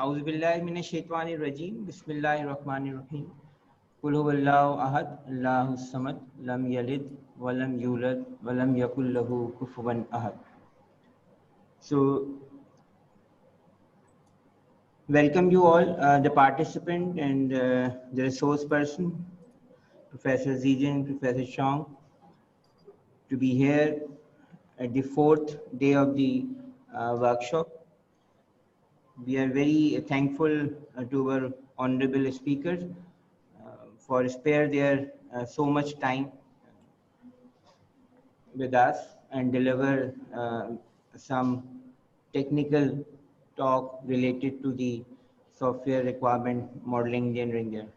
Auzubillahi minash-shaytanir-rajim. Bismillahir-rahmanir-rahim. Qul huwallahu ahad, Allahus samad, lam yalid wa lam yulad wa lam yakul lahu kufuwan ahad. So, welcome you all, the participant and the resource person, Professor Zijin, Professor Chong, to be here at the fourth day of the workshop. We are very thankful to our honorable speakers for spare their so much time with us and deliver some technical talk related to the software requirement modeling engineering there.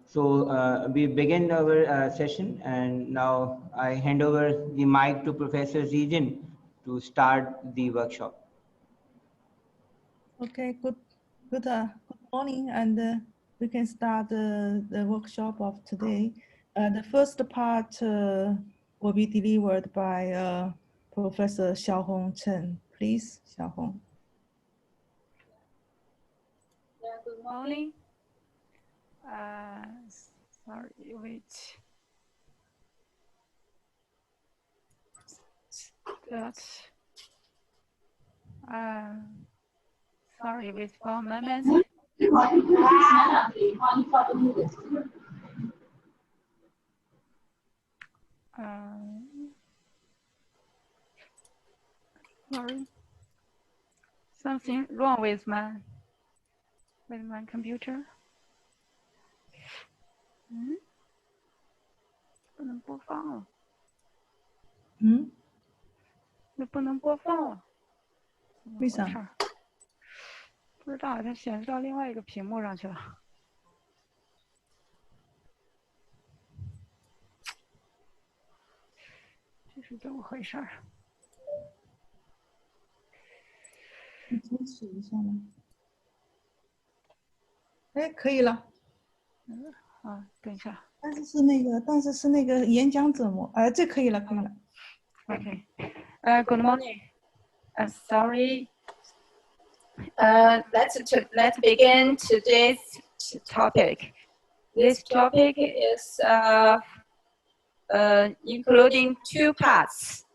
So we begin our session, and now I hand over the mic to Professor Zijin to start the workshop. Okay, good morning, and we can start the workshop of today. The first part will be delivered by Professor Xiaohong Chen. Please, Xiaohong. Yeah, good morning. Sorry, wait. Sorry, wait for a moment. Sorry, something wrong with my computer. 不能播放了。那不能播放了。为啥？不知道，它显示到另外一个屏幕上去了。这是怎么回事？你坚持一下吗？哎，可以了。等一下。但是是那个演讲者模，这可以了，可以了。Okay. Good morning. Sorry. Let's begin today's topic. This topic is including two parts.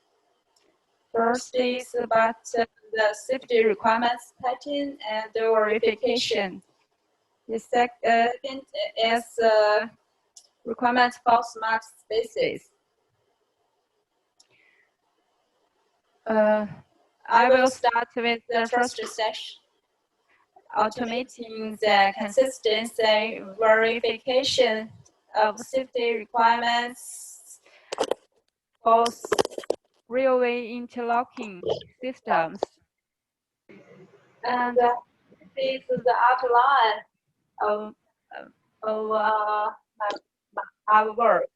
First is about the safety requirements pattern and the verification. The second is requirements for smart spaces. I will start with the first section, automating the consistency verification of safety requirements for railway interlocking systems. And this is the outline of our work.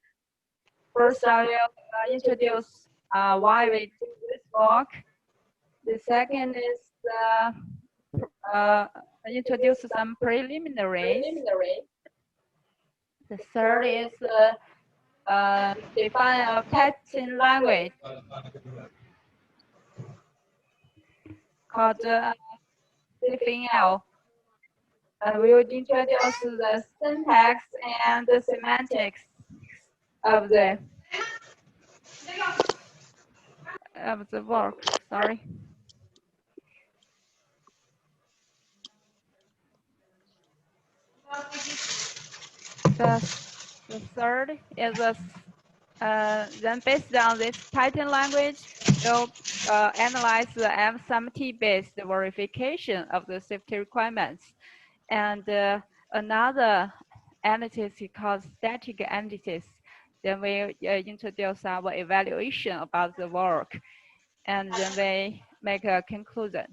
First, I will introduce why we do this work. The second is introduce some preliminaries. The third is define a pattern language called Cfel. We will introduce the syntax and the semantics of the work. Sorry. The third is then based on this Python language, we'll analyze the M70-based verification of the safety requirements. And another entity called static entities. Then we introduce our evaluation about the work, and then we make a conclusion.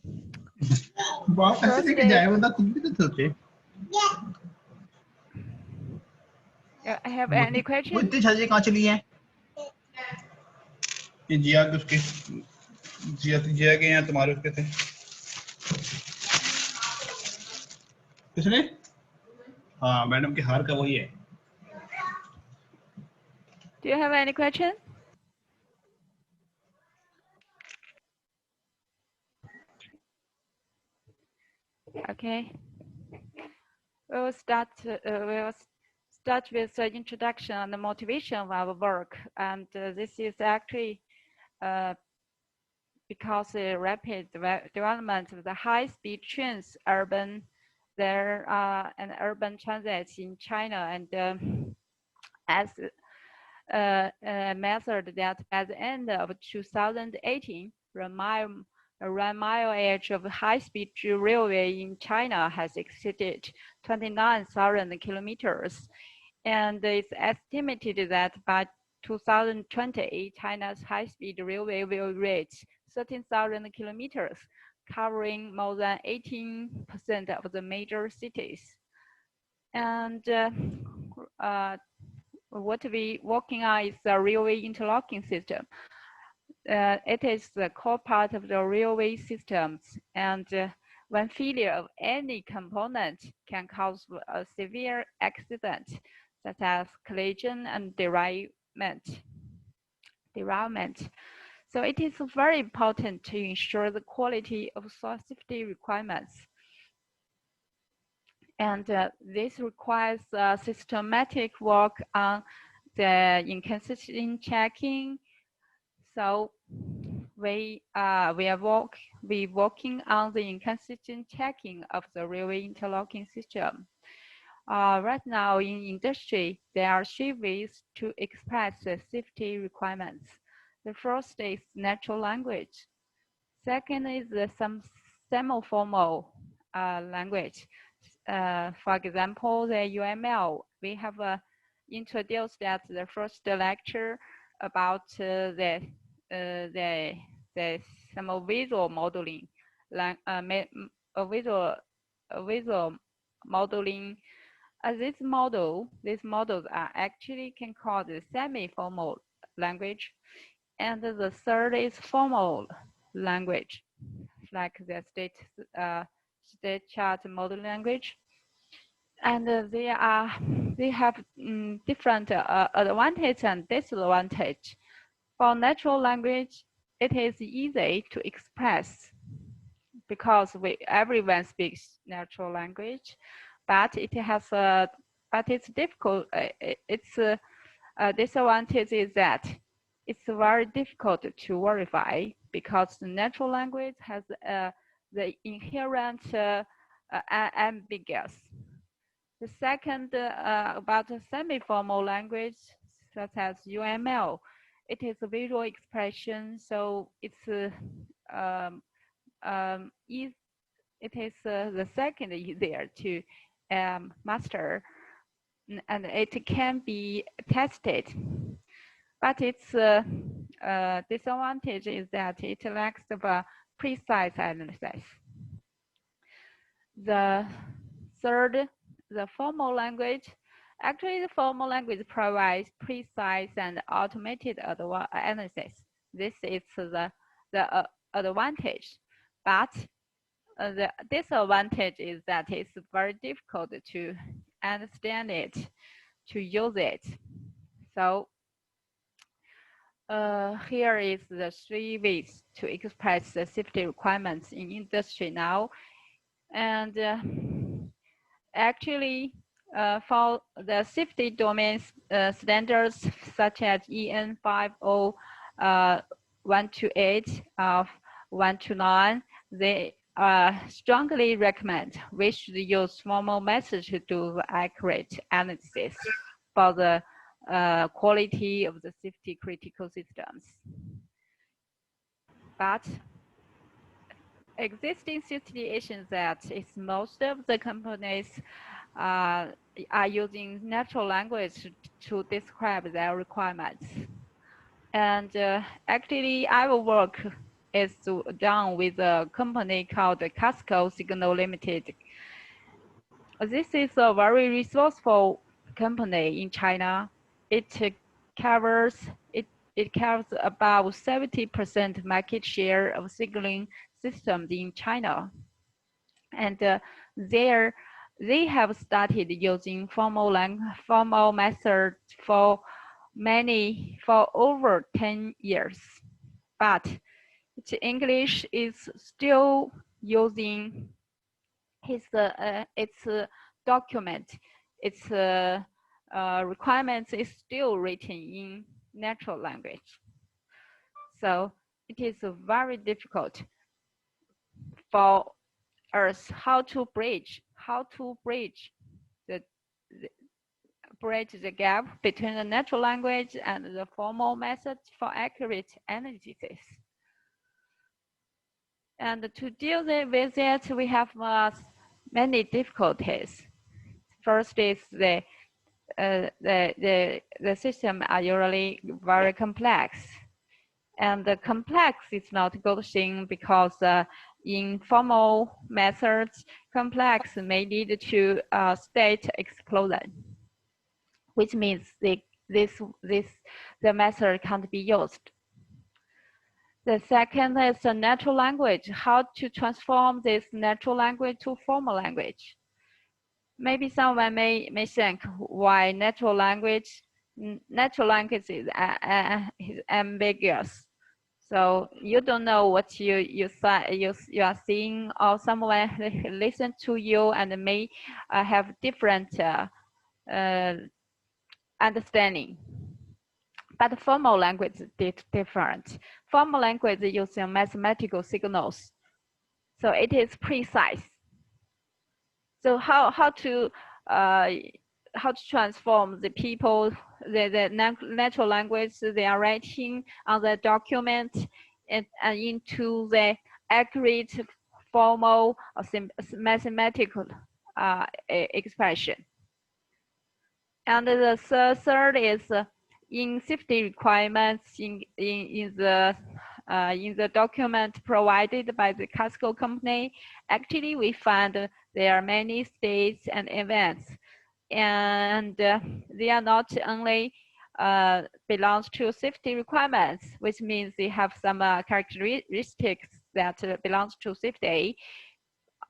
First is, I have any questions? जिया के यहाँ तुम्हारे उसके थे किसने हाँ madam के हार का वही है Do you have any questions? Okay. We'll start with the introduction and the motivation of our work. And this is actually because the rapid development of the high-speed trains, there are an urban transit in China, and as a method that by the end of 2018, run mile edge of high-speed railway in China has exceeded 29,000 kilometers. And it's estimated that by 2020, China's high-speed railway will reach 13,000 kilometers, covering more than 18% of the major cities. And what we working on is the railway interlocking system. It is the core part of the railway systems, and when failure of any component can cause a severe accident, such as collision and derailment. So it is very important to ensure the quality of safety requirements. And this requires systematic work on the inconsistent checking. So we working on the inconsistent checking of the railway interlocking system. Right now in industry, there are 3 ways to express the safety requirements. The first is natural language. Second is the semi-formal language. For example, the UML. We have introduced at the first lecture about the some visual modeling, visual modeling. These models are actually can call the semi-formal language, and the third is formal language, like the state chart model language. And they have different advantage and disadvantage. For natural language, it is easy to express because everyone speaks natural language, but it has but it's difficult. Its disadvantage is that it's very difficult to verify because the natural language has the inherent ambiguous. The second about the semi-formal language, such as UML, it is a visual expression, so it's the second easier to master, and it can be tested. But its disadvantage is that it lacks the precise analysis. The third, the formal language. Actually, the formal language provides precise and automated analysis. This is the advantage, but the disadvantage is that it's very difficult to understand it, to use it. So here is the 3 ways to express the safety requirements in industry now. And actually, for the safety domains standards such as EN 50128 of 129, they strongly recommend we should use formal methods to do accurate analysis for the quality of the safety critical systems. But existing situation that is most of the companies are using natural language to describe their requirements. And actually, our work is done with a company called Ccsl Limited. This is a very resourceful company in China. It covers about 70% market share of signaling systems in China, and they have started using formal methods for over 10 years, but its English is still using its document, its requirements is still written in natural language. So it is very difficult for us how to bridge the gap between the natural language and the formal methods for accurate analysis. And to deal with it, we have many difficulties. First is the system are usually very complex, and the complex is not a good thing because in formal methods, complex may lead to state explosion, which means the method can't be used. The second is the natural language, how to transform this natural language to formal language. Maybe someone may think why natural language is ambiguous. So you don't know what you are seeing, or someone listen to you and may have different understanding. But formal language is different. Formal language using mathematical signals, so it is precise. So how to transform the people, the natural language they are writing on the document and into the accurate formal or mathematical expression. And the third is in safety requirements in the document provided by the Ccsl company. Actually, we find there are many states and events, and they are not only belongs to safety requirements, which means they have some characteristics that belongs to safety,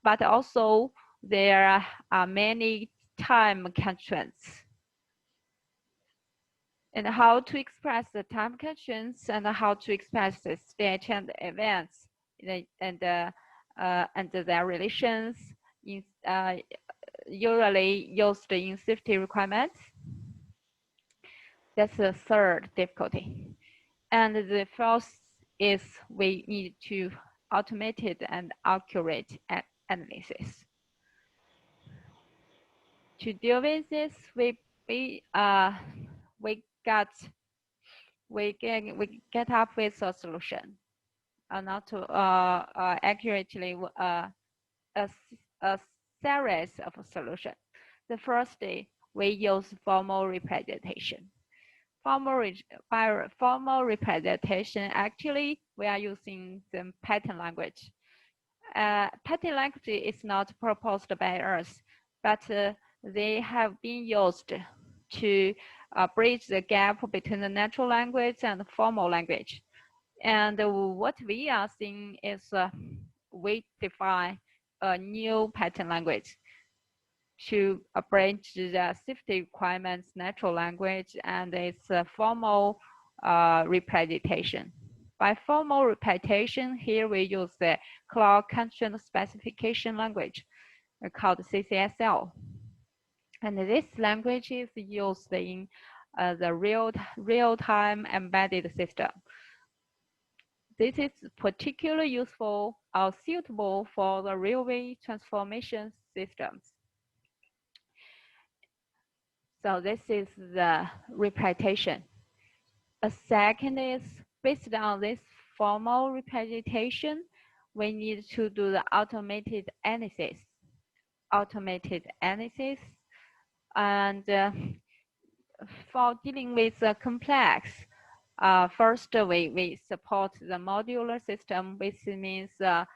but also there are many time constraints. And how to express the time constraints and how to express the state and events and their relations is usually used in safety requirements. That's the third difficulty. And the fourth is we need to automated and accurate analysis. To deal with this, we get up with a solution, not to accurately a series of solutions. The first day we use formal representation. By formal representation, actually we are using the pattern language. Pattern language is not proposed by us, but they have been used to bridge the gap between the natural language and formal language. And what we are seeing is we define a new pattern language to bridge the safety requirements, natural language, and its formal representation. By formal representation, here we use the Cloud Constraint Specification Language called Ccsl. And this language is used in the real-time embedded system. This is particularly useful or suitable for the railway transformation systems. So this is the representation. A second is based on this formal representation, we need to do the automated analysis. And for dealing with the complex, first we support the modular system, which means the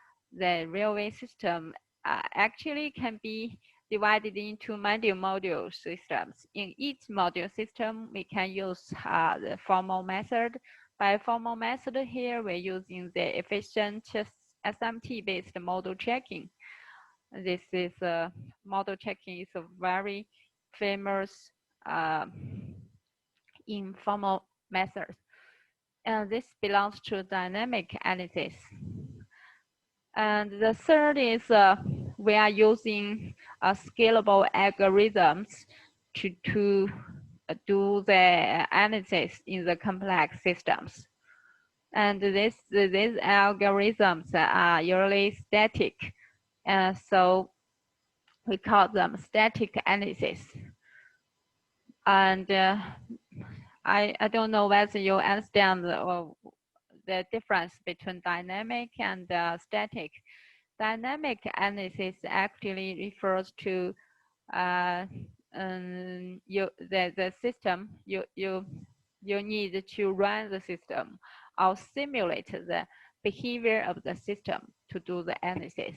railway system actually can be divided into many module systems. In each module system, we can use the formal method. By formal method here, we're using the efficient SMT-based model checking. This is model checking is a very famous informal method. And this belongs to dynamic analysis. And the third is we are using scalable algorithms to do the analysis in the complex systems. And these algorithms are usually static, so we call them static analysis. And I don't know whether you understand the difference between dynamic and static. Dynamic analysis actually refers to the system you need to run the system or simulate the behavior of the system to do the analysis.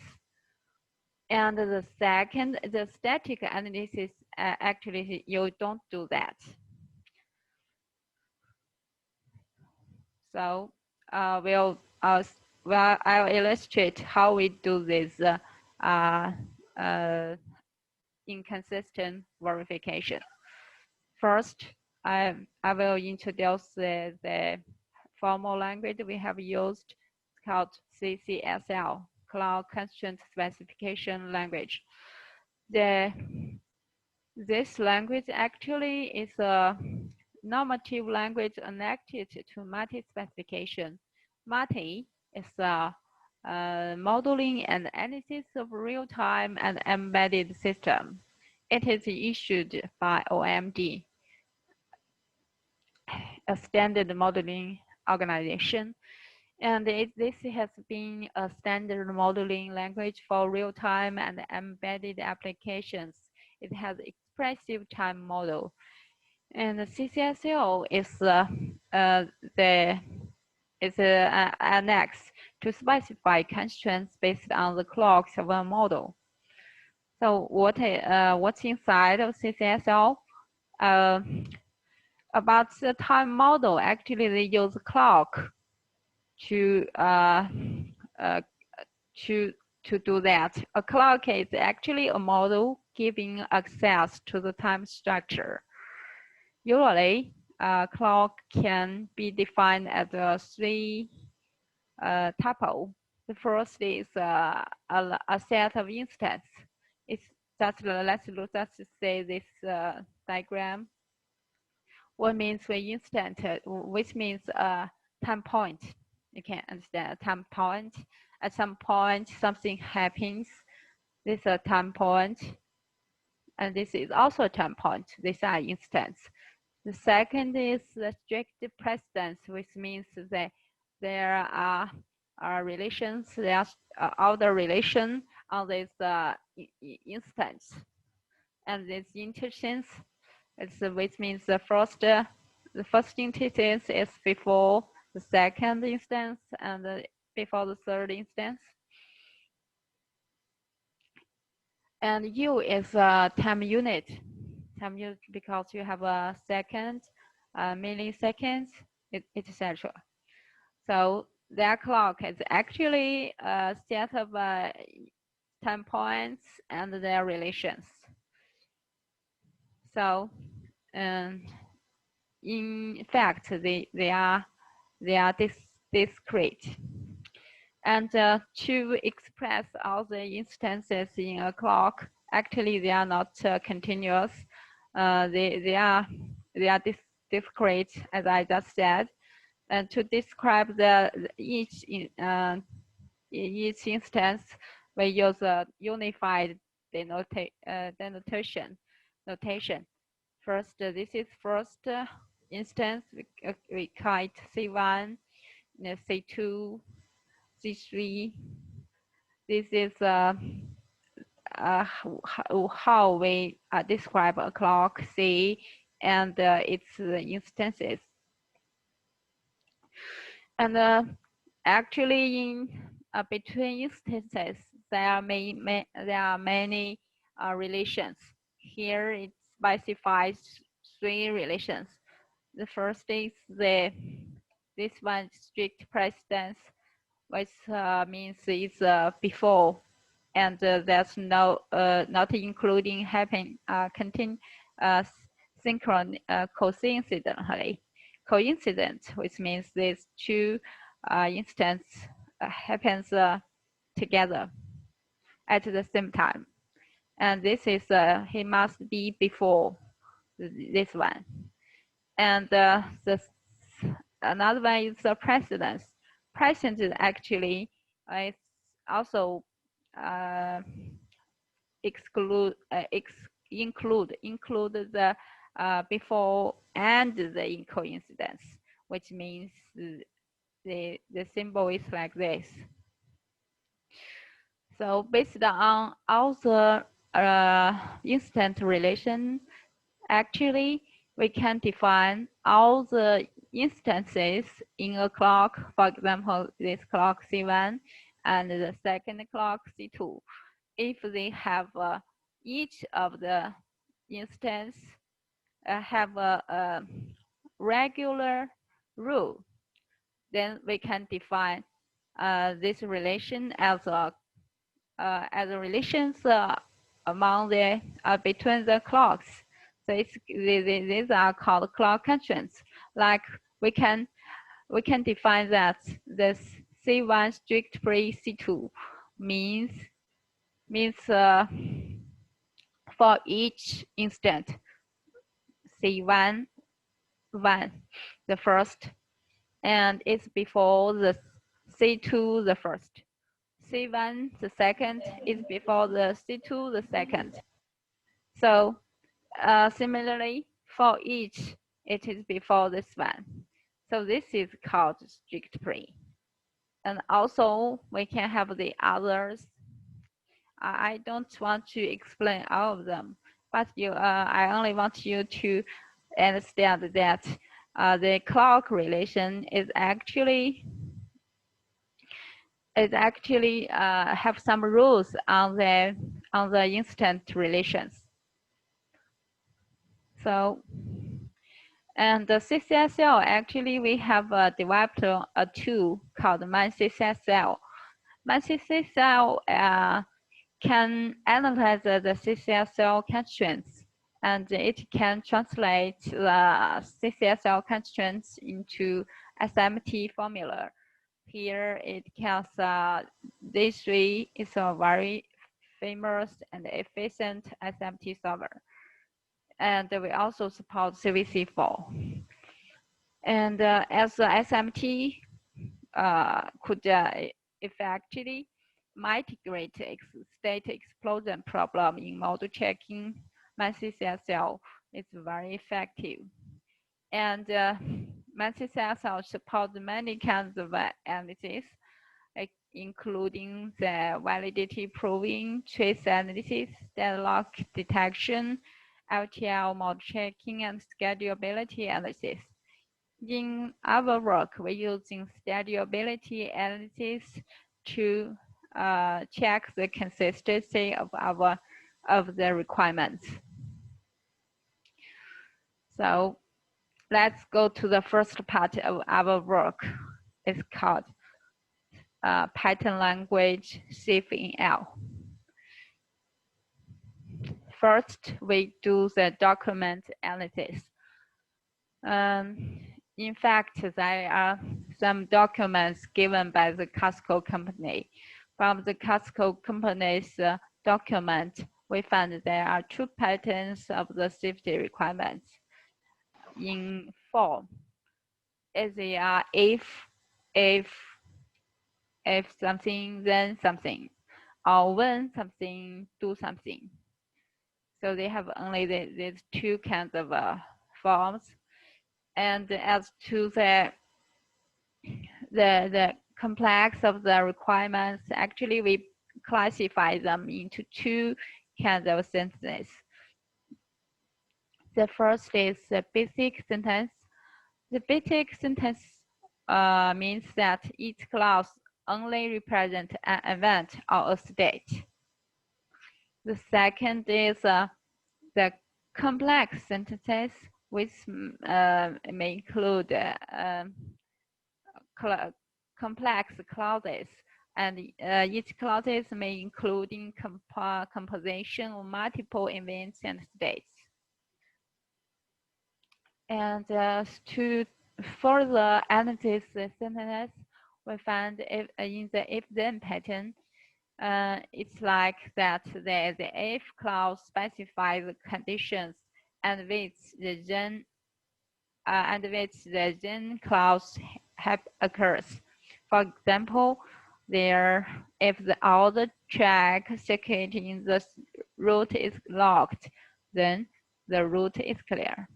And the second, the static analysis, actually you don't do that. So I'll illustrate how we do this inconsistent verification. First, I will introduce the formal language we have used. It's called Ccsl, Cloud Constraint Specification Language. This language actually is a normative language connected to MATI specification. MATI is a modeling and analysis of real-time and embedded system. It is issued by OMD, a standard modeling organization. And this has been a standard modeling language for real-time and embedded applications. It has expressive time model. And the Ccsl is an annex to specify constraints based on the clocks of a model. So what's inside of Ccsl? About the time model, actually they use clock to do that. A clock is actually a model giving access to the time structure. Usually, a clock can be defined as a three tuple. The first is a set of instances. It's just let's say this diagram. What means an instant, which means a time point. You can understand a time point. At some point, something happens. This is a time point, and this is also a time point. These are instants. The second is the strict precedence, which means that there are relations, there's order relation on this instance. And this instance, which means the first instance is before the second instance and before the third instance. And U is a time unit. Time unit because you have a second, milliseconds, etc. So their clock is actually a set of time points and their relations. So in fact, they are discrete. And to express all the instances in a clock, actually they are not continuous. They are discrete, as I just said. And to describe each instance, we use a unified notation. First, this is first instance. We call it C1, C2, C3. This is how we describe a clock C and its instances. And actually, in between instances, there are many relations. Here it specifies three relations. The first is this one strict precedence, which means it's before, and there's no not including coincidentally. Coincident, which means these two instances happens together. at the same time. And this is, he must be before this one. And another one is the precedence. Precedence actually is also include the before and the coincidence, which means the symbol is like this. So based on all the instant relation, actually we can define all the instances in a clock. For example, this clock C1 and the second clock C2. If they have each of the instance have a regular rule, then we can define this relation as a relations among the between the clocks. So these are called clock constraints. Like we can define that this C1 strict free C2 means for each instant C1 the first, and it's before the C2 the first. C1 the second is before the C2 the second. So similarly, for each, it is before this one. So this is called strict free. And also, we can have the others. I don't want to explain all of them, but I only want you to understand that the clock relation is actually have some rules on the instant relations. So, and the Ccsl, actually we have developed a tool called Ccsl. Ccsl can analyze the Ccsl constraints, and it can translate the Ccsl constraints into SMT formula. Here it has D3 is a very famous and efficient SMT solver. And we also support CVC4. And as the SMT could effectively mitigate state explosion problem in model checking, Ccsl is very effective. And Ccsl supports many kinds of analysis, including the validity proving, trace analysis, deadlock detection, LTL model checking, and schedulability analysis. In our work, we're using schedulability analysis to check the consistency of the requirements. So let's go to the first part of our work. It's called Python language Cfel. First, we do the document analysis. In fact, there are some documents given by the Ccsl company. From the Ccsl company's document, we found there are two patterns of the safety requirements in form. They are if something, then something, or when something, do something. So they have only these two kinds of forms. And as to the complex of the requirements, actually we classify them into two kinds of sentences. The first is the basic sentence. The basic sentence means that each clause only represents an event or a state. The second is the complex sentences, which may include complex clauses, and each clauses may include composition of multiple events and states. And to further analyze the sentence, we find in the if-then pattern, It's like that the if clause specifies the conditions and which the then clause occurs. For example, if all the track circuiting the route is locked, then the route is clear.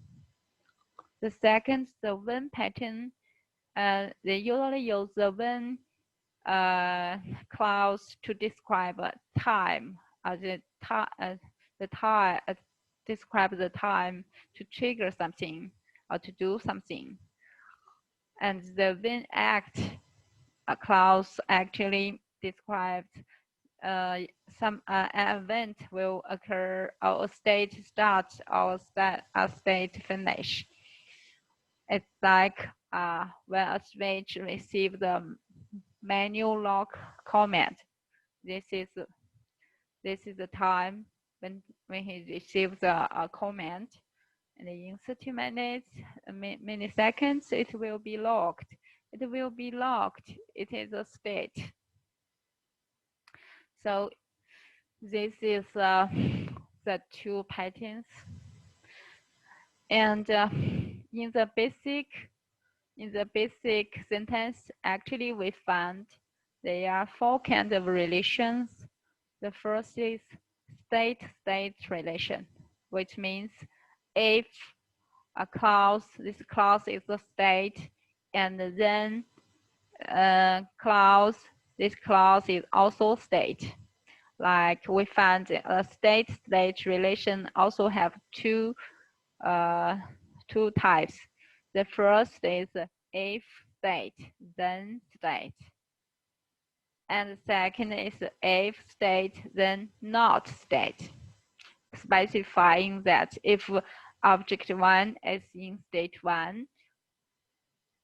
The second, the when pattern, they usually use the when clause to describe time, describe the time to trigger something or to do something. And the when act clause actually describes an event will occur or a state start or a state finish. It's like when a switch receives the manual lock command. This is the time when he receives a command, and in 30 minutes, milliseconds, it will be locked. It will be locked. It is a state. So this is the two patterns. And in the basic sentence, actually we found there are four kinds of relations. The first is state-state relation, which means if a clause, this clause is a state, and then this clause is also state. Like we found a state-state relation also have two types. The first is if state, then state. And the second is if state, then not state, specifying that if object 1 is in state 1,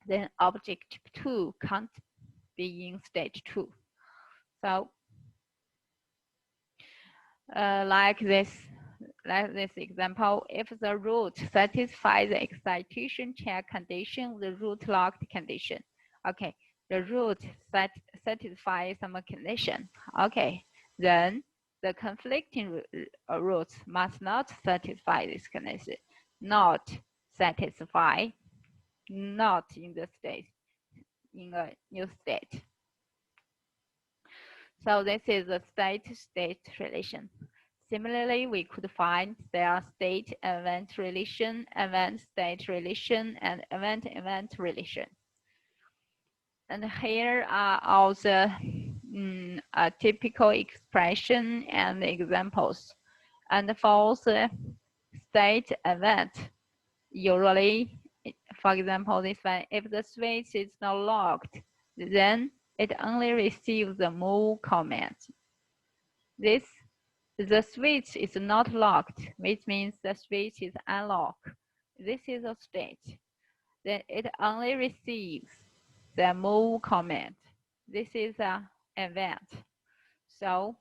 then object 2 can't be in state 2. So like this example, if the root satisfies the excitation check condition, the root locked condition. Okay, the root satisfies some condition. Okay, then the conflicting roots must not satisfy this condition. Not satisfy, not in the state, in a new state. So this is a state-state relation. Similarly, we could find there are state-event relation, event-state relation, and event-event relation. And here are all the typical expression and examples. And for the state event, usually, for example, this one, if the switch is not locked, then it only receives the move command. The switch is not locked, which means the switch is unlocked. This is a state. Then it only receives the move command. This is an event. So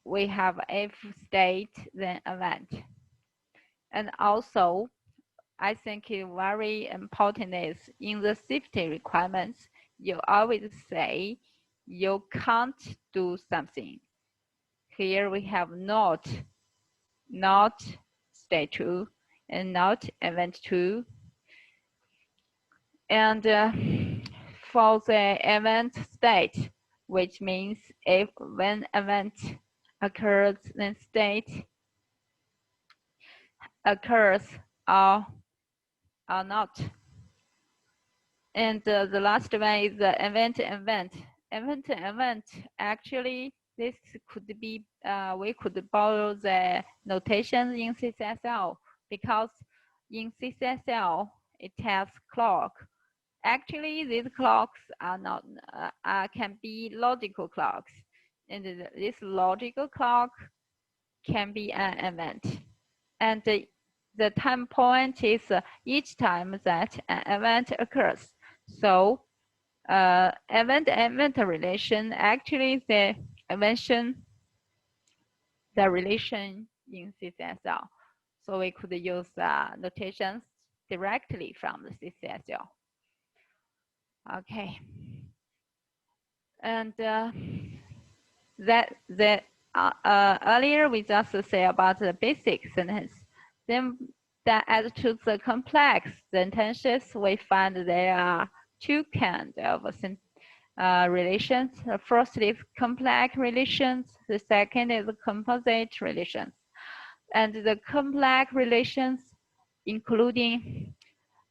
we have if state, then event. And also, I think very important is in the safety requirements, you always say you can't do something. Here we have not state 2 and not event 2. And for the event state, which means if when event occurs, then state occurs or not. And the last one is the event. Event, actually, this could be, we could borrow the notation in Ccsl, because in Ccsl, it has clock. Actually, these clocks are not, can be logical clocks. And this logical clock can be an event. And the time point is each time that an event occurs. So event relation, actually they mention the relation in Ccsl. So we could use notations directly from the Ccsl. Okay. And earlier we just say about the basic sentence. Then that as to the complex sentences, we find there are two kinds of relations. The first is complex relations. The second is composite relations. And the complex relations, including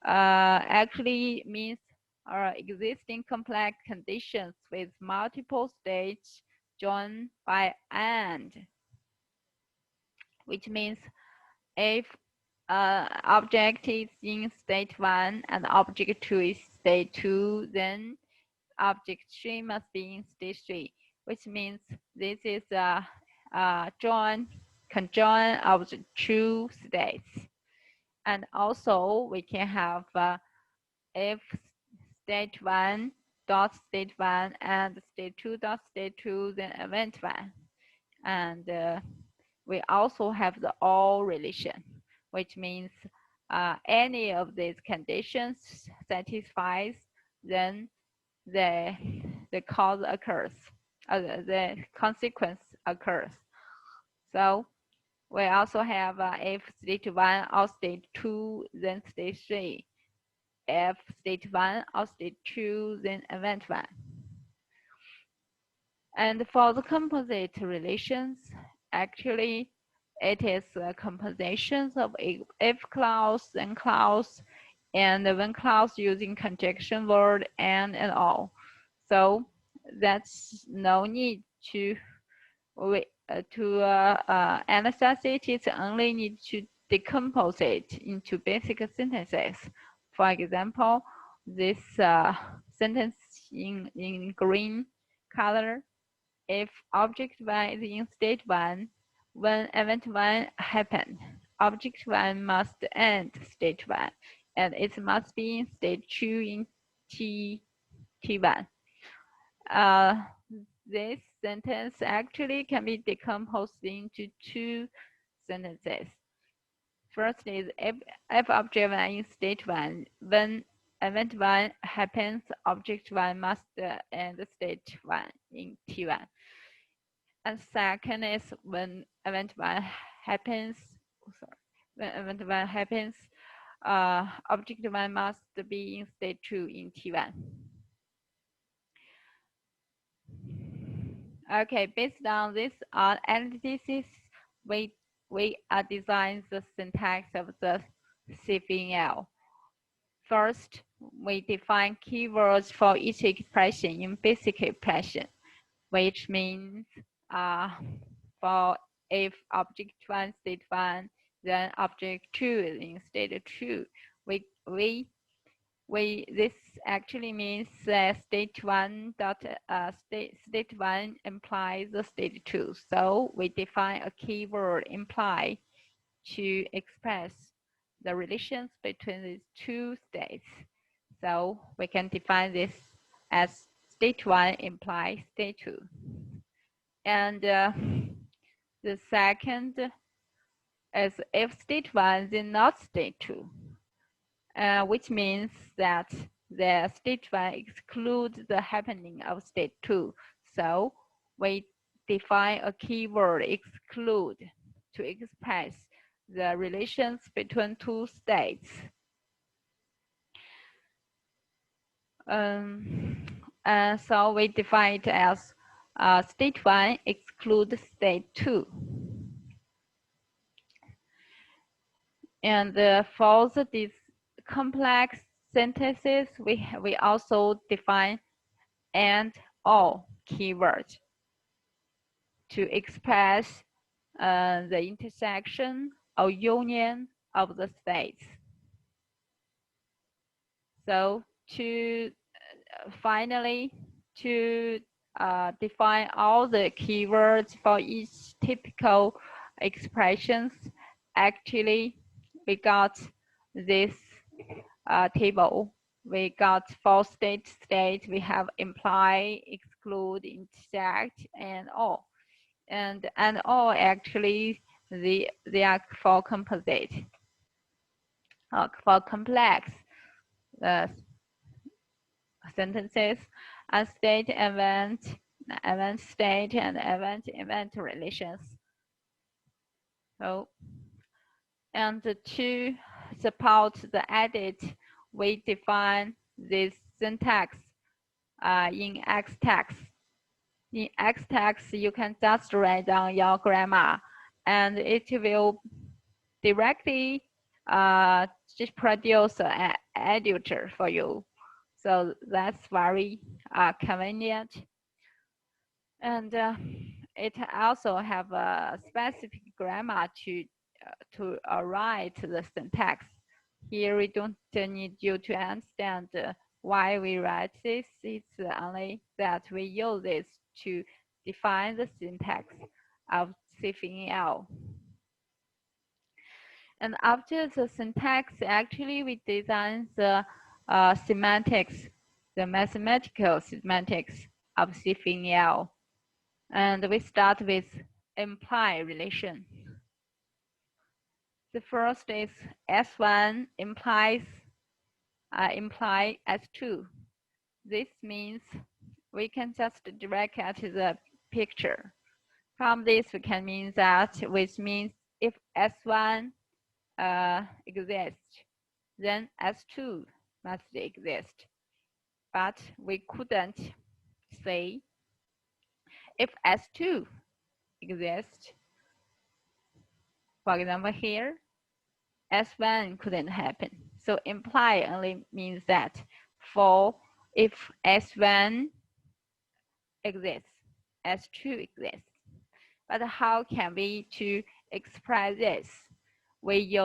actually means existing complex conditions with multiple states joined by AND, which means if object is in state 1 and object 2 is state 2, then object 3 must be in state 3, which means this is a conjoint of the two states. And also we can have if state 1 dot state 1 and state 2 dot state 2, then event 1. And we also have the OR relation, which means any of these conditions satisfies, then the cause occurs, the consequence occurs. So we also have if state 1 or state 2, then state 3. If state 1 or state 2, then event 1. And for the composite relations, actually it is compositions of if clause, then clause, and when clause using conjunction word and all. So that's no need to analyze it. It's only need to decompose it into basic sentences. For example, this sentence in green color, if object 1 is in state 1, when event 1 happens, object 1 must end state 1, and it must be in state 2 in T1. This sentence actually can be decomposed into two sentences. First is if object 1 in state 1, when event 1 happens, object 1 must end state 1 in T1. And second is when event 1 happens, object 1 must be in state 2 in T1. Okay, based on this analysis, we design the syntax of the Cfel. First, we define keywords for each expression in basic expression, which means for if object 1 state 1, then object 2 is in state 2. This actually means state 1 state 1 implies the state 2. So we define a keyword imply to express the relations between these two states. So we can define this as state 1 implies state 2. And the second is if state 1 then not state 2. Which means that the state 1 excludes the happening of state 2. So we define a keyword exclude to express the relations between two states. So we define it as state 1 excludes state 2. And for these complex sentences, we also define and or keywords to express the intersection or union of the states. So to finally to define all the keywords for each typical expressions, actually we got this table. We got for state, we have imply, exclude, intersect, and all. And all actually they are for composite, for complex sentences. And state, event, event state and event relations. So, and to support the edit, we define this syntax in Xtext. In Xtext, you can just write down your grammar, and it will directly just produce an editor for you. So that's very convenient. And it also have a specific grammar to write the syntax. Here we don't need you to understand why we write this. It's only that we use this to define the syntax of Cfel. And after the syntax, actually we design the semantics, the mathematical semantics of Cfel. And we start with implied relation. The first is S1 imply S2. This means we can just direct at the picture. From this, we can mean that, which means if S1 exists, then S2 must exist. But we couldn't say if S2 exists. For example, here, S1 couldn't happen. So imply only means that for if S1 exists, S2 exists. But how can we to express this? We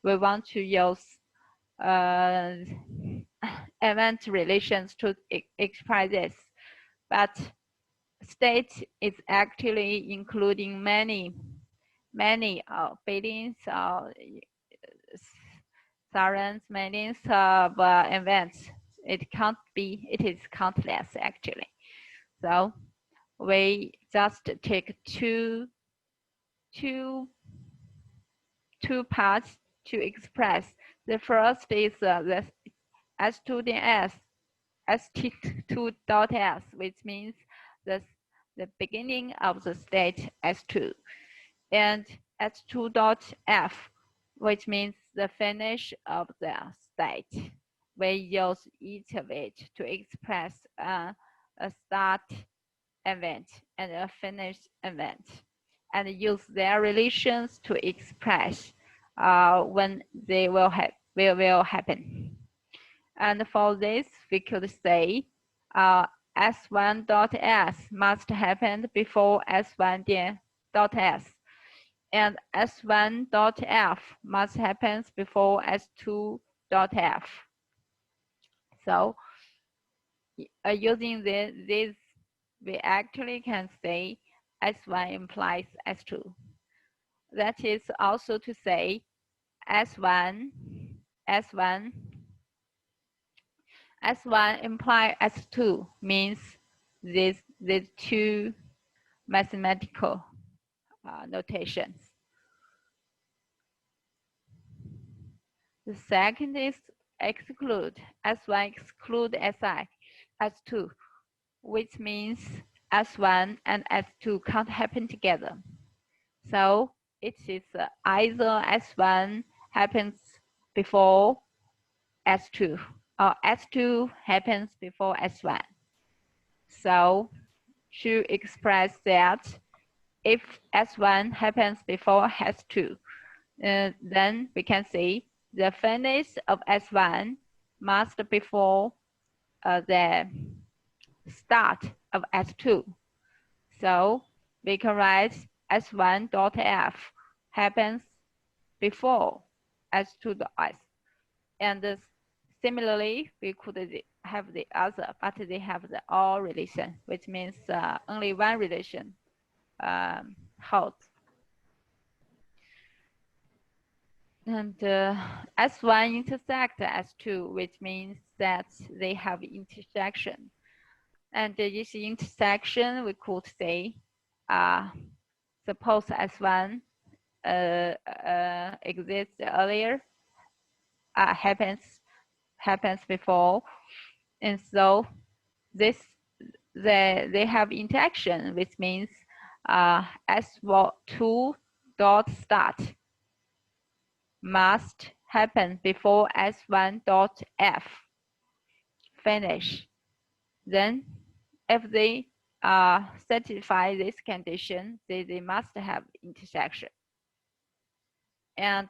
want to use event relations to express this, but state is actually including many billions or thousands, millions of events. It is countless actually. So we just take two parts to express. The first is the S2.S, ST2.S, which means the beginning of the state S2, and S2.F, which means the finish of the state. We use each of it to express a start event and a finish event, and use their relations to express when they will happen. And for this, we could say S1.S must happen before S1.S, and S1.F must happen before S2.F. So using this, we actually can say S1 implies S2. That is also to say S1 imply S2 means these two mathematical notations. The second is exclude. S1 exclude Si, S2, which means S1 and S2 can't happen together. So it is either S1 happens before S2 or S2 happens before S1. So to express that, if S1 happens before S2, then we can say the finish of S1 must before the start of S2. So we can write S1.F happens before S2.S. And similarly, we could have the other, but they have the or relation, which means only one relation holds. And S1 intersect S2, which means that they have intersection. And this intersection, we could say, suppose S1 exists earlier, happens before, and so they have interaction, which means S2 dot start must happen before S1 dot F finish. Then, if they satisfy this condition, they must have intersection. And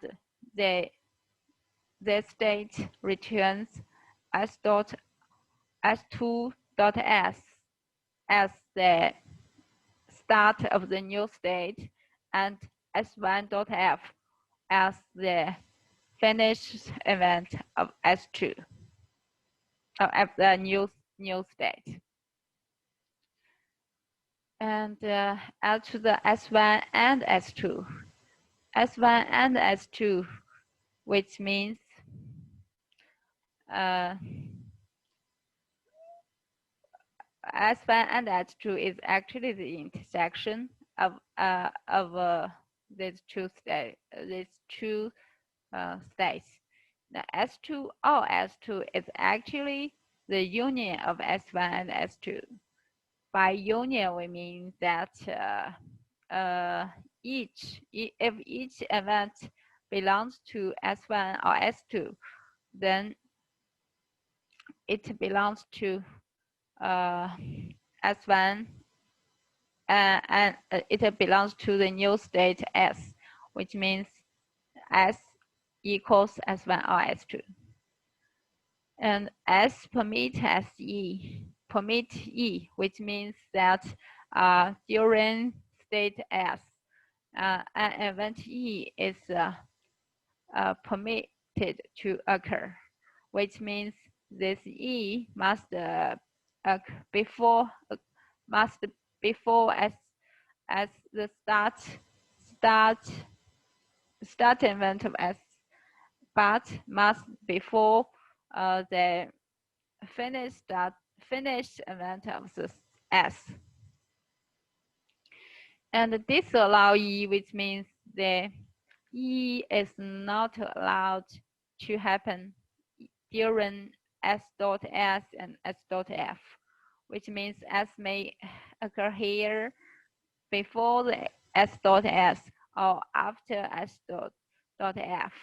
the state returns S2 dot S as the start of the new state, and S1 dot F as the finished event of S2 of the new state. And as to the S1 and S2, S1 and S2, which means S1 and S2 is actually the intersection of these two states. The S2 or S2 is actually the union of S1 and S2. By union, we mean that if each event belongs to S1 or S2, then it belongs to S1 and it belongs to the new state S, which means S equals S1 or S2. And S permit SE, permit E, which means that during state S, an event E is permitted to occur, which means this E must before as the start event of S, but must before the finished event of the S. And disallow E, which means the E is not allowed to happen during S dot S and S dot F, which means S may occur here before the S dot S or after S dot F.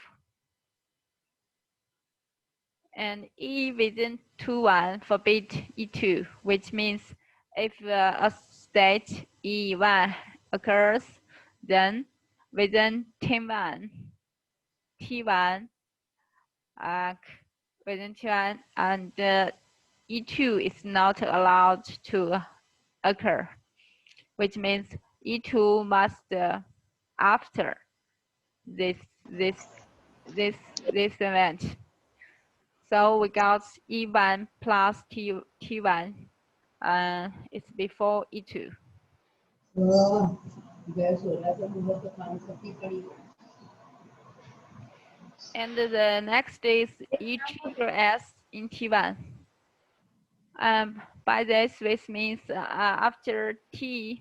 And E within 2-1 forbid E2, which means if a state E1 occurs, then within T1, within T1, and E2 is not allowed to occur, which means E2 must after this event. So we got E1 plus T1 it's before E2. And the next is E trigger S in T1. By this means after E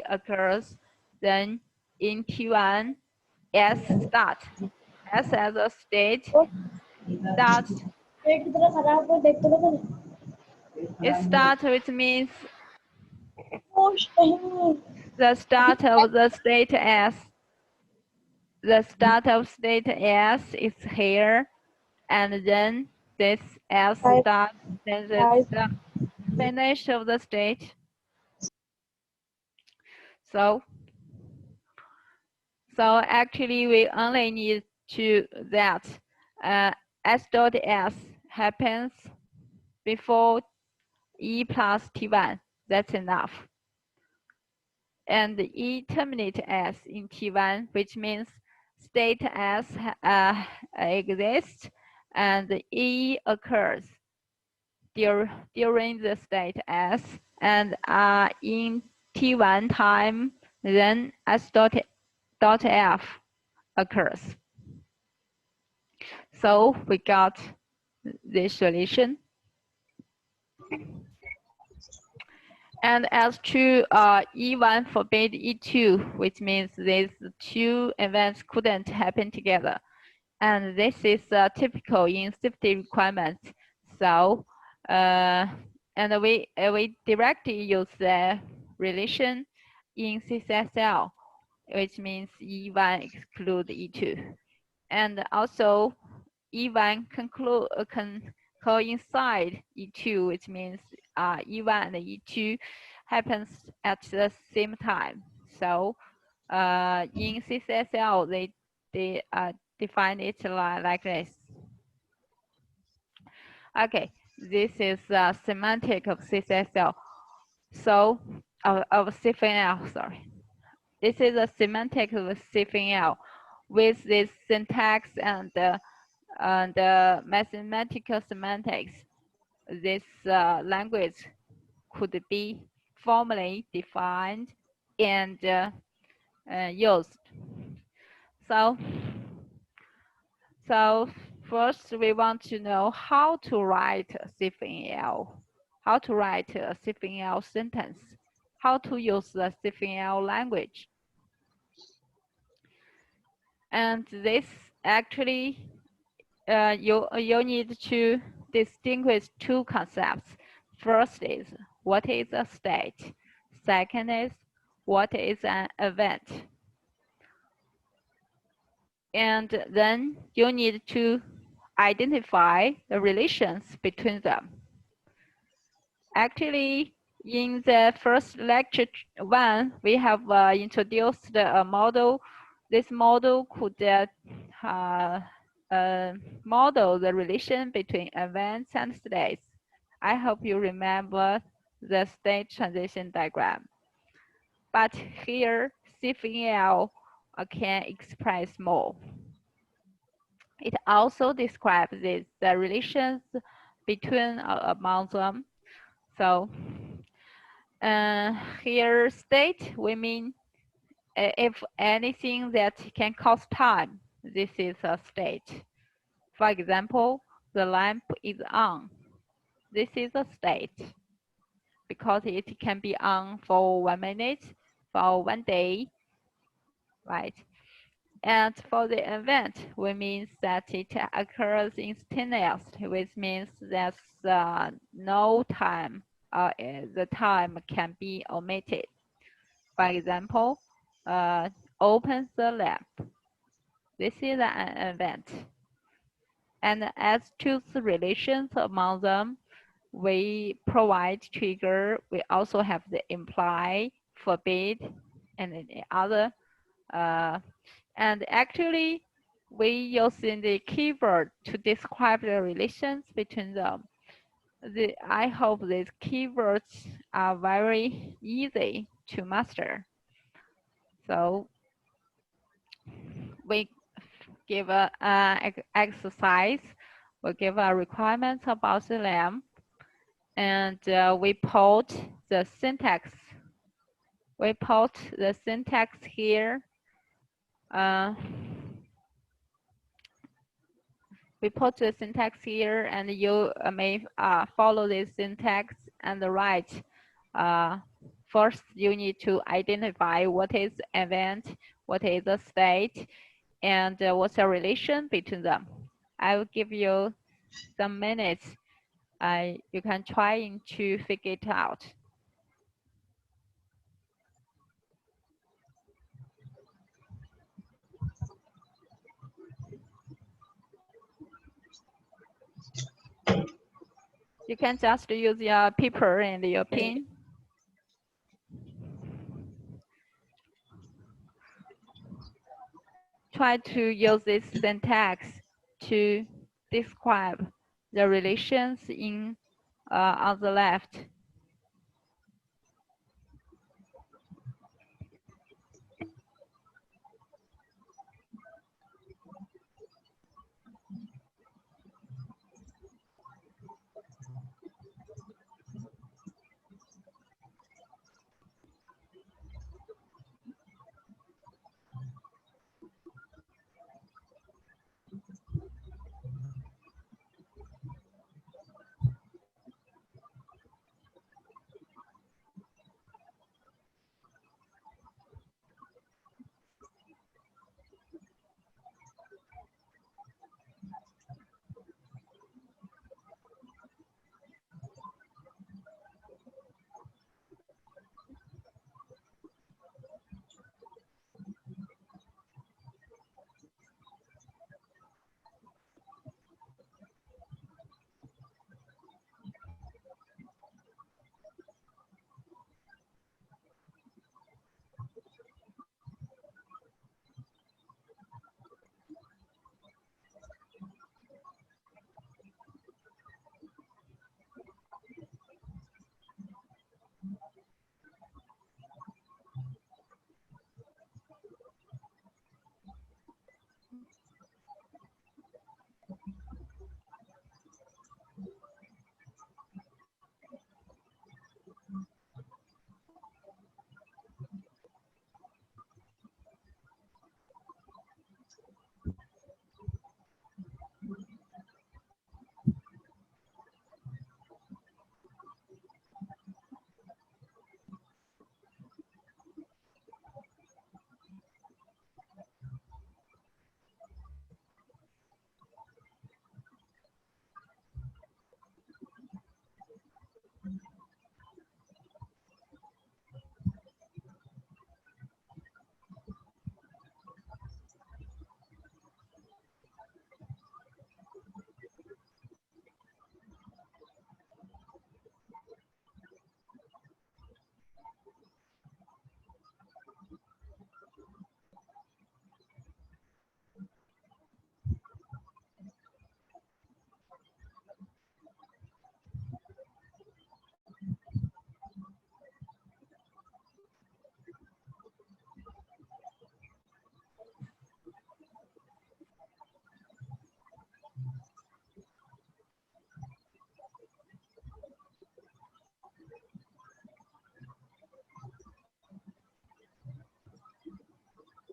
occurs, then in T1, S start. S as a state starts. It starts, which means the start of the state S. The start of state S is here, and then this S starts, then the finish of the state. So actually we only need to that S dot S happens before E plus T1. That's enough. And E terminate S in T1, which means state S exists and E occurs during the state S, and in T1 time, then S dot F occurs. So we got this solution. And as to E1 forbid E2, which means these two events couldn't happen together. And this is typical in safety requirements. So And we directly use the relation in Ccsl, which means E1 exclude E2. And also E1 coincide E2, which means E1 and E2 happens at the same time. So in Ccsl, they define it like this. Okay, this is semantic of Ccsl. So of Cfel, sorry. This is a semantic of Cfel with this syntax and mathematical semantics. This language could be formally defined and used. So first we want to know how to write a Cfel, how to write a Cfel sentence, how to use the Cfel language. And this actually, you need to distinguish two concepts. First is what is a state. Second is what is an event. And then you need to identify the relations between them. Actually, in the first lecture one, we have introduced a model. This model could model the relation between events and states. I hope you remember the state transition diagram. But here, Cfel can express more. It also describes the relations between among them. So here state, we mean if anything that can cause time, this is a state. For example, the lamp is on. This is a state because it can be on for 1 minute, for 1 day, right? And for the event, we mean that it occurs instantaneously, which means there's no time, the time can be omitted. For example, open the lamp. This is an event. And as to the relations among them, we provide trigger. We also have the imply, forbid, and the other. And actually, we using the keyword to describe the relations between them. I hope these keywords are very easy to master. So we give a exercise. We give a requirement about the lamp, and we put the syntax. We put the syntax here. We put the syntax here, and you may follow this syntax and write. First, you need to identify what is event, what is the state, and what's the relation between them. I will give you some minutes. You can try to figure it out. You can just use your paper and your pen. Try to use this syntax to describe the relations in on the left.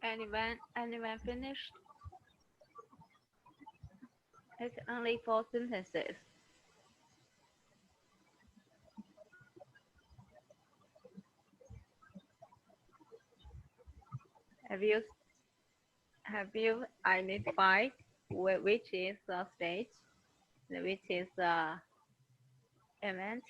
Anyone finished? It's only 4 sentences. Have you identified which is the state, which is the event?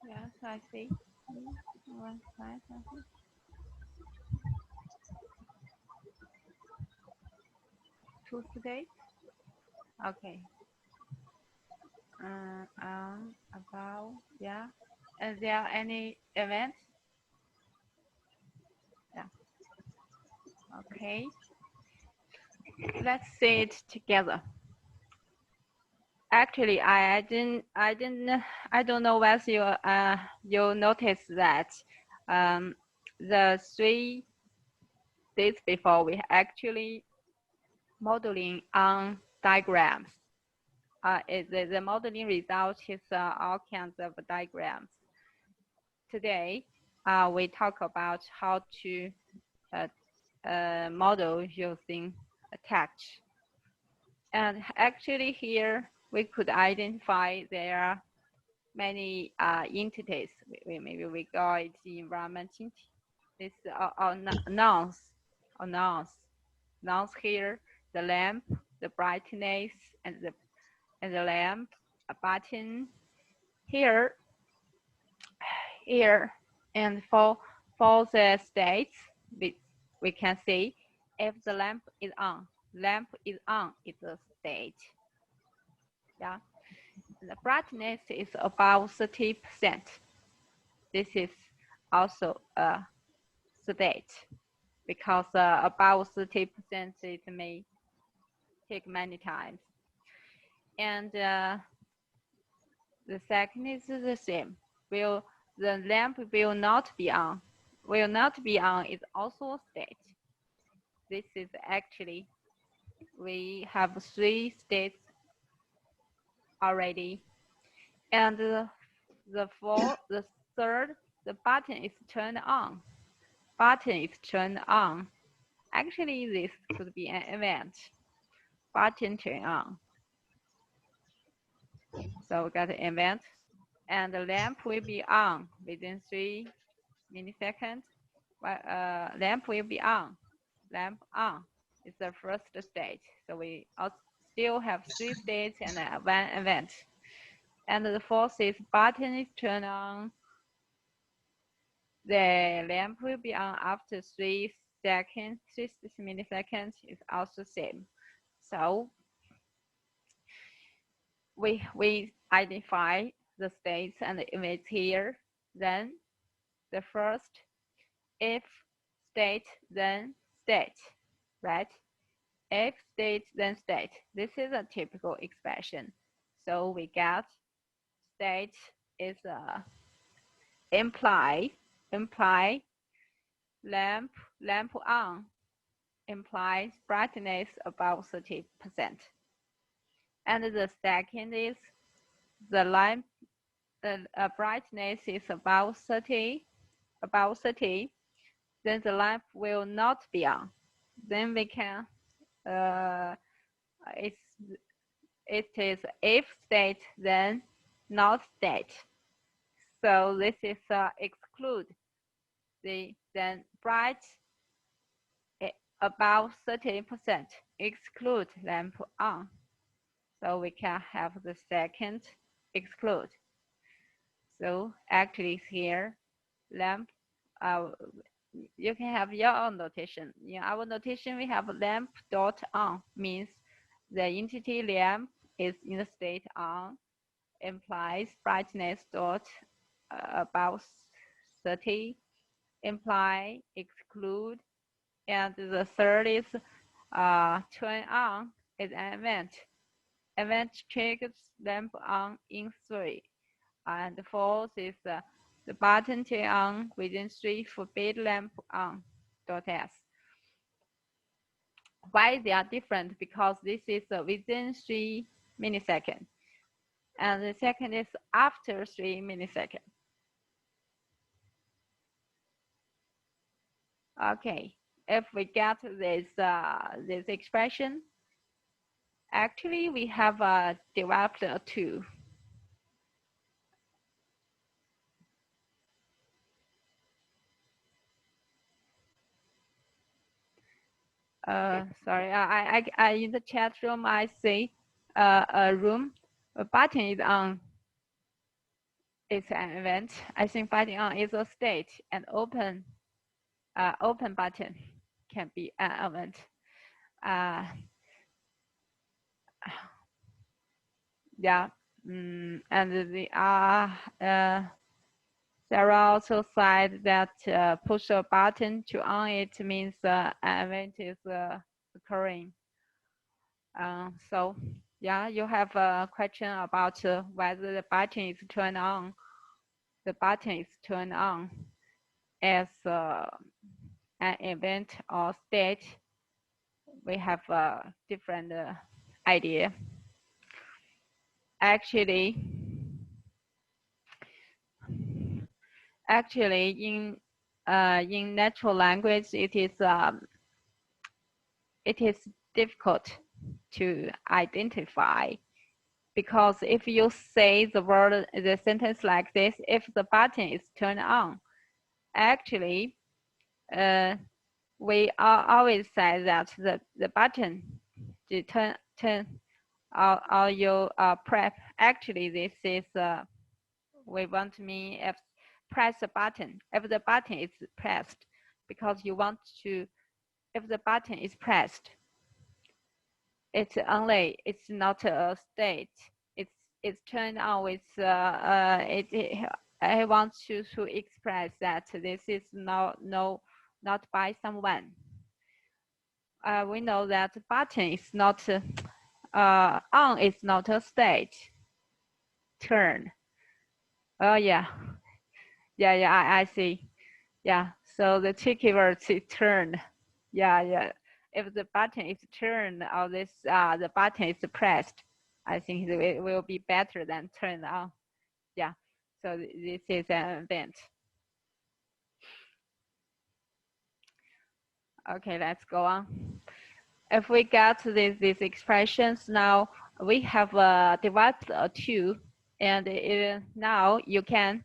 Yes, I see. One slide, I think. Two states. Okay. About, yeah. Is there any event? Yeah. Okay. Let's see it together. Actually, I don't know whether you noticed that the 3 days before we actually modeling on diagrams. The modeling result is all kinds of diagrams. Today, we talk about how to model using a text. And actually here, we could identify there are many entities. Maybe we call it the environment-centric. This nouns. Nouns here, the lamp, the brightness, and the lamp, a button. Here, and for the states, we can see if the lamp is on it's a state. Yeah, the brightness is above 30%. This is also a state because above 30% it may take many times. And the second is the same. The lamp will not be on. Will not be on is also a state. This is actually, we have 3 states already. And the third, the button is turned on. Button is turned on. Actually, this could be an event. Button turn on. So we got an event, and the lamp will be on within 3 milliseconds. Lamp will be on. Lamp on is the first state. So we still have 3 states and 1 event. And the fourth is button is turned on. The lamp will be on after 3 seconds, 3 milliseconds is also same. So we identify the states and the events here. Then the first, if state, then state, right? If state, then state. This is a typical expression. So we get state is imply lamp on implies brightness above 30%. And the second is the lamp brightness is above 30, then the lamp will not be on. Then we can it is if state, then not state. So this is exclude the then bright above 30%, exclude lamp on. So we can have the second exclude. So actually here, lamp, you can have your own notation. In our notation, we have lamp dot on means the entity lamp is in the state on, implies brightness dot above 30, imply exclude, and the third is turn on is an event. Event triggers lamp on in 3. And the fourth is the button turn on within 3 forbid lamp on .s. Why they are different? Because this is within 3 milliseconds. And the second is after 3 milliseconds. Okay, if we get this this expression, actually we have developed a tool. Sorry, I in the chat room I see a room, a button is on. It's an event. I think button on is a state, and open open button can be an event. Yeah, and there are also said that push a button to on it means an event is occurring. So yeah, you have a question about whether the button is turned on. The button is turned on as an event or state. We have a different idea. Actually, in natural language, it is difficult to identify, because if you say the sentence like this, if the button is turned on, actually, we always say that the button to turn or you press. Actually, this is we want to mean if press the button. If the button is pressed, because you want to, if the button is pressed, it's not a state. It's turned on with I want to express that this is not by someone. We know that button is not on is not a state. Turn. Oh yeah. I see. Yeah. So the tricky word is turn. Yeah. If the button is turned or this the button is pressed, I think it will be better than turned on. Yeah. So this is an event. Okay, let's go on. If we get these expressions now, we have developed a tool, and now you can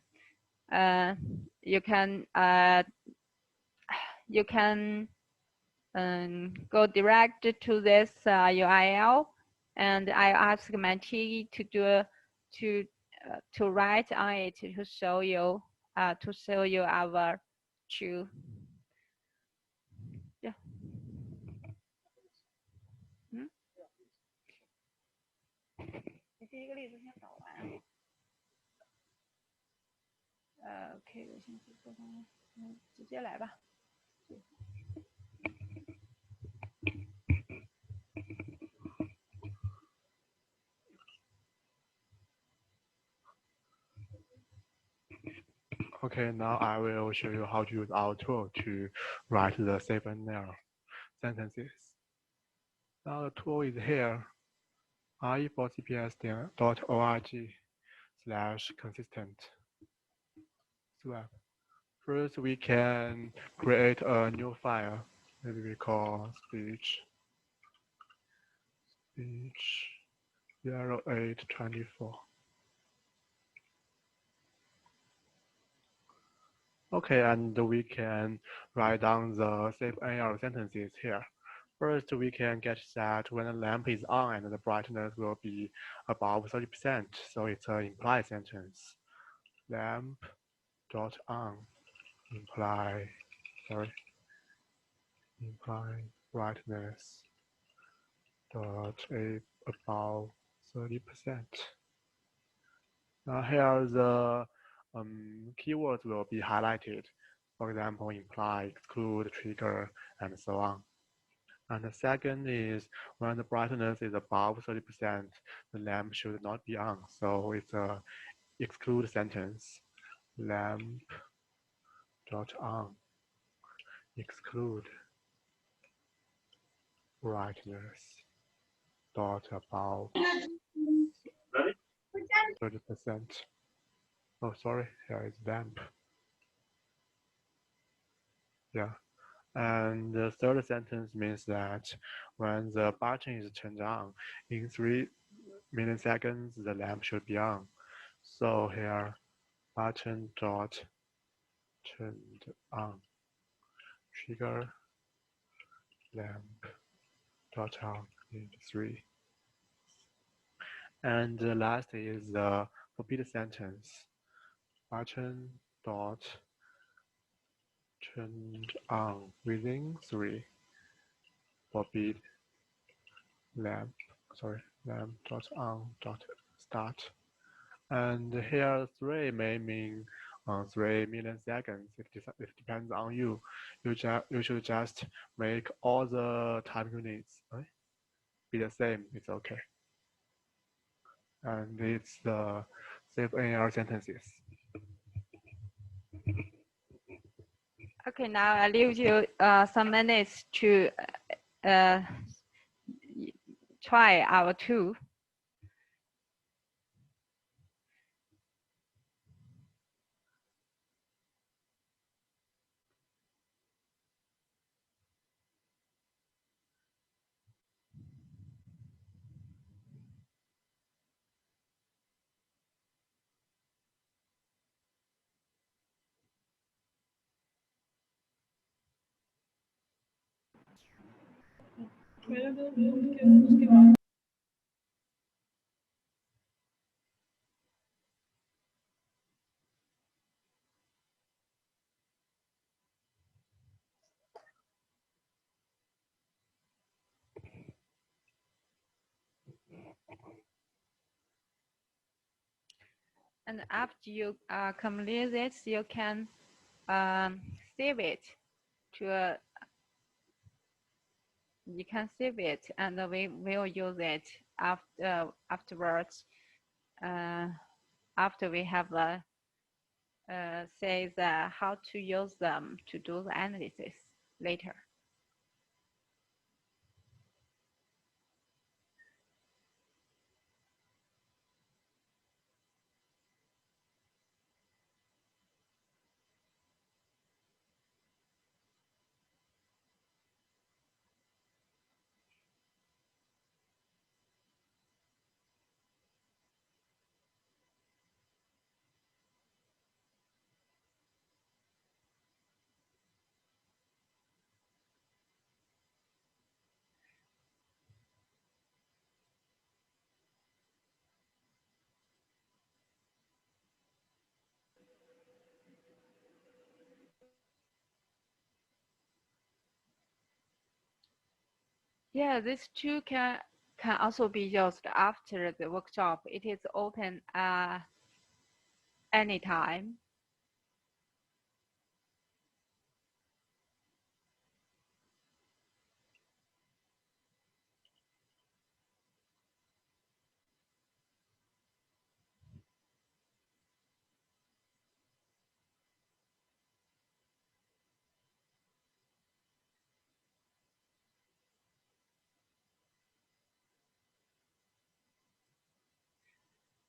go direct to this URL, and I ask my team to write on it to show you our tool. Yeah. OK， 我先做成，直接来吧。Okay, now I will show you how to use our tool to write the Cfel sentences. Now the tool is here, re4cps.org/consistent swap. First, we can create a new file. Maybe we call speech 0824. Okay, and we can write down the Cfel sentences here. First, we can get that when the lamp is on and the brightness will be above 30%, so it's an implied sentence. Lamp dot on imply brightness dot above 30%. Now here the keywords will be highlighted. For example, imply, exclude, trigger, and so on. And the second is when the brightness is above 30%, the lamp should not be on. So it's a exclude sentence. Lamp dot on exclude brightness dot above 30%. Oh, sorry, here is lamp. Yeah. And the third sentence means that when the button is turned on, in 3 milliseconds, the lamp should be on. So here, button dot turned on, trigger lamp dot on in 3. And the last is the forbid sentence. Button dot turned on within 3. Forbid lamp dot on dot start. And here 3 may mean 3 milliseconds. It depends on you. You should just make all the time units be the same. It's okay. And it's the CFL sentences. Okay, now I leave you some minutes to try our tool. And after you complete this, you can save it to and we will use it afterwards. After we have say how to use them to do the analysis later. Yeah, this tool can also be used after the workshop. It is open anytime.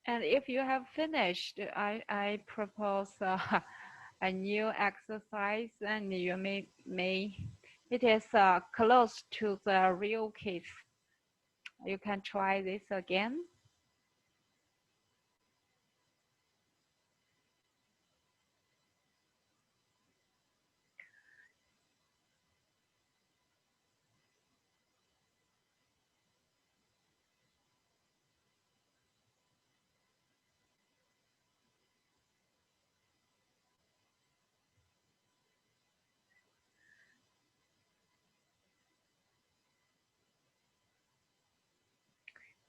And if you have finished, I propose a new exercise, and you may it is close to the real case. You can try this again.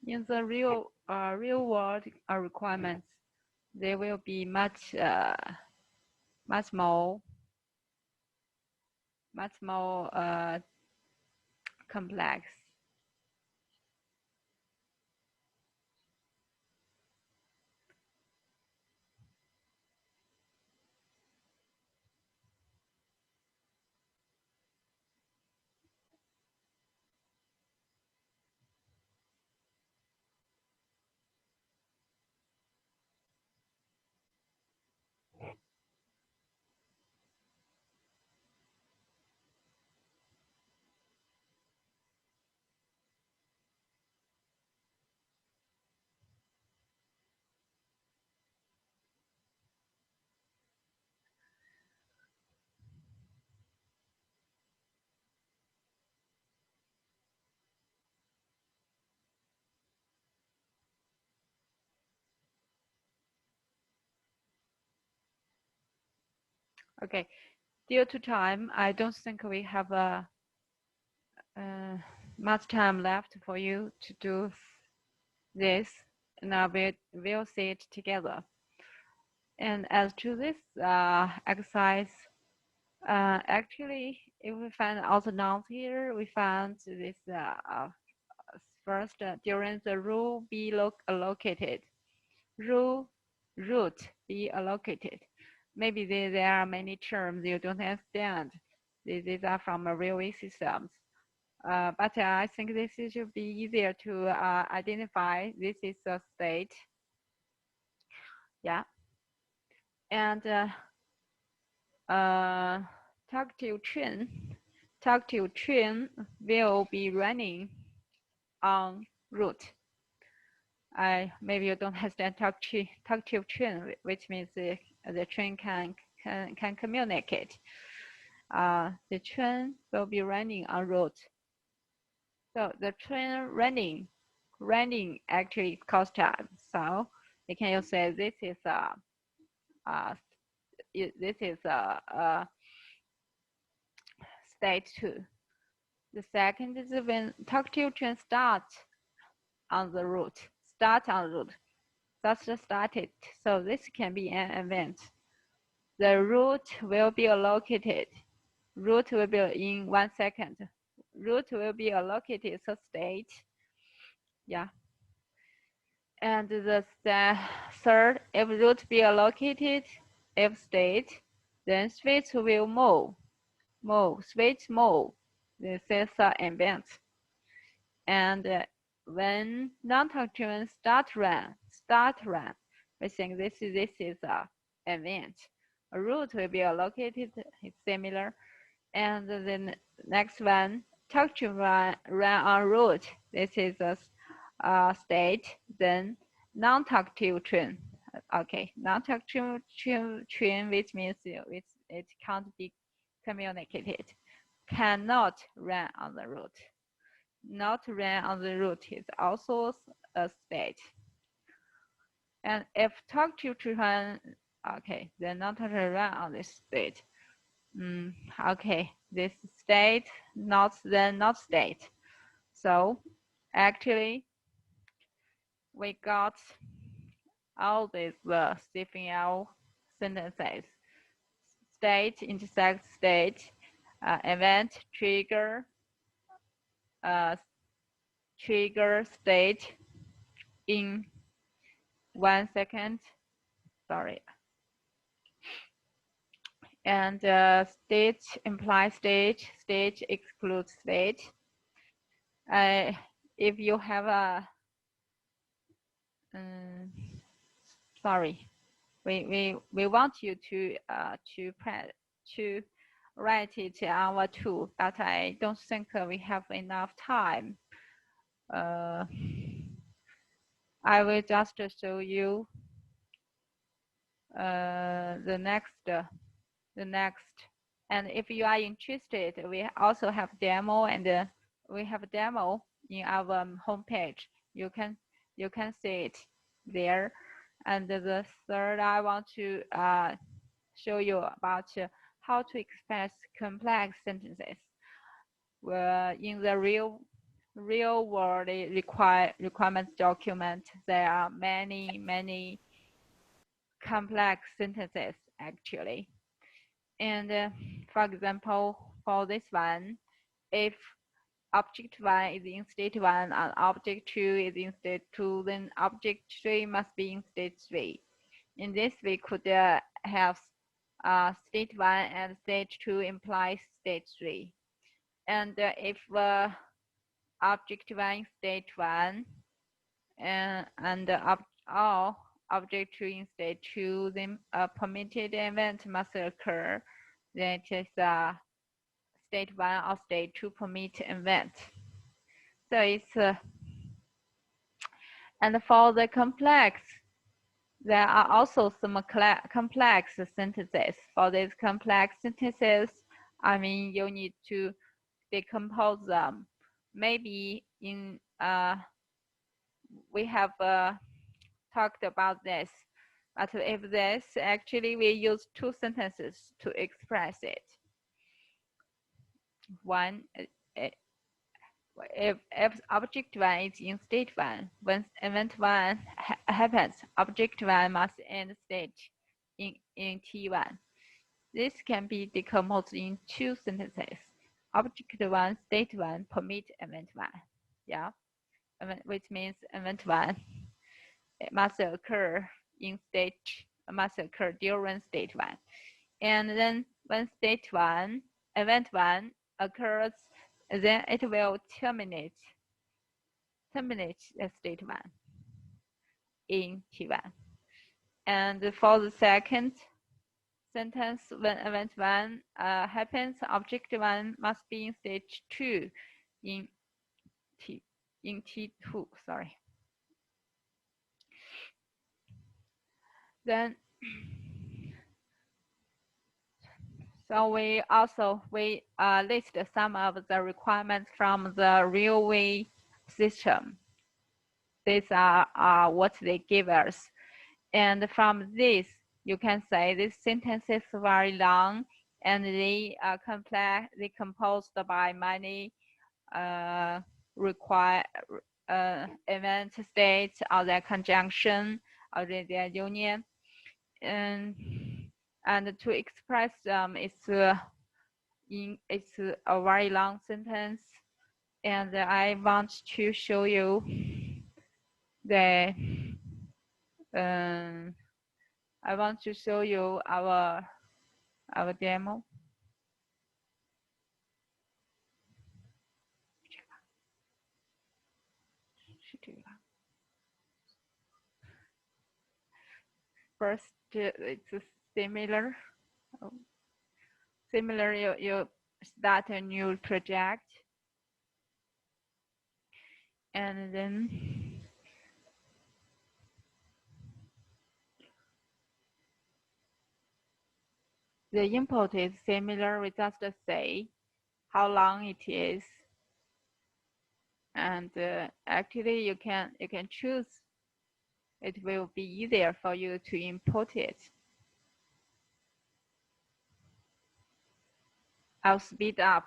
in the real world requirements, they will be much more complex. Okay, due to time, I don't think we have much time left for you to do this. Now we'll see it together. And as to this exercise, actually, if we find also nouns here, we found this first during the rule be allocated, root be allocated. Maybe there are many terms you don't understand. These are from railway systems. But I think this should be easier to identify. This is a state. Yeah. And tactile train will be running on route. Maybe you don't understand tactile train, which means the train can communicate. The train will be running en route. So the train running actually costs time. So you can say this is state 2. The second is when tactile train starts on the route. That's started. So this can be an event. The route will be allocated. Route will be in 1 second. Route will be allocated so state. Yeah. And the third, if route be allocated, if state, then switch will move. Switch move. This is an event. And when non-tactile start run, we think this is a event. A route will be allocated, it's similar. And the next one, tactile run on route. This is a state. Then non-tactile train. Okay, non-tactile train, which means it can't be communicated, cannot run on the route. Not run on the route is also a state. And if tactile train, okay, then not run on this state. Okay, this state, not state. So actually, we got all these Cfel sentences. State intersects state, event, trigger state in 1 second. Sorry. And state implies state excludes state. If you have a sorry, we want you to write it on our tool, but I don't think we have enough time. I will just show you the next. And if you are interested, we also have demo, and we have a demo in our homepage. You can see it there. And the third, I want to show you about how to express complex sentences in the real real world requirements document, there are many complex sentences actually. And for example, for this one, if object 1 is in state 1 and object 2 is in state 2, then object 3 must be in state 3. In this, we could have state 1 and state 2 implies state 3. And if object 1 in state 1 and all object 2 in state 2, then a permitted event must occur. That is state 1 or state 2 permit event. So it's and for the complex, there are also some complex sentences. For these complex sentences, I mean, you need to decompose them. Maybe in we have talked about this, but if this actually we use two sentences to express it. One, if object 1 is in state 1, when event 1 happens, object 1 must end state in T1. This can be decomposed in two sentences. Object 1, state 1, permit event 1. Yeah, which means event 1 it must occur in state, must occur during state 1. And then when state 1, event 1 occurs, then it will terminate the state 1 in T1. And for the second sentence, when event 1 happens, object 1 must be in stage 2 in T2, sorry. Then so we also list some of the requirements from the railway system. These are what they give us. And from this, you can say this sentence is very long and they are complex, they composed by many event states or their conjunction or their union. And to express them, it's a very long sentence. And I want to show you the I want to show you our demo. First, it's similar. You start a new project, and then the input is similar. We just say how long it is, and actually you can choose. It will be easier for you to import it. I'll speed up.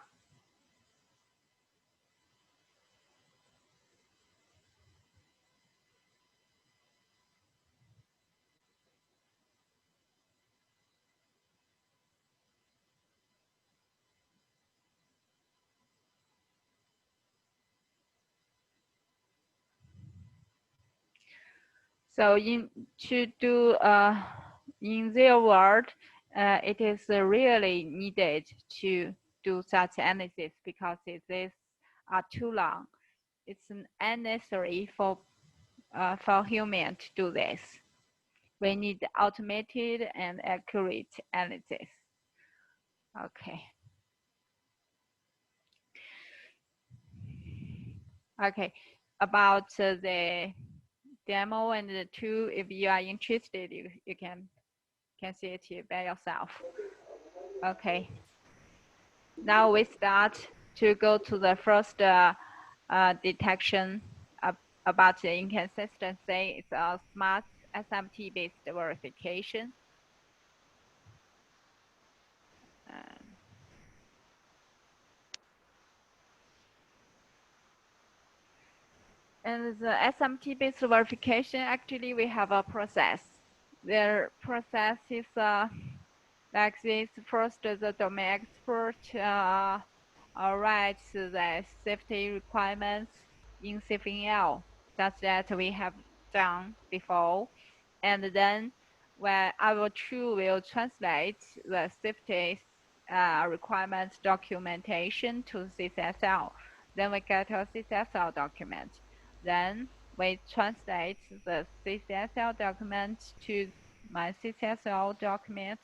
So to do in real world, it is really needed to do such analysis because these are too long. It's unnecessary for human to do this. We need automated and accurate analysis. Okay. Okay. About the demo and the tool, if you are interested, you can see it here by yourself. Okay. Now we start to go to the first detection about the inconsistency. It's a smart SMT-based verification. And the SMT-based verification, actually, we have a process. Their process is like this. First, the domain expert writes the safety requirements in Cfel, such that we have done before. And then when our tool will translate the safety requirements documentation to Ccsl, then we get a Ccsl document. Then we translate the Ccsl document to my Ccsl document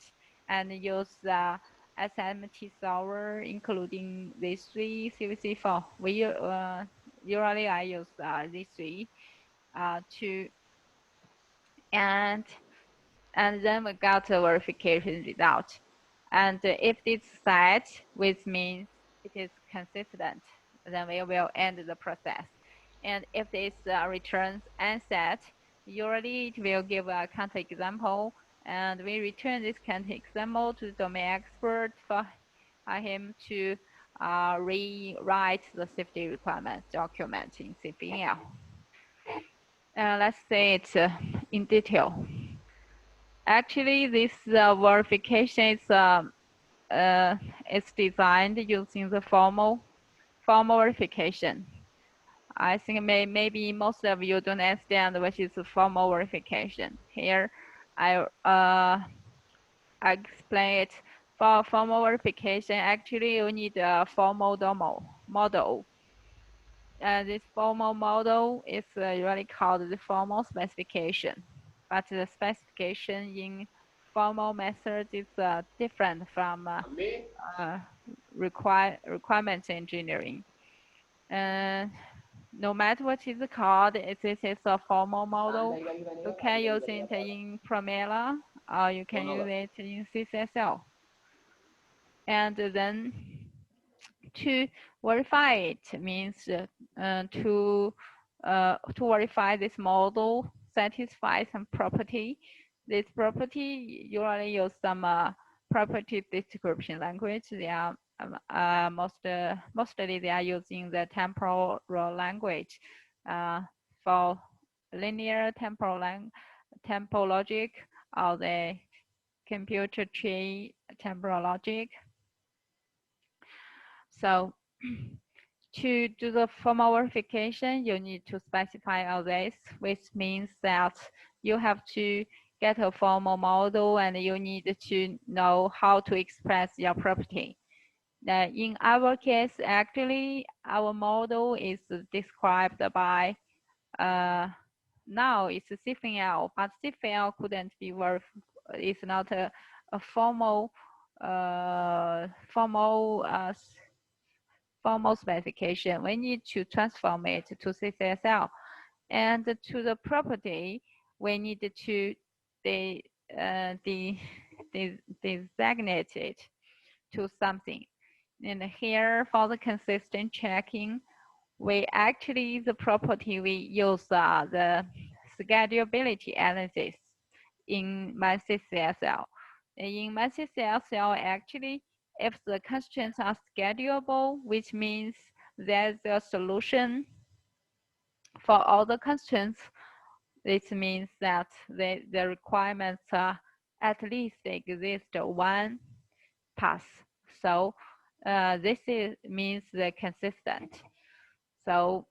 and use the SMT solver, including these three CVC4. We usually I use these three to and then we got a verification result. And if it's set, which means it is consistent, then we will end the process. And if this returns unset, usually it will give a counterexample, and we return this counterexample to the domain expert for him to rewrite the safety requirement document in Cfel. Let's say it in detail. Actually, this verification is designed using the formal verification. I think maybe most of you don't understand what is formal verification. Here, I explain it. For formal verification, actually you need a formal model. This formal model is usually called the formal specification, but the specification in formal methods is different from requirements engineering. No matter what is called, this is a formal model. You can use it in Primera, or you can use it in Ccsl. And then to verify it means to verify this model satisfies some property. This property usually use some property description language. They are mostly they are using the temporal language for linear temporal logic or the computer tree temporal logic. So to do the formal verification, you need to specify all this, which means that you have to get a formal model and you need to know how to express your property. In our case, actually, our model is described by, now it's Cfel, but Cfel couldn't be verified. It's not a formal specification. We need to transform it to Ccsl. And to the property, we need to designate it to something. And here for the consistent checking, we actually, the property we use the scalability analysis in my Ccsl. In my Ccsl, actually, if the constraints are scalable, which means there's a solution for all the constraints, this means that the requirements at least exist one path. So this means they're consistent. So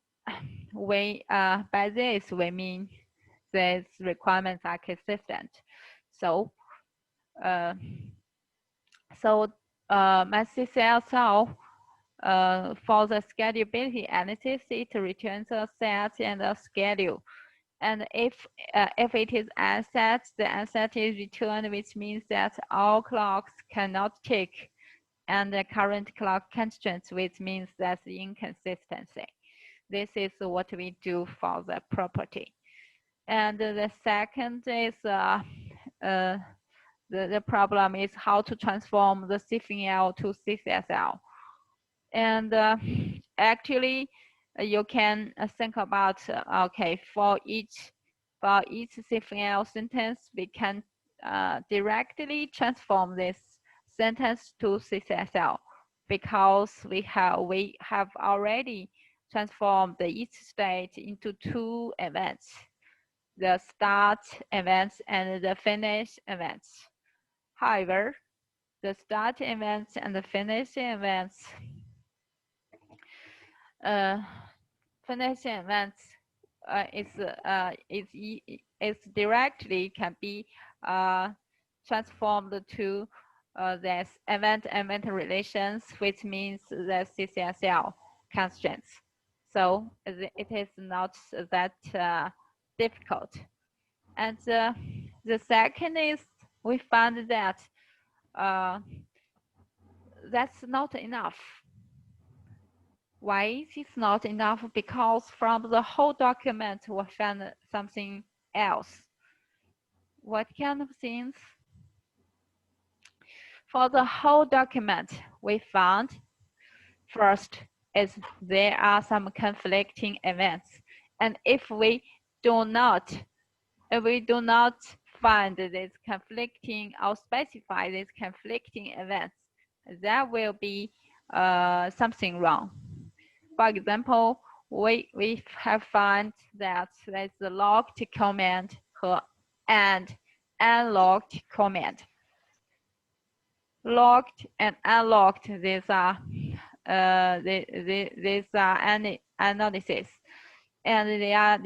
we by this we mean these requirements are consistent. So my Ccsl for the scalability analysis, it returns a set and a schedule. And if it is unset, the unset is returned, which means that all clocks cannot tick, and the current clock constraints, which means that's inconsistency. This is what we do for the property. And the second is the problem is how to transform the Cfel to Ccsl. And actually, you can think about, okay, for each Cfel sentence, we can directly transform this sentence to Ccsl because we have already transform each state into two events, the start events and the finish events. However, the start events and the finish events is directly can be transformed to this event-event relations, which means the Ccsl constraints. So it is not that difficult. And the second is we found that that's not enough. Why is it not enough? Because from the whole document we found something else. What kind of things? For the whole document we found, first is there are some conflicting events, and if we do not find these conflicting or specify these conflicting events, there will be something wrong. For example, we have found that there's a locked command and unlocked command. Locked and unlocked, these are analysis, and they have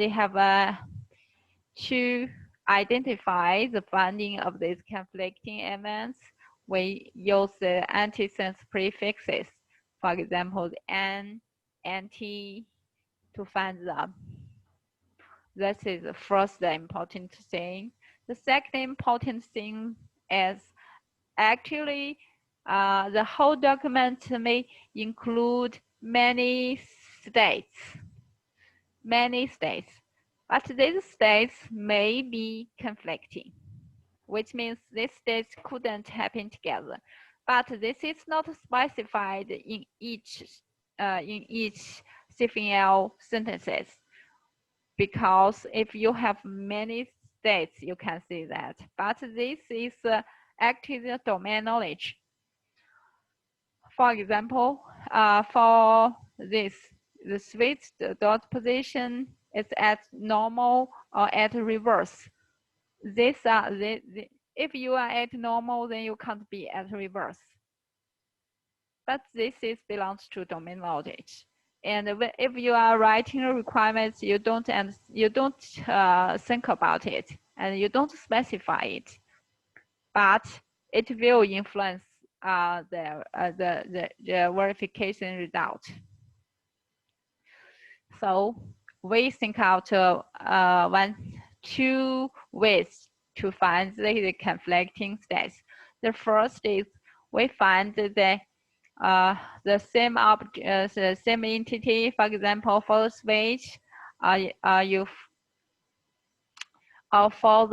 to identify the finding of these conflicting events. We use the antisense prefixes, for example, the n, anti, to find them. That is the first important thing. The second important thing is actually the whole document may include many states, but these states may be conflicting, which means these states couldn't happen together. But this is not specified in each Cfel sentences, because if you have many states, you can see that. But this is actually the domain knowledge. For example, for this, the switch dot position is at normal or at reverse. These are if you are at normal, then you can't be at reverse. But this belongs to domain knowledge. And if you are writing requirements, you don't think about it, and you don't specify it, but it will influence the verification result. So we think out two ways to find the conflicting states. The first is we find the same object, the same entity. For example, for the switch, for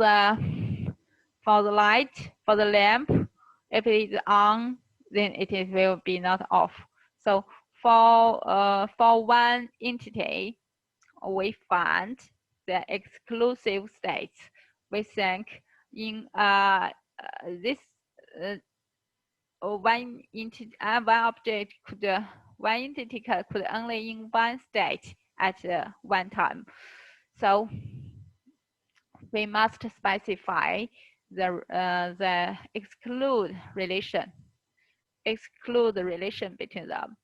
the light, for the lamp, if it is on, then it will be not off. So for one entity, we find the exclusive states. We think in this one object one entity could only in one state at one time. So we must specify the exclude the relation between them.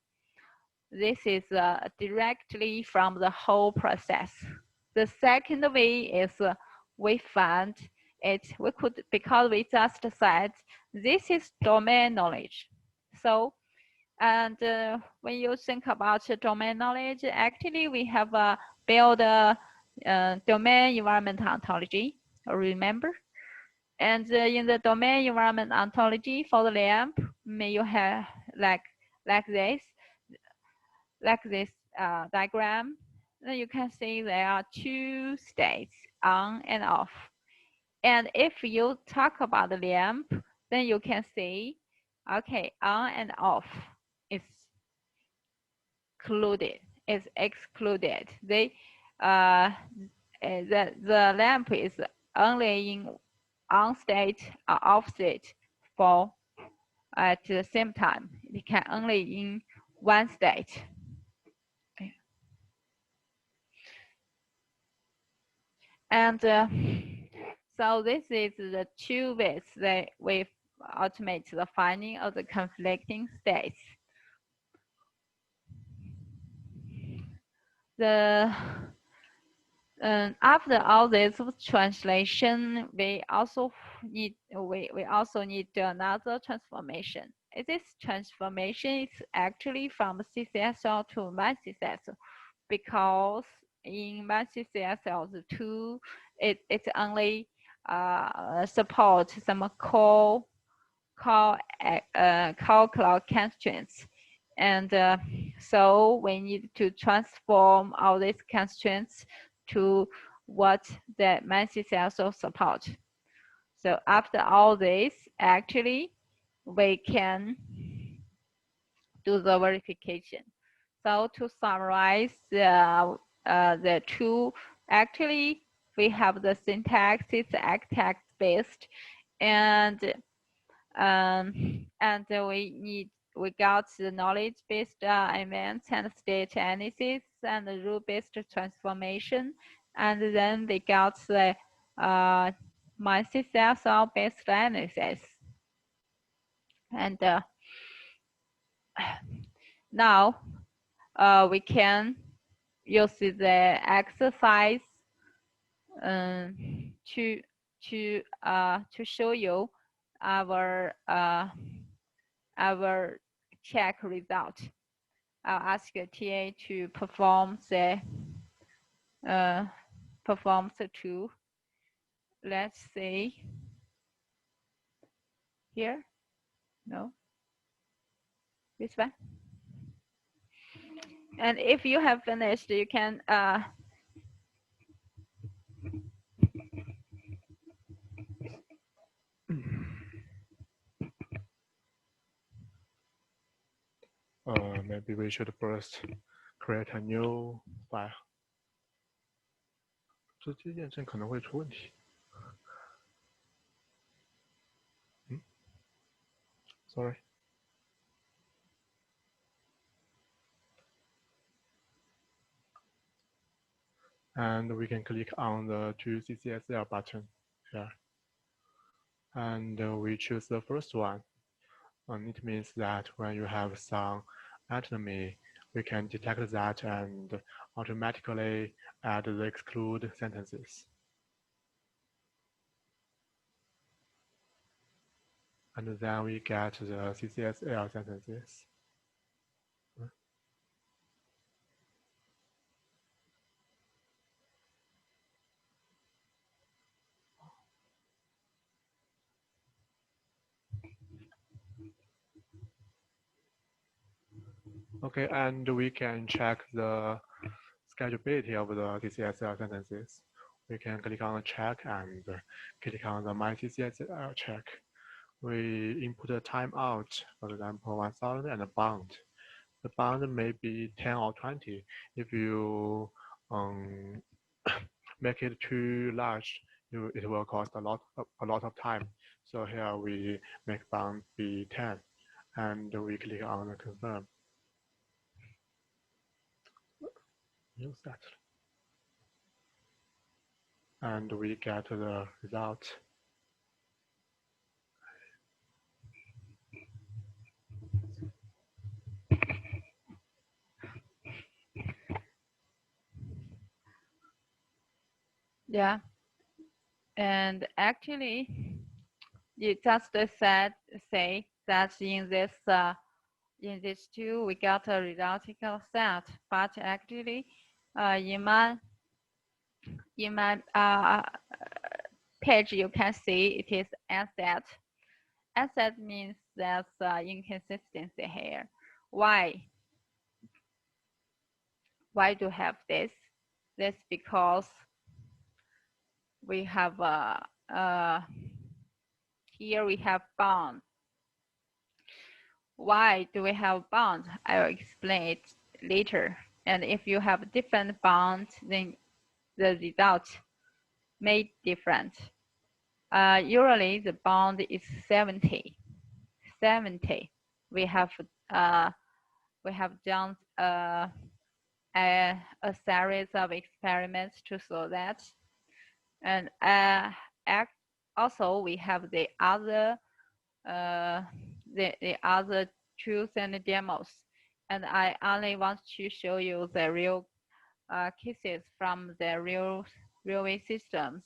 This is directly from the whole process. The second way is we find it, because we just said this is domain knowledge. So, and when you think about domain knowledge, actually we have built a domain environment ontology, remember? And in the domain environment ontology for the lamp, may you have like this diagram. Then you can see there are two states, on and off. And if you talk about the lamp, then you can see, okay, on and off is excluded. The lamp is only in on state or off state for at the same time. It can only in one state. And so this is the two ways that we automate the finding of the conflicting states. After all this translation, we also need another transformation. This transformation is actually from Ccsl to MyCcsl, because in MyCcsl2, it only supports some core cloud constraints. And so we need to transform all these constraints to what the MyCcsl support. So after all this, actually, we can do the verification. So to summarize the two, actually, we have the syntax, it's text based, and we got the knowledge-based events and state analysis and the rule-based transformation, and then we got the MyCcsl-based analysis. And now we can use the exercise to show you our check result. I'll ask the TA to perform the two. Let's see here. No, this one. And if you have finished, you can maybe we should first create a new file. 直接验证可能会出问题。Sorry. And we can click on the choose Ccsl button here. And we choose the first one. It means that when you have some antinomy, we can detect that and automatically add the exclude sentences. And then we get the Ccsl sentences. Okay, and we can check the schedulability of the Ccsl sentences. We can click on the check and click on the MyCcsl check. We input a timeout, for example, 1000 and a bound. The bound may be 10 or 20. If you make it too large, it will cost a lot of time. So here we make bound be 10, and we click on the confirm. Use that. And we get the result. Yeah, and actually, you just say that in this two we got a resultant set, but actually, in my page you can see it is asset. Asset means there's inconsistency here. Why? Why do you have this? That's because we have here we have bound. Why do we have bound? I will explain it later. And if you have different bounds, then the result may different. Usually the bound is 70. 70. We have done a series of experiments to show that. And also we have the other the other truth and demos. And I only want to show you the real cases from the real railway systems.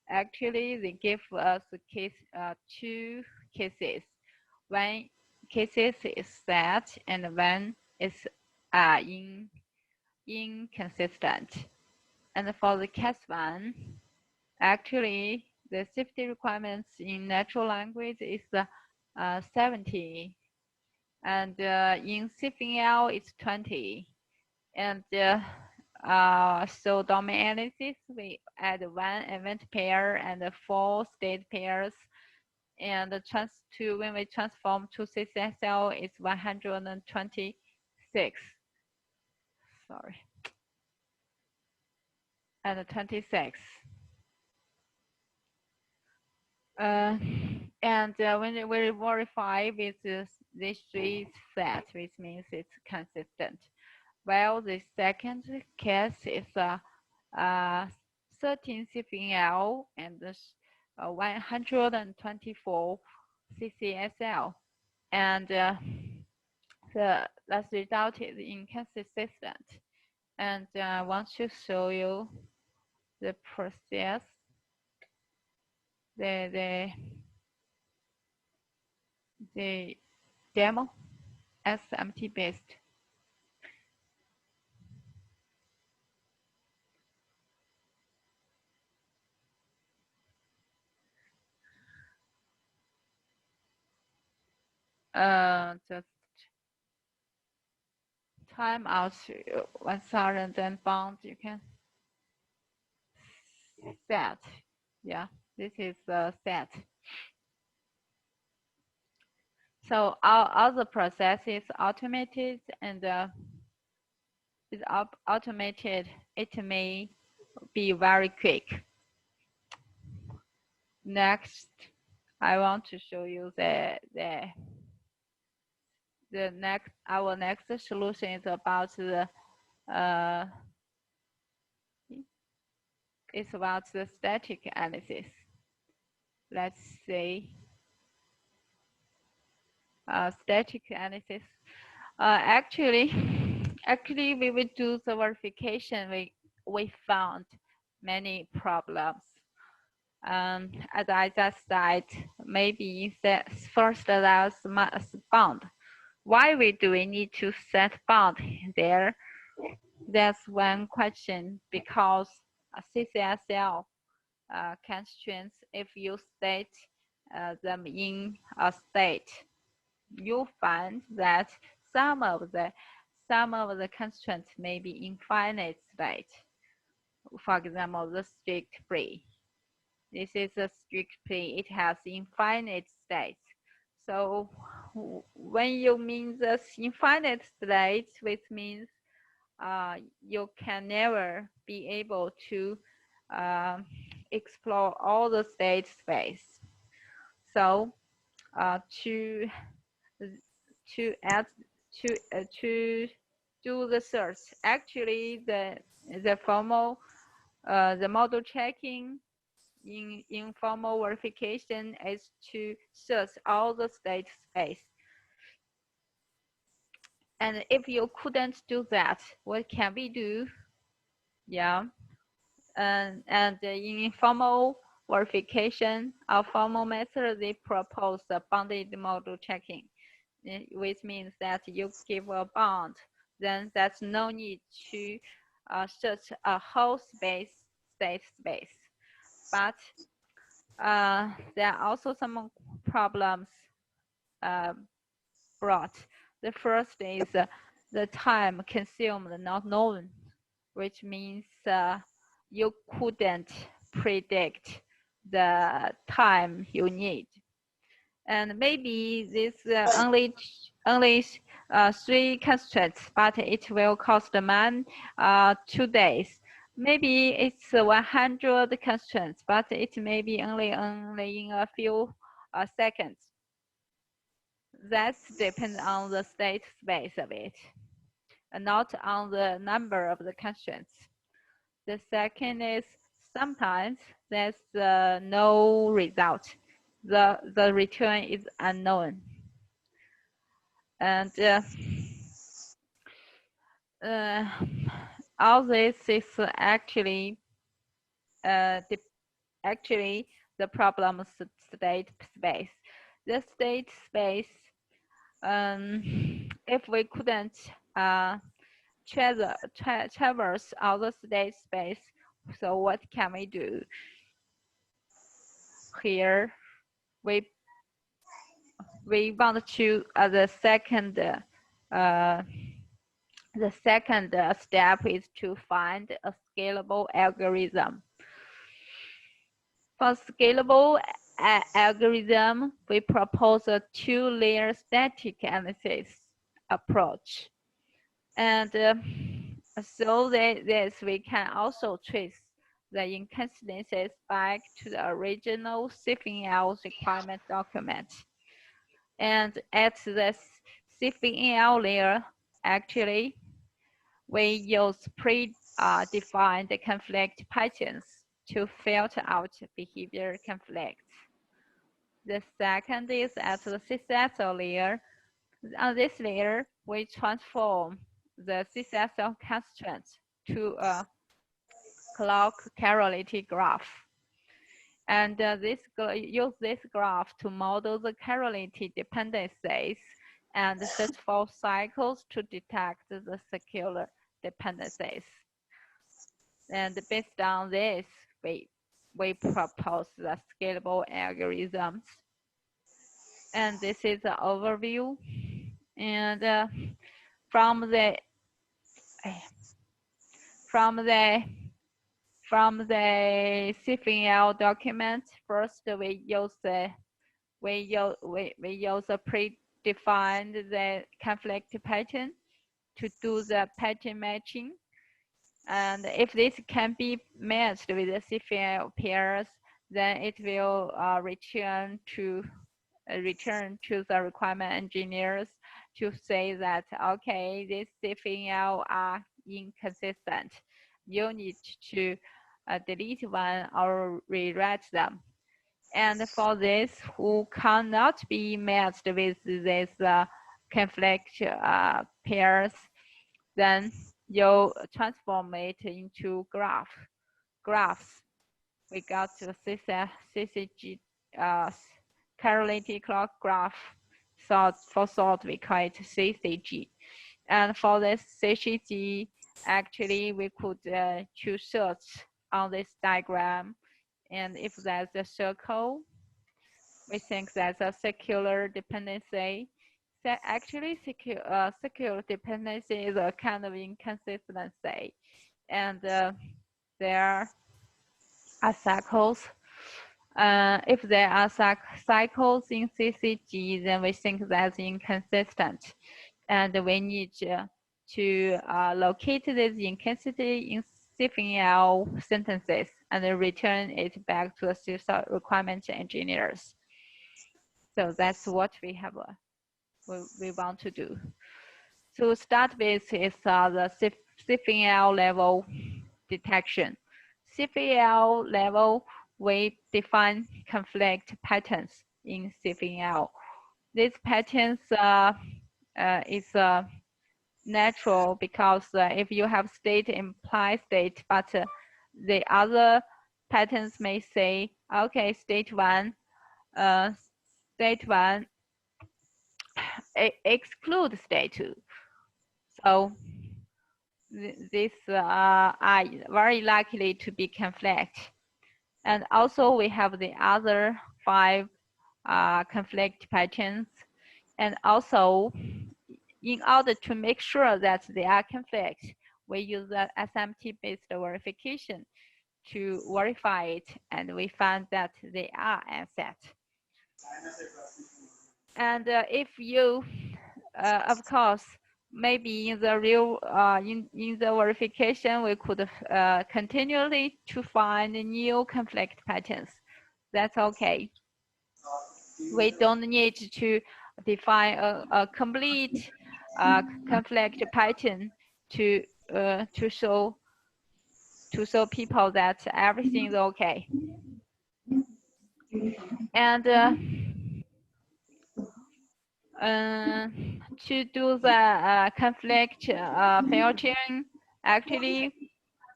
Actually, they give us two cases. One cases is set and one is inconsistent. And for the case one, actually the safety requirements in natural language is 70, and in Cfel it's 20. And so domain analysis, we add one event pair and 4 state pairs, and when we transform to Ccsl, it's 126. Sorry, and 26. And when we verify with these 3 sets, which means it's consistent. While the second case is 13 Cfel and 124 Ccsl, and the result is inconsistent. And I want to show you the process, the demo SMT based. Just time out 1000 and bound you can set. Yeah, this is the set. So all the process is automated, and is automated. It may be very quick. Next, I want to show you our next solution is about it's about the static analysis. Let's see. Static analysis. Actually, we will do the verification. We found many problems. As I just said, maybe first there's bound. Why do we need to set bound there? That's one question, because Ccsl constraints, if you state them in a state, you find that some of the constraints may be infinite state. For example, the strict free. This is a strict free. It has infinite states. So when you mean this infinite states, which means you can never be able to explore all the state space. So to do the search, actually the formal the model checking in informal verification is to search all the state space. And if you couldn't do that, what can we do? Yeah, and in informal verification, our formal method, they propose the bounded model checking, which means that you give a bound, then there's no need to search a whole state space. But there are also some problems brought. The first is the time consumed not known, which means you couldn't predict the time you need. And maybe this only 3 constraints, but it will cost man 2 days. Maybe it's 100 constraints, but it may be only in a few seconds. That depends on the state space of it, and not on the number of the constraints. The second is sometimes there's no result. The return is unknown. And all this is actually the problem state space. The state space, if we couldn't traverse all the state space, so what can we do? Here, we want to the second step is to find a scalable algorithm. For scalable algorithm, we propose a two-layer static analysis approach. And so that this we can also trace the inconsistencies back to the original Cfel requirement document. And at the Cfel layer, actually, we use pre-defined conflict patterns to filter out behavior conflicts. The second is at the Ccsl layer. On this layer, we transform the Ccsl constraint to a clock correlated graph. And use this graph to model the correlated dependencies and search for cycles to detect the secular dependencies. And based on this, we propose the scalable algorithms. And this is the overview. And from the Cfel document, first we use a predefined the conflict pattern to do the pattern matching. And if this can be matched with the Cfel pairs, then it will return to the requirement engineers to say that, okay, these Cfel are inconsistent. You need to delete one or rewrite them. And for this, who cannot be matched with these conflict pairs, then you transform it into graphs. We got the CCG correlated clock graph. For short, we call it CCG. And for this CCG, actually, we could choose search on this diagram. And if there's a circle, we think that's a secular dependency. So actually, secular dependency is a kind of inconsistency. And there are cycles. If there are cycles in CCG, then we think that's inconsistent. And we need to locate this inconsistency in Cfel sentences and return it back to the requirement engineers. So that's what we have. We want to do. To start with is the Cfel level detection. Cfel level, we define conflict patterns in Cfel. These patterns is natural because if you have state implied state, but the other patterns may say, okay, state one exclude state two. So these are very likely to be conflict. And also we have the other 5 conflict patterns. And also, in order to make sure that they are conflict, we use the SMT-based verification to verify it, and we find that they are unset. And if you, of course, maybe in the real, in the verification, we could continually to find new conflict patterns. That's okay. We don't need to define a complete conflict pattern to show to show people that everything is okay. And to do the conflict filtering, actually,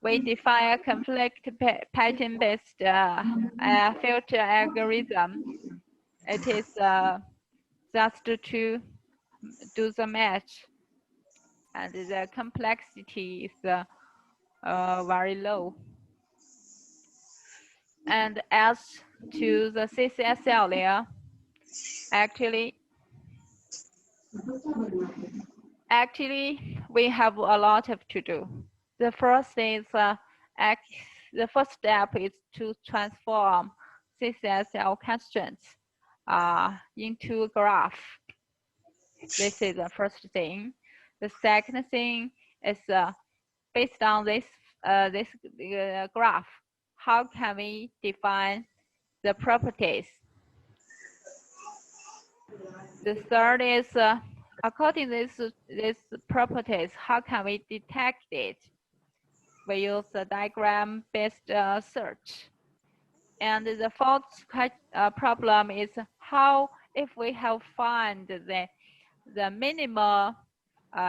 we define a conflict pattern-based filter algorithm. It is just to do the match, and the complexity is very low. And as to the Ccsl layer, actually we have a lot of to do. The first is the first step is to transform Ccsl constraints into a graph. This is the first thing. The second thing is based on this graph, how can we define the properties? The third is according to these properties, how can we detect it? We use the diagram-based search. And the fourth problem is how, if we have found the minimal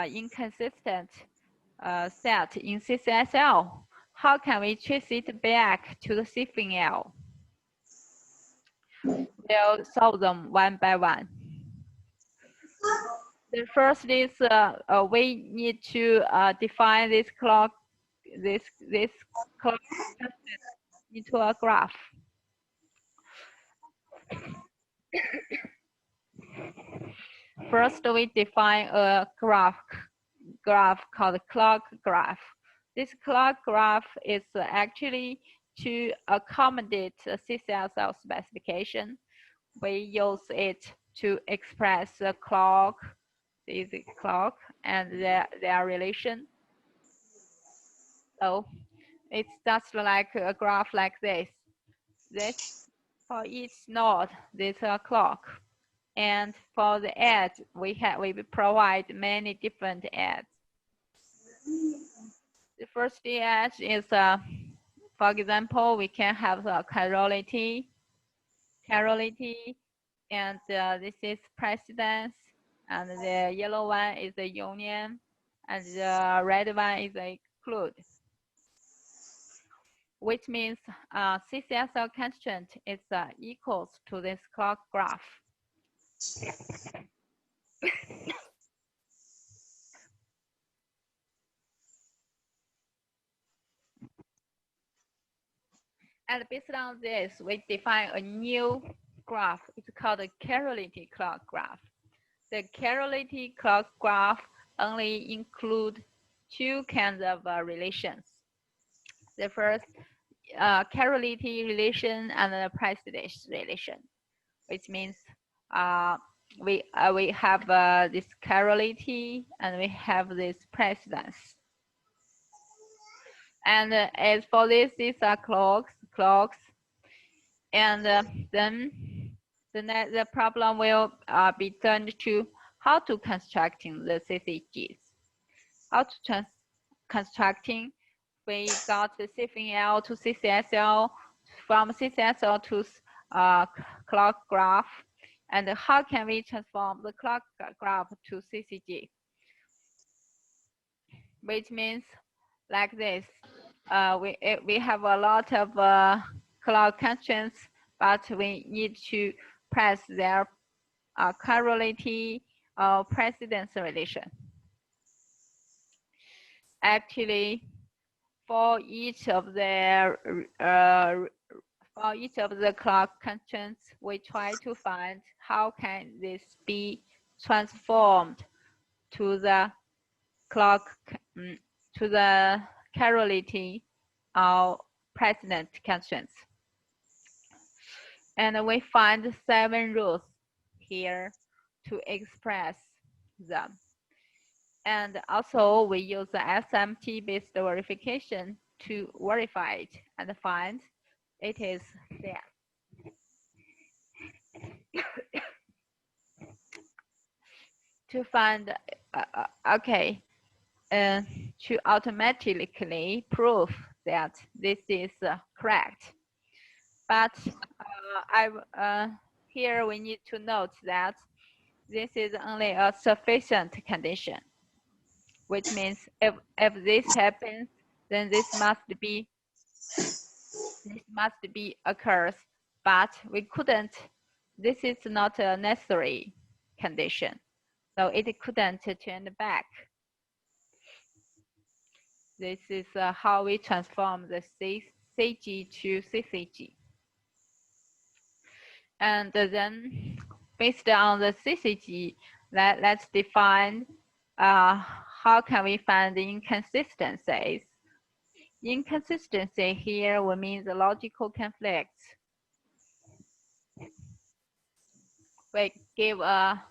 inconsistent set in Ccsl, how can we trace it back to the Cfel? We'll solve them one by one. The first is we need to define this clock into a graph. First, we define a graph called clock graph. This clock graph is actually to accommodate the Ccsl specification. We use it to express the clock, and their relation. So it's just like a graph like this. This for each node, there's a clock. And for the edge, we provide many different edges. The first edge is, for example, we can have the chirality, and this is precedence, and the yellow one is the union, and the red one is the exclude. Which means Ccsl constraint is equals to this clock graph. And based on this, we define a new graph. It's called a chirality clock graph. The chirality clock graph only include two kinds of relations. The first, chirality relation and the precedence relation, which means we have this chirality and we have this precedence. And as for this, these are clocks, and then the problem will be turned to how to constructing the CCGs. How to constructing? We got the Cfel to Ccsl, from Ccsl to clock graph, and how can we transform the clock graph to CCG? Which means like this. We have a lot of clock constraints, but we need to press their chirality or precedence relation. Actually, for each of the clock constraints, we try to find how can this be transformed to the clock to the chirality or precedent constraints. And we find 7 rules here to express them. And also we use the SMT-based verification to verify it and find it is there. To find, to automatically prove that this is correct. But here we need to note that this is only a sufficient condition, which means if this happens, then this must be occurs, but we couldn't. This is not a necessary condition, so it couldn't turn back. This is how we transform the Cg to Ccg. And then based on the Ccg, let's define how can we find the inconsistencies. Inconsistency here will mean the logical conflicts. We give a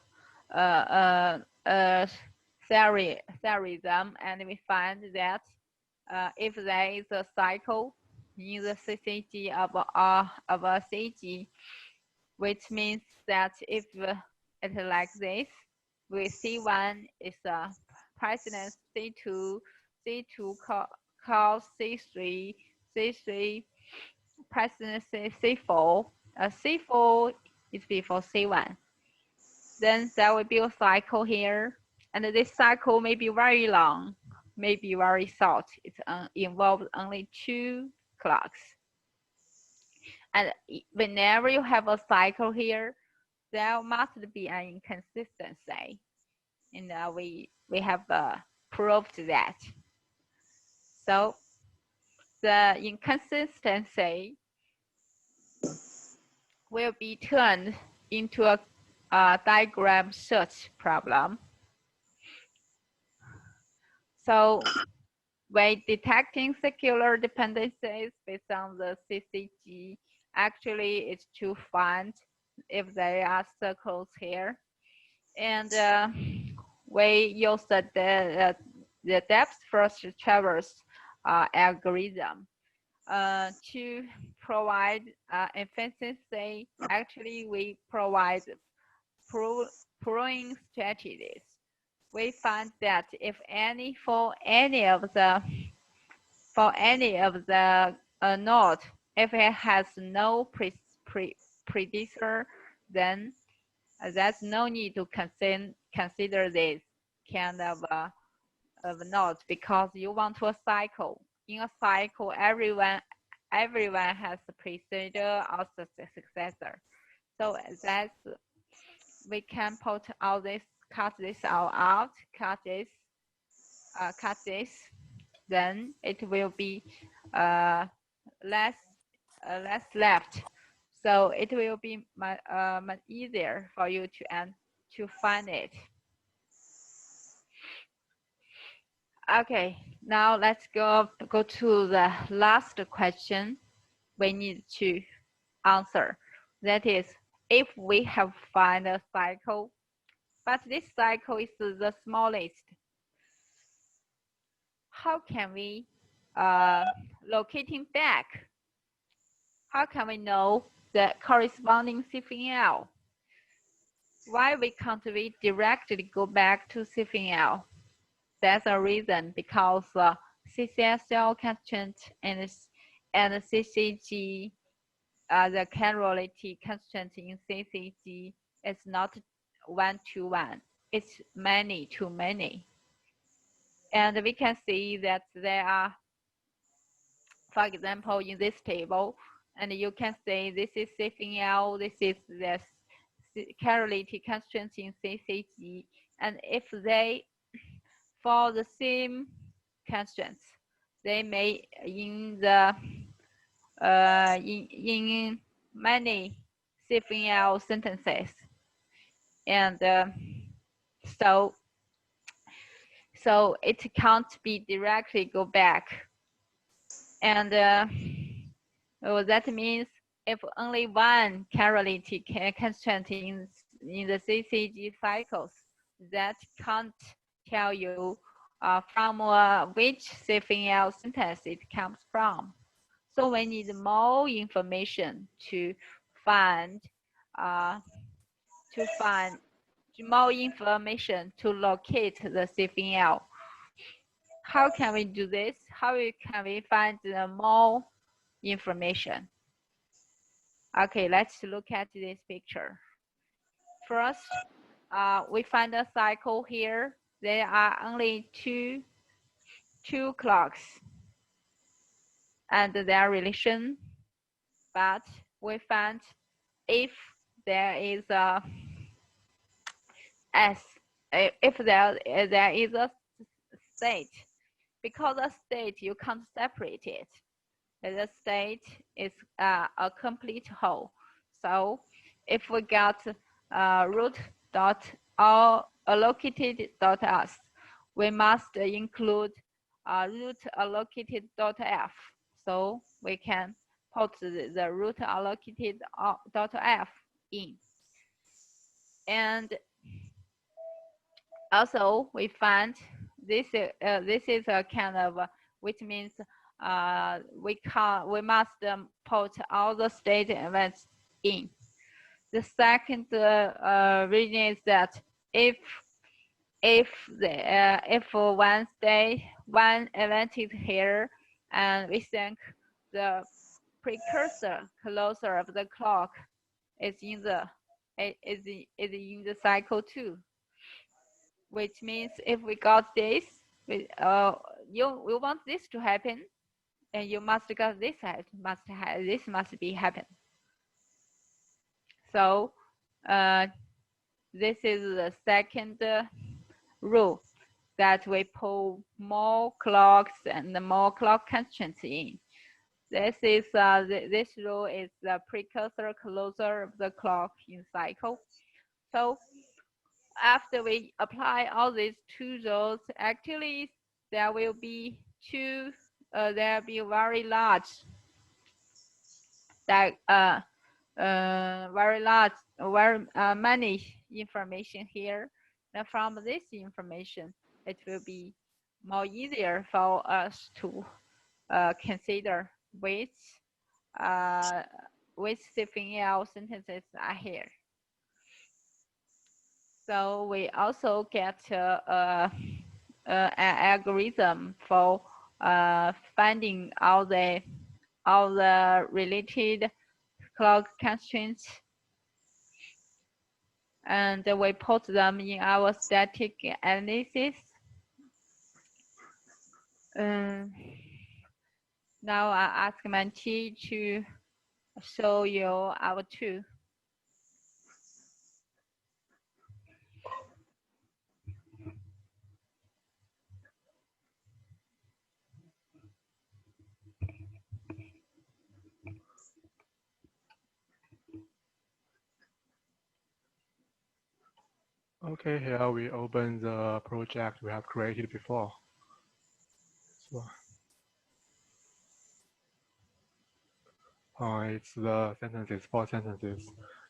theorism, and we find that if there is a cycle in the Ccg of a Cg, which means that if it's like this, with C1 is a precedence C2, C2 calls C3, C3 precedence C4, C4 is before C1. Then there will be a cycle here, and this cycle may be very long, may be very short. It involves only 2 clocks. And whenever you have a cycle here, there must be an inconsistency. And we have proved that. So the inconsistency will be turned into a diagram search problem. So by detecting secular dependencies based on the Ccg, actually it's to find if there are circles here. And we use the depth first traverse algorithm to provide efficiency. Actually, we provide proving strategies. We find that if for any of the node, if it has no predecessor, then there's no need to consider this kind of node, because you want to cycle. In a cycle, everyone has a predecessor or successor. So that's, we can put all this, cut this all out, cut this, then it will be less left. So it will be much easier for you to find it. Okay, now let's go to the last question we need to answer. That is, if we have found a cycle, but this cycle is the smallest, how can we locating back? How can we know the corresponding Cfel? Why we can't directly go back to Cfel? That's a reason, because Ccsl constraint and Ccg, the chirality constraint in Ccg is not 1-to-1. It's many to many. And we can see that there are, for example, in this table, and you can say this is Cfel, this is the chirality constraint in Ccg, and if they for the same constraints, they may in the in many Cfel sentences, and so it can't be directly go back, and well, that means if only one chirality constraint in the Ccg cycles, that can't tell you from which Cfel sentence it comes from. So we need more information to find more information to locate the Cfel. how can we do this? How can we find more information? Okay, let's look at this picture. First, we find a cycle here. There are only two clocks and their relation, but we find if there is a if there is a state, because a state you can't separate it. The state is a complete whole. So if we got root dot allocated dot s, we must include root allocated dot f. So we can put the root allocated dot f in. And also we find this is a kind of which means we must put all the state events in. The second reason is that if one event is here, and we think the precursor closer of the clock is in the cycle 2, which means if we got this, we want this to happen, and you must got this this must be happen. So this is the second rule, that we pull more clocks and more clock constraints in. This is this rule is the precursor closer of the clock in cycle. So after we apply all these two rules, actually there will be there will be very large, like very many information here. And from this information, it will be more easier for us to consider which Cfel sentences are here. So we also get an algorithm for finding all the related clock constraints, and we put them in our static analysis. Now I ask Manti to show you our tool. Okay, here we open the project we have created before. So, it's the sentences, 4 sentences.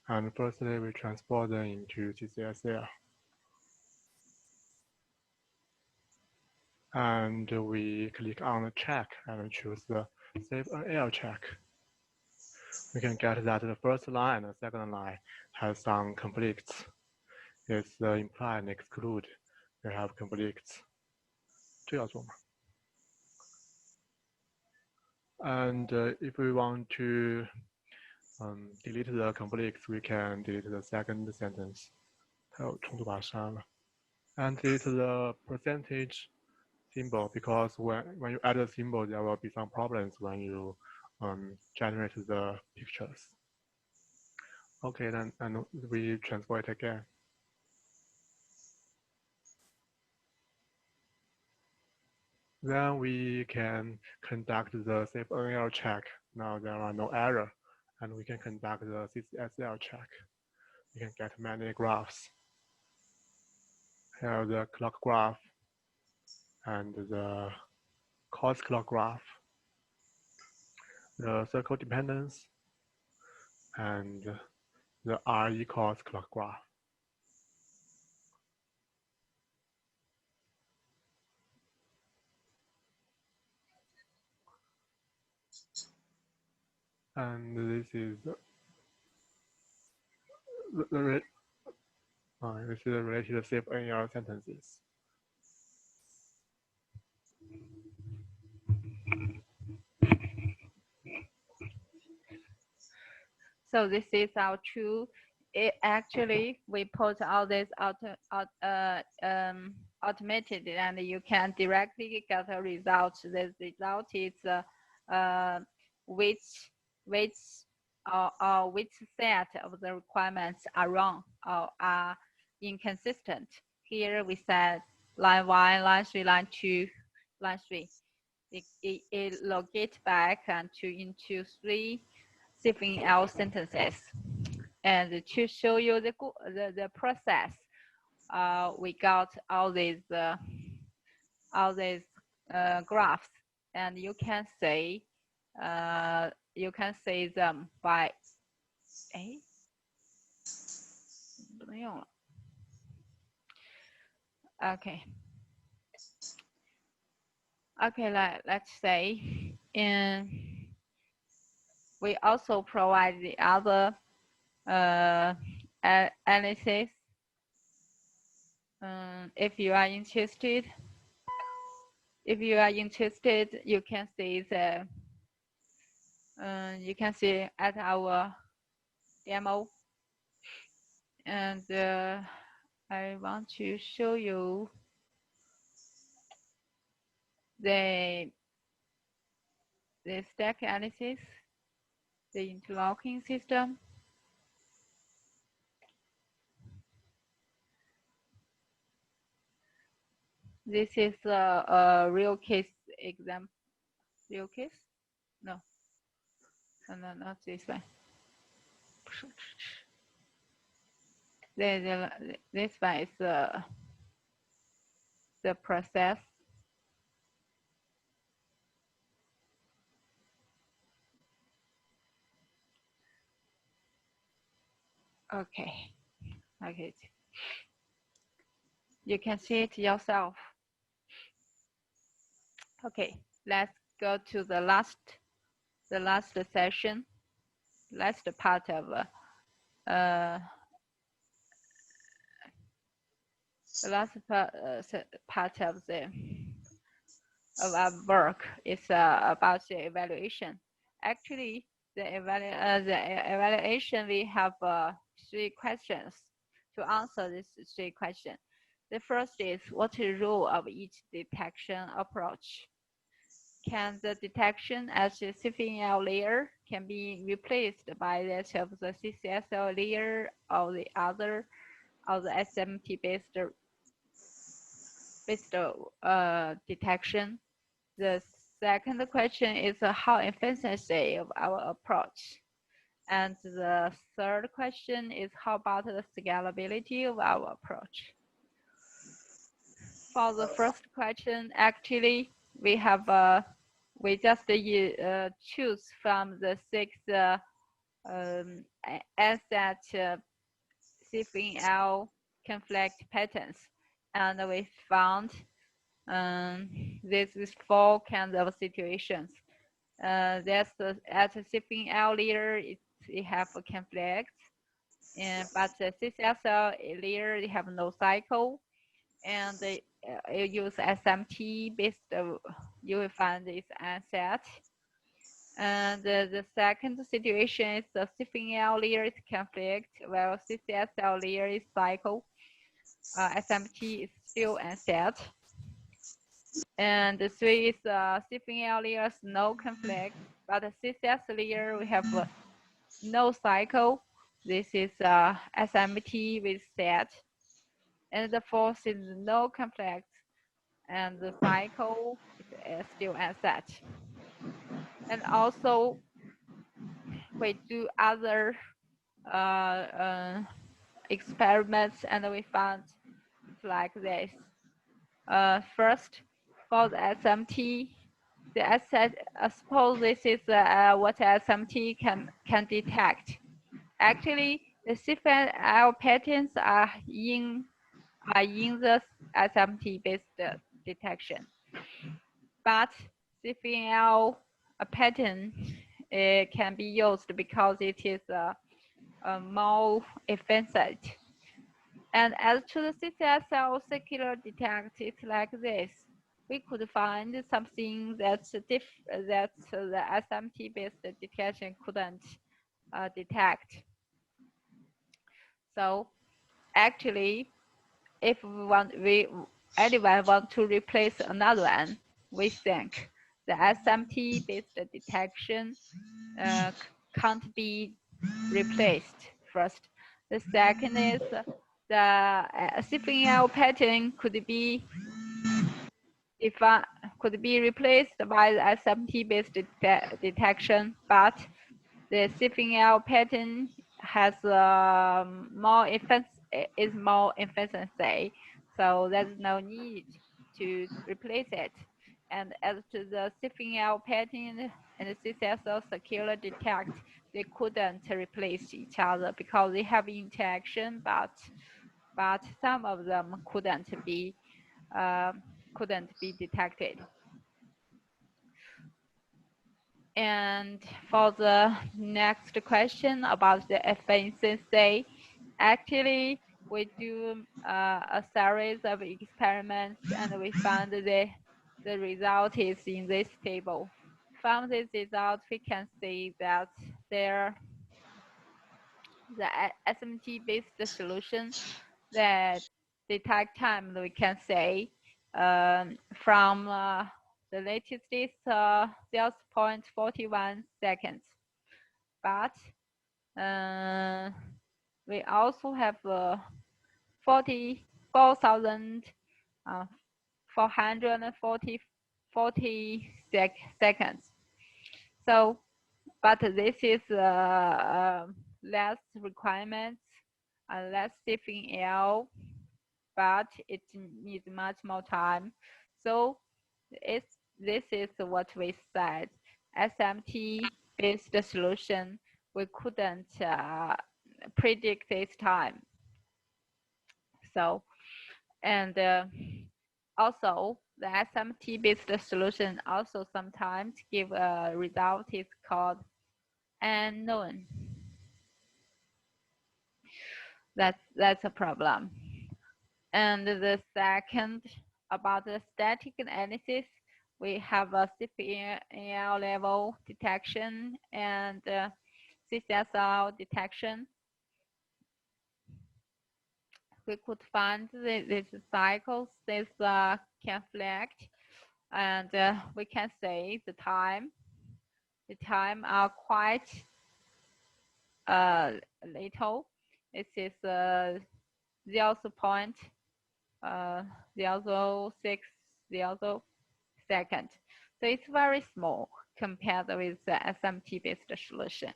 And firstly, we transport them into Ccsl. And we click on the check and choose the Save NL check. We can get that the first line and the second line has some conflicts. It's the imply and exclude. They have conflicts. 这要做吗? And if we want to delete the conflicts, we can delete the second sentence. 它有冲突把它删了. And delete the percentage symbol, because when you add a symbol, there will be some problems when you generate the pictures. Okay, then and we transport it again. Then we can conduct the Cfel check. Now there are no error, and we can conduct the Ccsl check. We can get many graphs. Here the clock graph and the cos clock graph, the circle dependence, and the R equals clock graph. And this is the related Cfel sentences. So this is our true. It actually we put all this automated, and you can directly get a result. The result is which set of the requirements are wrong or are inconsistent. Here we said line 1, line 3, line 2, line 3. It locates back into 3 Cfel sentences. And to show you the process, we got all these graphs, and you can see them by okay. Let's say, and we also provide the other analysis. If you are interested, you can see at our demo, and I want to show you the stack analysis, the interlocking system. This is a real case example. Real case? No, not this one. This one is the process. Okay. You can see it yourself. Okay, let's go to the last session, last part of the last part of our work is about the evaluation. Actually, the evaluation, we have 3 questions to answer these 3 questions. The first is, what is the role of each detection approach? Can the detection as a Cfel layer can be replaced by that of the Ccsl layer or the other of the SMT based detection? The second question is how efficiency of our approach. And the third question is how about the scalability of our approach? For the first question, actually, we have we just choose from the 6 asset Cfel conflict patterns, and we found this is 4 kinds of situations. There's at the Cfel layer, it have a conflict, but the Ccsl layer, they have no cycle, and they use SMT based. You will find this asset. And the second situation is the Cfel layer is conflict, while Ccsl layer is cycle. SMT is still unset. And the 3 is Cfel layer is no conflict, but the Ccsl layer we have no cycle. This is SMT with set. And the 4th is no conflict, and the cycle is still unset. And also, we do other experiments, and we found like this. First, for the SMT, suppose this is what SMT can detect. Actually, the Cfel patterns are in the SMT-based detection, but Cfel pattern can be used because it is more efficient. And as to the Ccsl circular detect, it's like this. We could find something that the SMT-based detection couldn't detect. So actually, if anyone want to replace another one, we think the SMT-based detection can't be replaced first. The second is the Cfel pattern could be replaced by the SMT-based detection, but the Cfel pattern has more efficiency, so there's no need to replace it. And as to the Cfel pattern and the Ccsl circular detect, they couldn't replace each other because they have interaction, but some of them couldn't be detected. And for the next question about the efficiency, actually we do a series of experiments and we found the result is in this table. From this result, we can see that the SMT-based solution, that detect time, we can say from the latest is 0.41 seconds. But we also have 44,440 seconds. So, but this is less requirements and less Cfel, but it needs much more time. So this is what we said. SMT-based solution, we couldn't predict this time. So, and also the SMT-based solution also sometimes give a result is called unknown. That's a problem. And the second, about the static analysis, we have a Cfel level detection and Ccsl detection. We could find these cycles, this conflict, and we can say the time are quite little. This is 0.006 seconds. So it's very small compared with the SMT-based solution.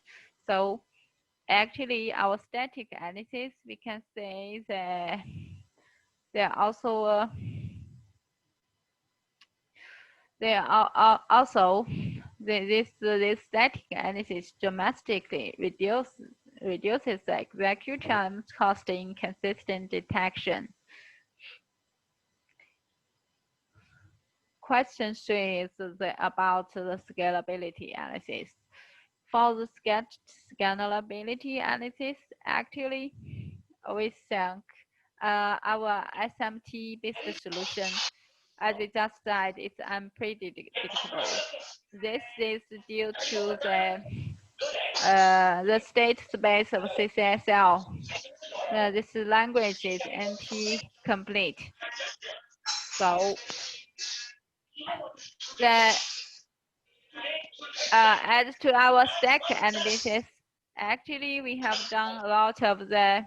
So actually, our static analysis, we can say that there are also this static analysis dramatically reduces the execute time cost in consistent detection. Question 3 is about the scalability analysis. For the scalability analysis, actually, we think our SMT-based solution, as I just said, is unpredictable. This is due to the state space of Ccsl. This language is NP-complete. So as to our stack analysis, actually we have done a lot of the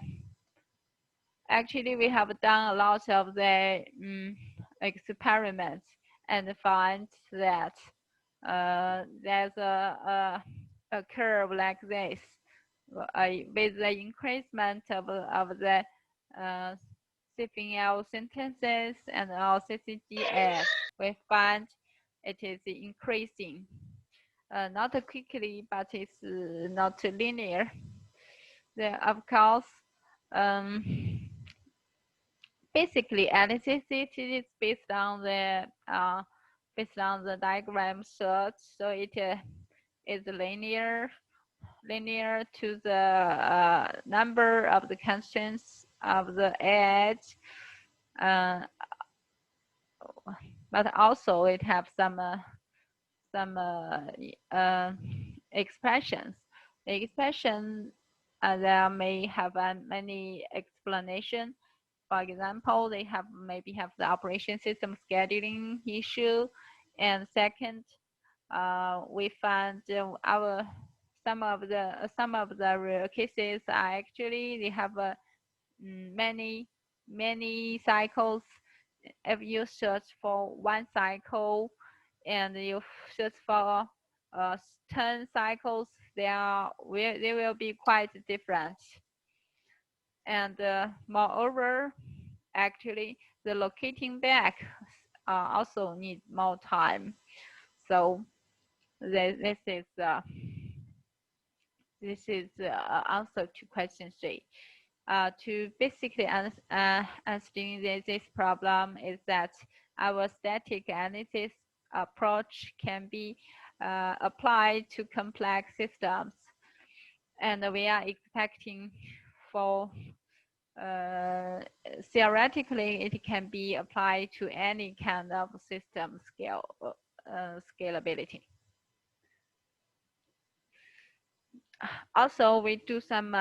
experiments and find that there's a curve like this with the increasement of the Cfel sentences and also CCGS. We find it is increasing, not quickly, but it's not linear. Of course, basically analysis is based on the diagram search, so it is linear to the number of the constraints of the edge, but also it have some expressions The expression there may have many explanations. For example, they maybe have the operation system scheduling issue, and second, we find some of the real cases are actually they have many cycles. If you search for one cycle and you search for 10 cycles, they will be quite different. And moreover, actually, the locating back also need more time. So this is answer to question 3. To basically answering this problem is that our static analysis approach can be applied to complex systems, and we are expecting for theoretically it can be applied to any kind of system scalability. Also, we do some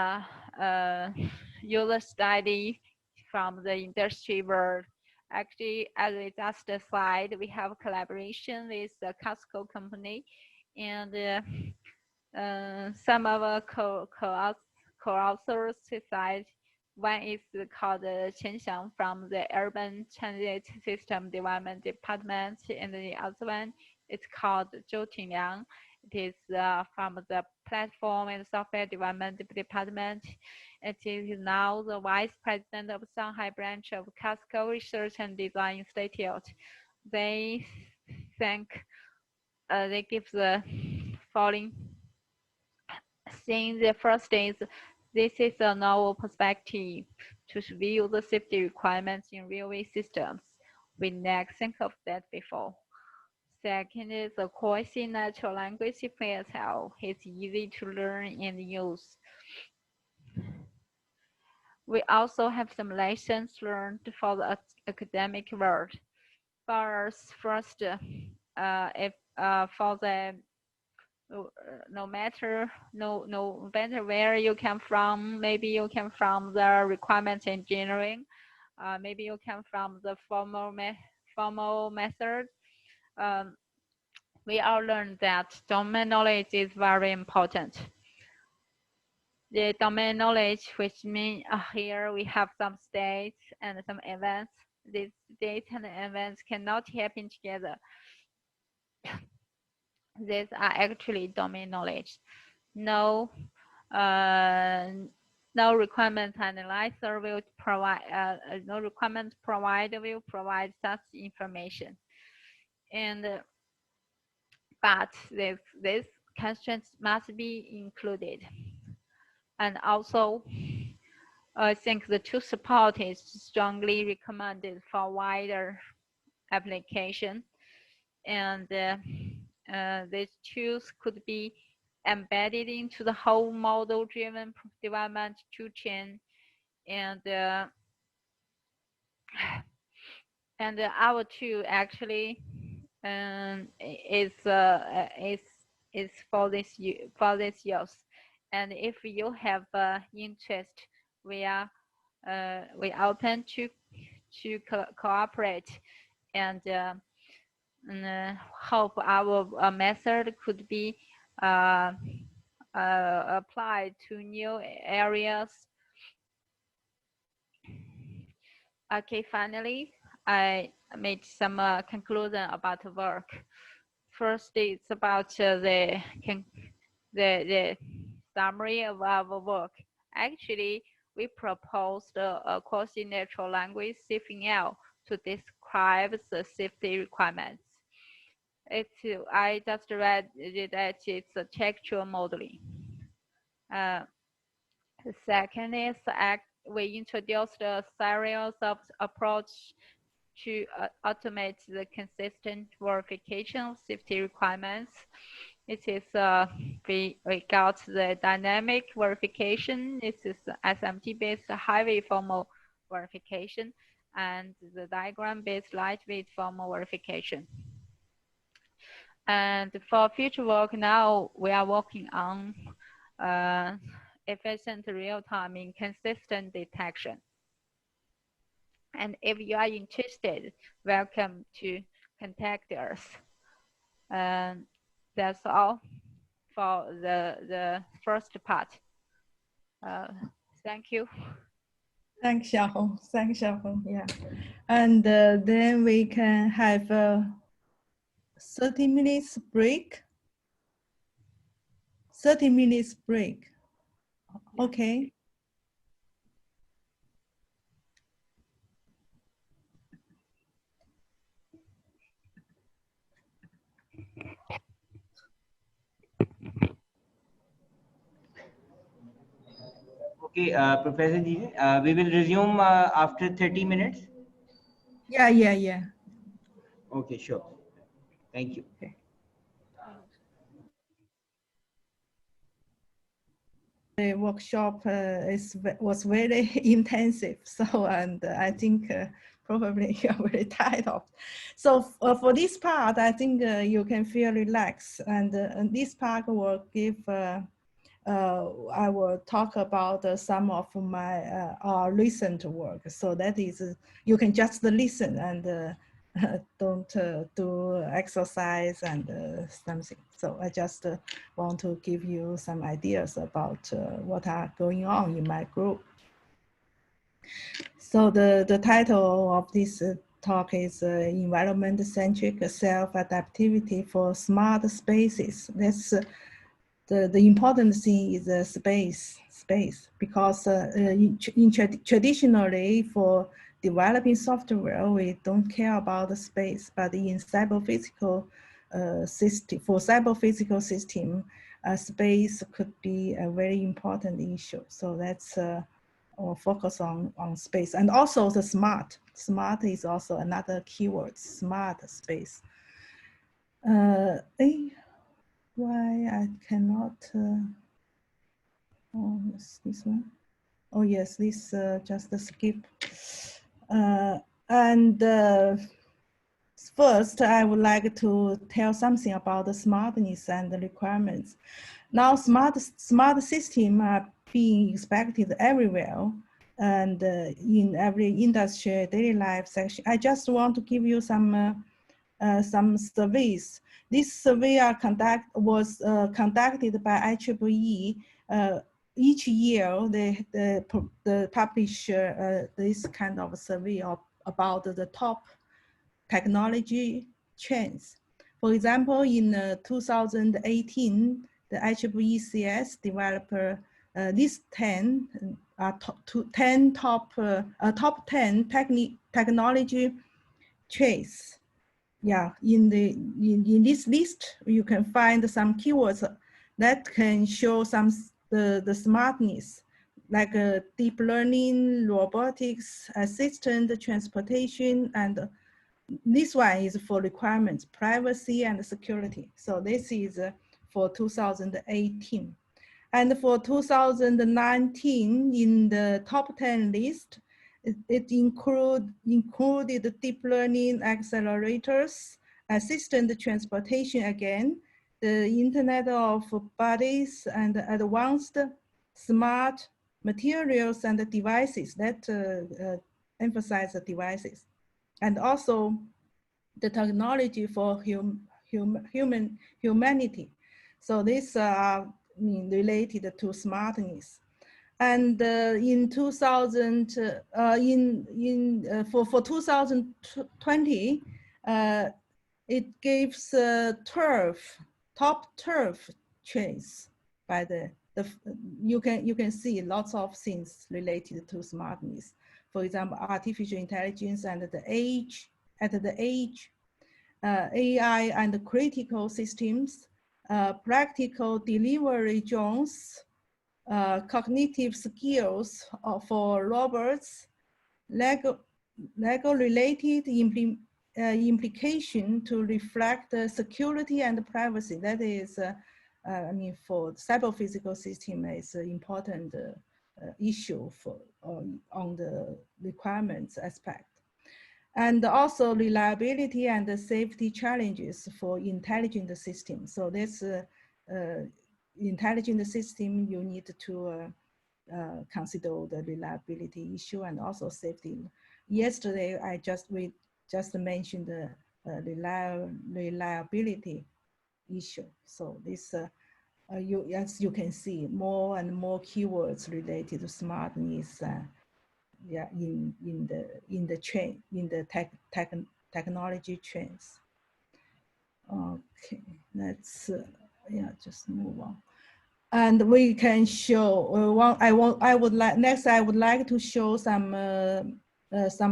user study from the industry world. Actually, as we just slide, we have collaboration with the Ccsl company, and some of our co-authors decide. One is called Chen Xiang from the Urban Transit System Development Department, and the other one is called Zhou Tingliang. It is from the Platform and Software Development Department. It is now the Vice President of Shanghai branch of Ccsl Research and Design Institute. They think they give the following thing. The first is this is a novel perspective to view the safety requirements in railway systems. We never think of that before. Second is the quasi natural language Cfel. It's easy to learn and use. We also have some lessons learned for the academic world. First, if for the no matter where you come from, maybe you come from the requirements engineering, maybe you come from the formal method. We all learned that domain knowledge is very important. The domain knowledge, which means here we have some states and some events. These states and events cannot happen together. These are actually domain knowledge. No requirement analyzer will provide. No requirement provider will provide such information. And but this constraints must be included. And also, I think the tool support is strongly recommended for wider application. And these tools could be embedded into the whole model-driven development tool chain. And our tool actually is for this use. And if you have interest, we open to cooperate, and hope our method could be applied to new areas. Okay, finally, I made some conclusion about the work. First, it's about the summary of our work. Actually, we proposed a quasi natural language Cfel to describe the safety requirements. I just read that it's a textual modeling. The second is we introduced a series of approach to automate the consistent verification of safety requirements. It is we got the dynamic verification. This is SMT-based highway formal verification, and the diagram-based lightweight formal verification. And for future work now, we are working on efficient real-time inconsistent detection. And if you are interested, welcome to contact us. That's all for the first part. Thank you. Thanks, Xiaohong. Thanks, Xiaohong. Yeah. And then we can have a 30 minutes break. 30 minutes break. Okay. Okay, Professor Ji, we will resume after 30 minutes. Yeah. Okay, sure. Thank you. Okay. The workshop was very intensive, so and I think probably you're very tired of. So for this part, I think you can feel relaxed, and this part will give. I will talk about some of my recent work. So that is, you can just listen and don't do exercise and something. So I just want to give you some ideas about what are going on in my group. So the title of this talk is Environment-Centric Self-Adaptivity for Smart Spaces. That's the important thing is the space, because traditionally for developing software, we don't care about the space, but in cyber-physical system, for cyber-physical system, space could be a very important issue. So that's or focus on space, and also the smart. Smart is also another keyword, smart space. Why I cannot, oh, yes, this one. Oh yes, this just skip. First, I would like to tell something about the smartness and the requirements. Now, smart systems are being expected everywhere and in every industry, daily life section. I just want to give you some surveys. This survey was conducted by IEEE. Each year, they publish this kind of survey about the top technology trends. For example, in 2018, the IEEE CS developed these 10 top 10 technology trends. Yeah, in this list, you can find some keywords that can show some the smartness, like deep learning, robotics, assistant transportation, and this one is for requirements, privacy and security. So this is for 2018. And for 2019, in the top 10 list, it included deep learning accelerators, assistant transportation again, the Internet of Bodies, and advanced smart materials and devices that emphasize the devices. And also the technology for humanity. So these are related to smartness. And in 2000, for 2020, it gives 12 top 12 trends by you can see lots of things related to smartness. For example, artificial intelligence and the age, AI and critical systems, practical delivery drones, cognitive skills for robots, Lego-related implication to reflect security and privacy. That is, I mean, for cyber-physical system is an important issue for on the requirements aspect. And also reliability and safety challenges for intelligent systems. So this intelligent system, you need to consider the reliability issue and also safety. Yesterday, we just mentioned the reliability issue. So this, as you can see, more and more keywords related to smartness, yeah, in the technology trends. Okay, let's yeah, just move on. And we can show I would like to show some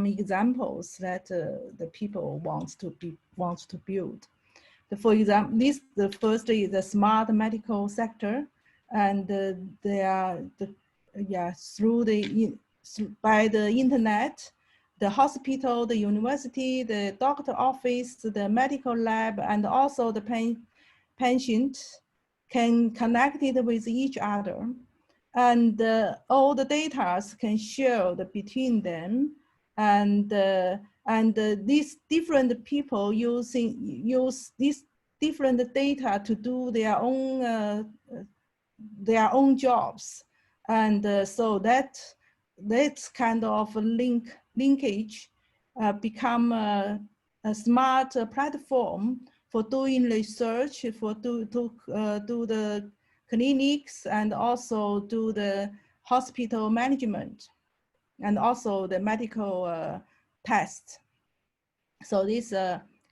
examples that the people wants to build. For example, the first is the smart medical sector, and they are by the internet, the hospital, the university, the doctor office, the medical lab, and also the patient can connect it with each other, and all the data can share between them, and these different people use this different data to do their own jobs, and so that kind of linkage become a smart platform for doing research, for do the clinics, and also do the hospital management, and also the medical tests. So this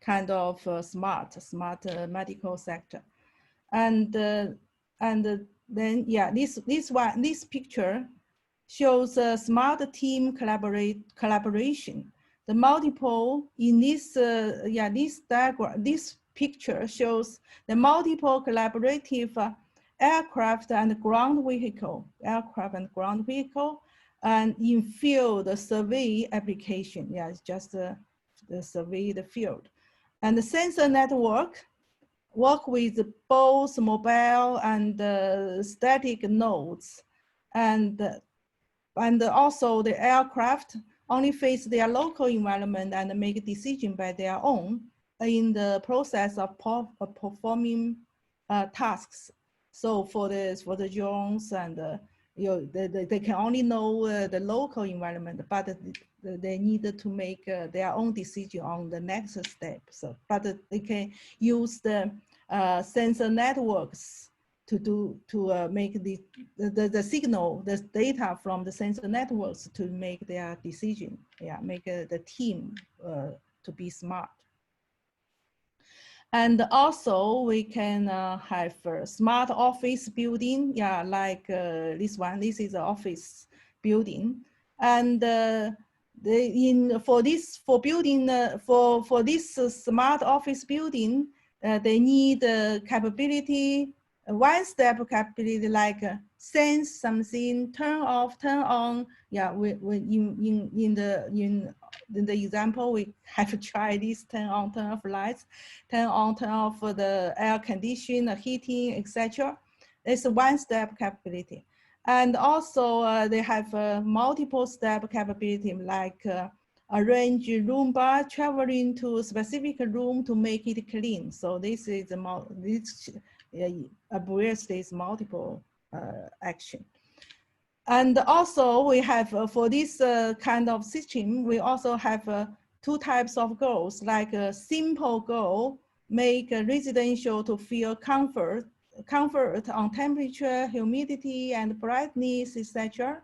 kind of smart medical sector, and then yeah, this picture shows a smart team collaboration. The multiple in this this diagram, this picture shows the multiple collaborative aircraft and ground vehicle, and in field survey application. Yeah, it's just the survey the field, and the sensor network work with both mobile and static nodes, and also the aircraft only face their local environment and make a decision by their own in the process of performing tasks. So for the drones, and they can only know the local environment, but they need to make their own decision on the next step. So, but they can use the sensor networks to make the signal, the data from the sensor networks to make their decision. Yeah, make the team to be smart. And also we can have a smart office building. Yeah, like this one. This is an office building, and for this smart office building, they need capability. One-step capability, like sense something, turn off, turn on. Yeah, in the example, we have tried this turn on, turn off lights, turn on, turn off the air condition, heating, etc. It's a one-step capability. And also they have multiple step capability, like arrange Roomba traveling to a specific room to make it clean. So this is abbreviates multiple action. And also we have for this kind of system, we also have two types of goals, like a simple goal, make residential to feel comfort on temperature, humidity, and brightness, etc.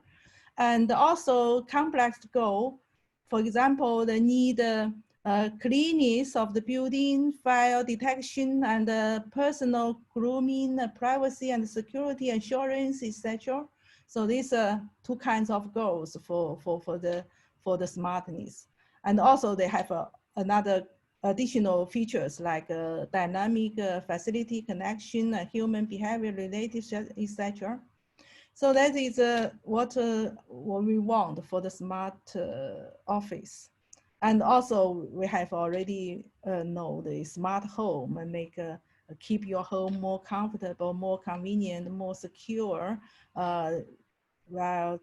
And also complex goal, for example, the need cleanliness of the building, fire detection, and personal grooming, privacy and security assurance, etc. So these are two kinds of goals for the smartness. And also they have another additional features, like dynamic facility connection, human behavior related, etc. So that is what we want for the smart office. And also we have already know the smart home, and make keep your home more comfortable, more convenient, more secure, while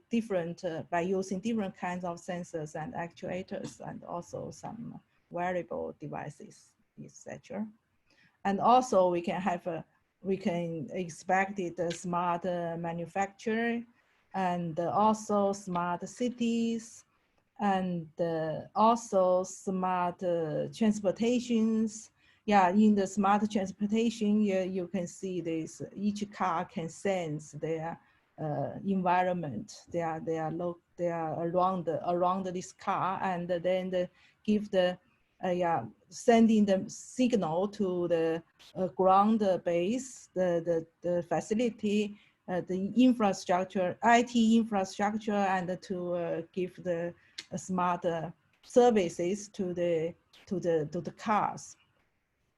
by using different kinds of sensors and actuators, and also some wearable devices, etc. And also we can have we can expect it smart manufacturing and also smart cities and also smart transportations. Yeah, in the smart transportation, you can see this. Each car can sense their environment. They are around this car, and then give the sending the signal to the ground base, the facility, the infrastructure, IT infrastructure, and to give the smart services to the cars.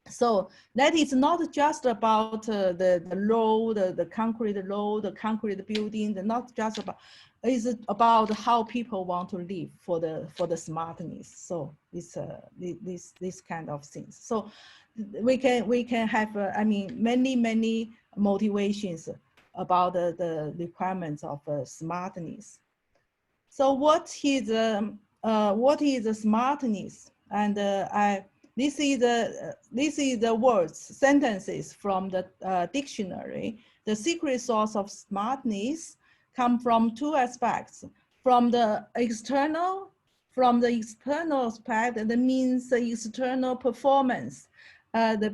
So that is not just about the road, the concrete road, the concrete building, not just about. It's about how people want to live for the smartness. So it's this kind of things. So we can have I mean many motivations about the requirements of smartness. So what is smartness? And this is the words, sentences from the dictionary. The secret source of smartness come from two aspects. From the external aspect, that means the external performance. This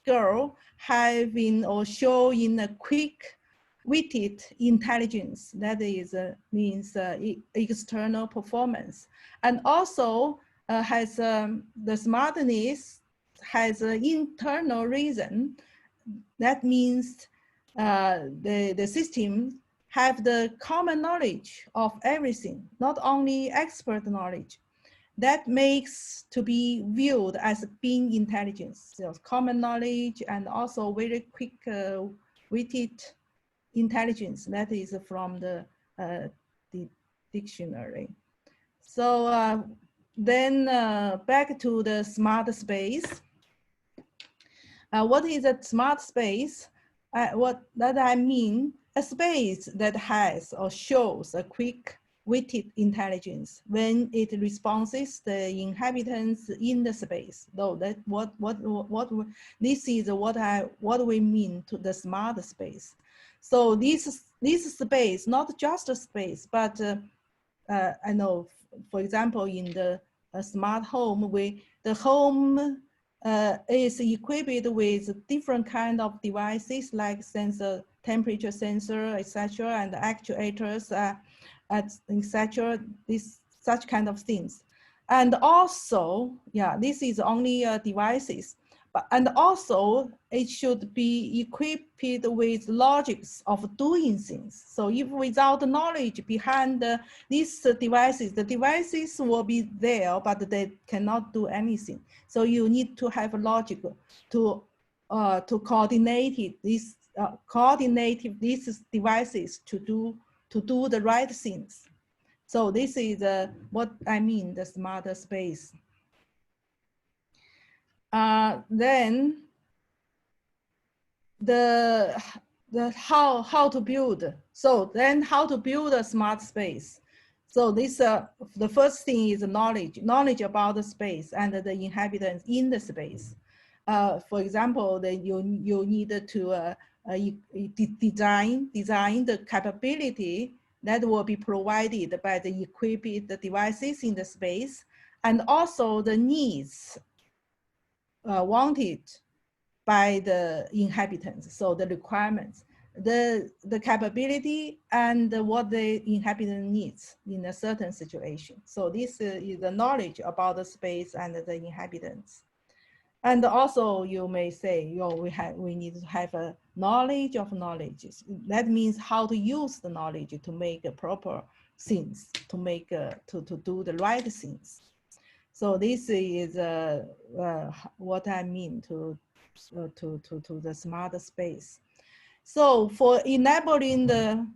girl having or showing a quick-witted intelligence, that is means external performance, and also has the smartness has an internal reason. That means the system have the common knowledge of everything, not only expert knowledge. That makes to be viewed as being intelligence, so common knowledge and also very quick-witted intelligence. That is from the dictionary. So then back to the smart space. What is a smart space? What that I mean, a space that has or shows a quick-witted intelligence when it responses the inhabitants in the space. Though that this is what we mean to the smart space. So this space, not just a space, but I know, for example, in the smart home, the home is equipped with different kind of devices like sensor, temperature sensor, etc., and actuators, etc. Such kind of things, and also, yeah, this is only devices. And also it should be equipped with logics of doing things. So if without knowledge behind these devices, the devices will be there, but they cannot do anything. So you need to have a logic to coordinate these devices to do the right things. So this is what I mean, the smarter space. Then the how to build. So then how to build a smart space. So this the first thing is knowledge about the space and the inhabitants in the space. For example, then you need to design the capability that will be provided by the equipped devices in the space, and also the needs wanted by the inhabitants. So the requirements, the capability, and what the inhabitant needs in a certain situation. So this is the knowledge about the space and the inhabitants. And also you may say, we need to have a knowledge of knowledges. That means how to use the knowledge to make proper things, to make to do the right things. So this is what I mean to the smart space. So for enabling the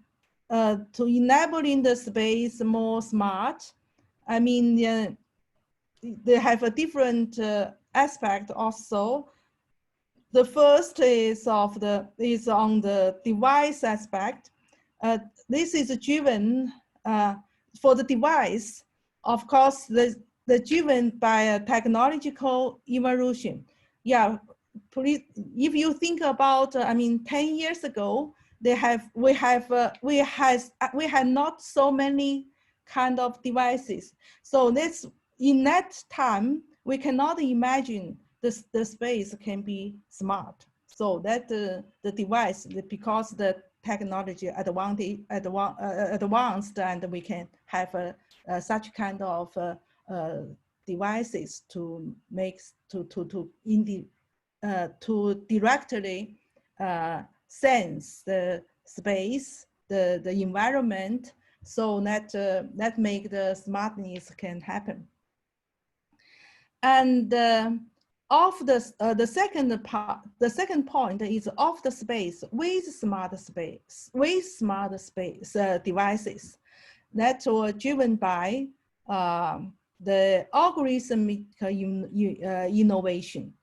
space more smart, I mean they have a different aspect also. The first is on the device aspect. This is driven for the device, of course, the driven by a technological evolution. Yeah, if you think about, I mean, 10 years ago, we had not so many kind of devices. So that's, in that time, we cannot imagine the space can be smart. So that the device, because the technology advanced, and we can have such kind of devices to make to directly sense the space, the environment, so that that make the smartness can happen. And of the second part, the second point is of the space with smart space, devices that were driven by the algorithmic innovation.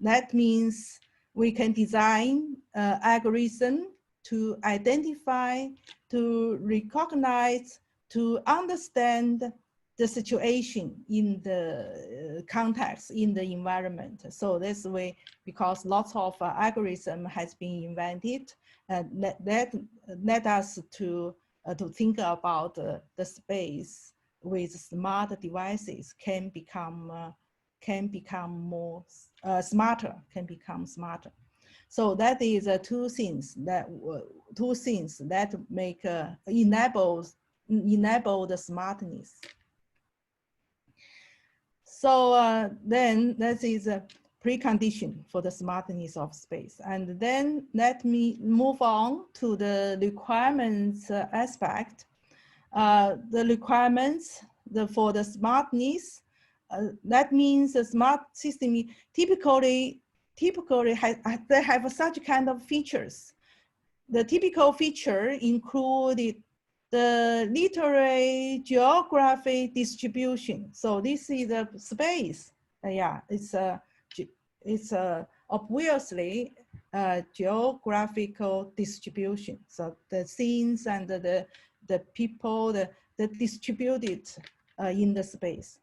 That means we can design algorithm to identify, to recognize, to understand the situation in the context, in the environment. So this way, because lots of algorithm has been invented, that led us to think about the space with smart devices can become more smarter, can become smarter. So that is two things that make enable the smartness. So then that is a precondition for the smartness of space. And then let me move on to the requirements aspect. The requirements for the smartness, that means the smart system typically they have such kind of features. The typical feature included the literary geography distribution. So this is a space. Yeah, it's obviously geographical distribution. So the scenes and the people, the distributed in the space.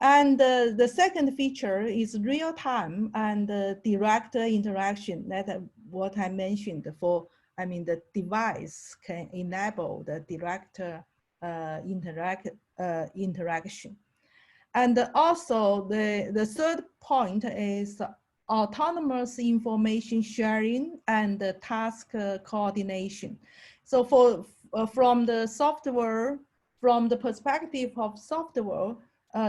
And the second feature is real time and direct interaction. That what I mentioned for, I mean, the device can enable the direct interaction. And also the third point is autonomous information sharing and task coordination. So from the software, from the perspective of software,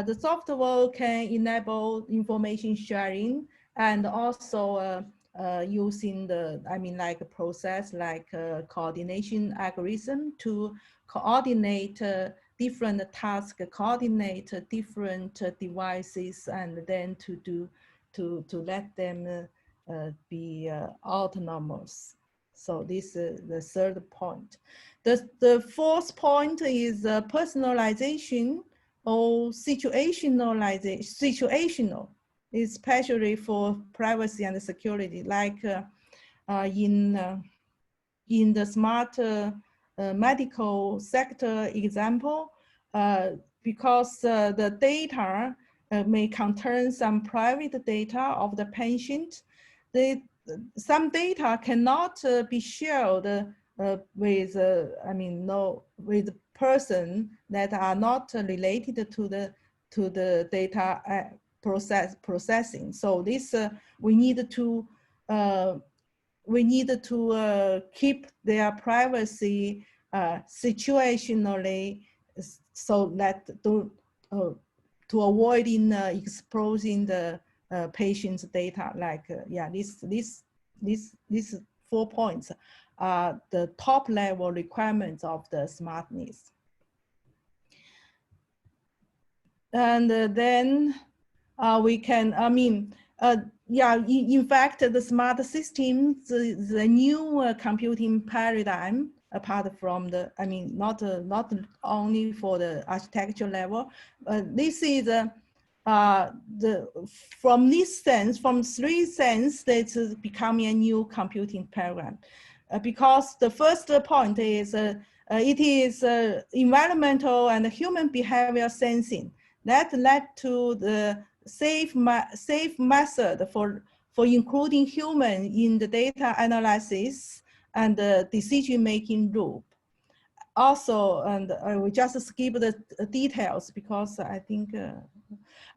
the software can enable information sharing and also using the, I mean, like a process like coordination algorithm to coordinate different tasks, coordinate different devices, and then to let them be autonomous. So this is the third point. The fourth point is personalization or situational, especially for privacy and security, like in the smart medical sector example, because the data may contain some private data of the patient. Some data cannot be shared with, I mean, with person that are not related to the data processing. So this we need to keep their privacy situationally, so that to avoiding exposing the patient's data. Like yeah, these 4 points are the top level requirements of the smartness. And then we can, I mean, yeah, in fact, the smart systems, the new computing paradigm, apart from the, I mean, not only for the architecture level, this is from this sense, from 3 sense, that's becoming a new computing paradigm. Because the first point is it is environmental and human behavior sensing that led to the safe method for including human in the data analysis and the decision-making loop. Also, and we just skip the details because I think,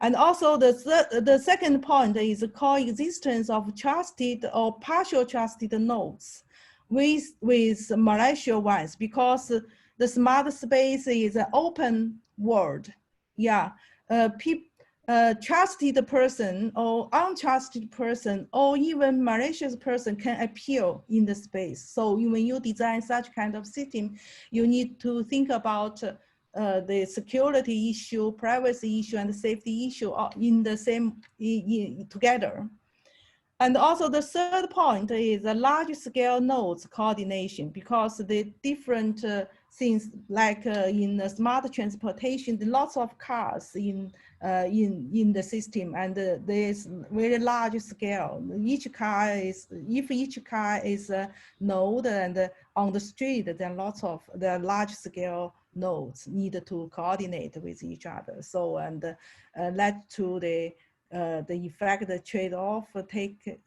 and also the second point is the coexistence of trusted or partial trusted nodes with malicious ones, because the smart space is an open world. Yeah, trusted person or untrusted person or even malicious person can appear in the space. So when you design such kind of system, you need to think about the security issue, privacy issue, and safety issue in the same together. And also the third point is a large scale nodes coordination, because the different things like in smart transportation, lots of cars in the system, and there's very large scale. Each car is, if each car is a node and on the street, then there are large scale nodes need to coordinate with each other. So, and led to the effect, the trade-off, take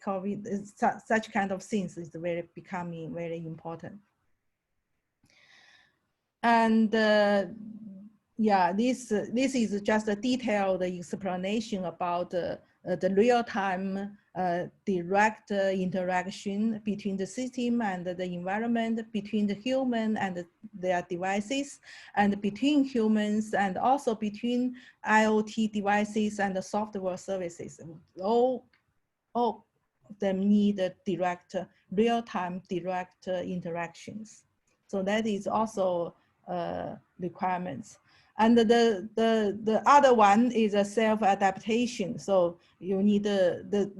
COVID, such kind of things is becoming very important. And yeah, this is just a detailed explanation about the real-time direct interaction between the system and the environment, between the human and their devices, and between humans, and also between IoT devices and the software services. All of them need direct, real-time direct interactions. So that is also requirements. And the other one is a self-adaptation. So you need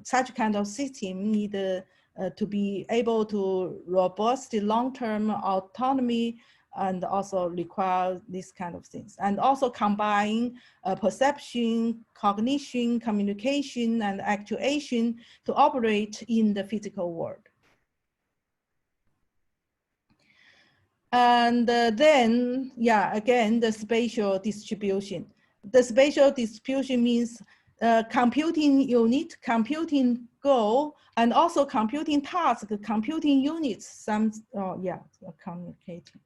such kind of system need to be able to robust long-term autonomy, and also require these kind of things. And also combine perception, cognition, communication, and actuation to operate in the physical world. And then, yeah, again, the spatial distribution. The spatial distribution means computing unit, computing goal, and also computing task, computing units, communicating.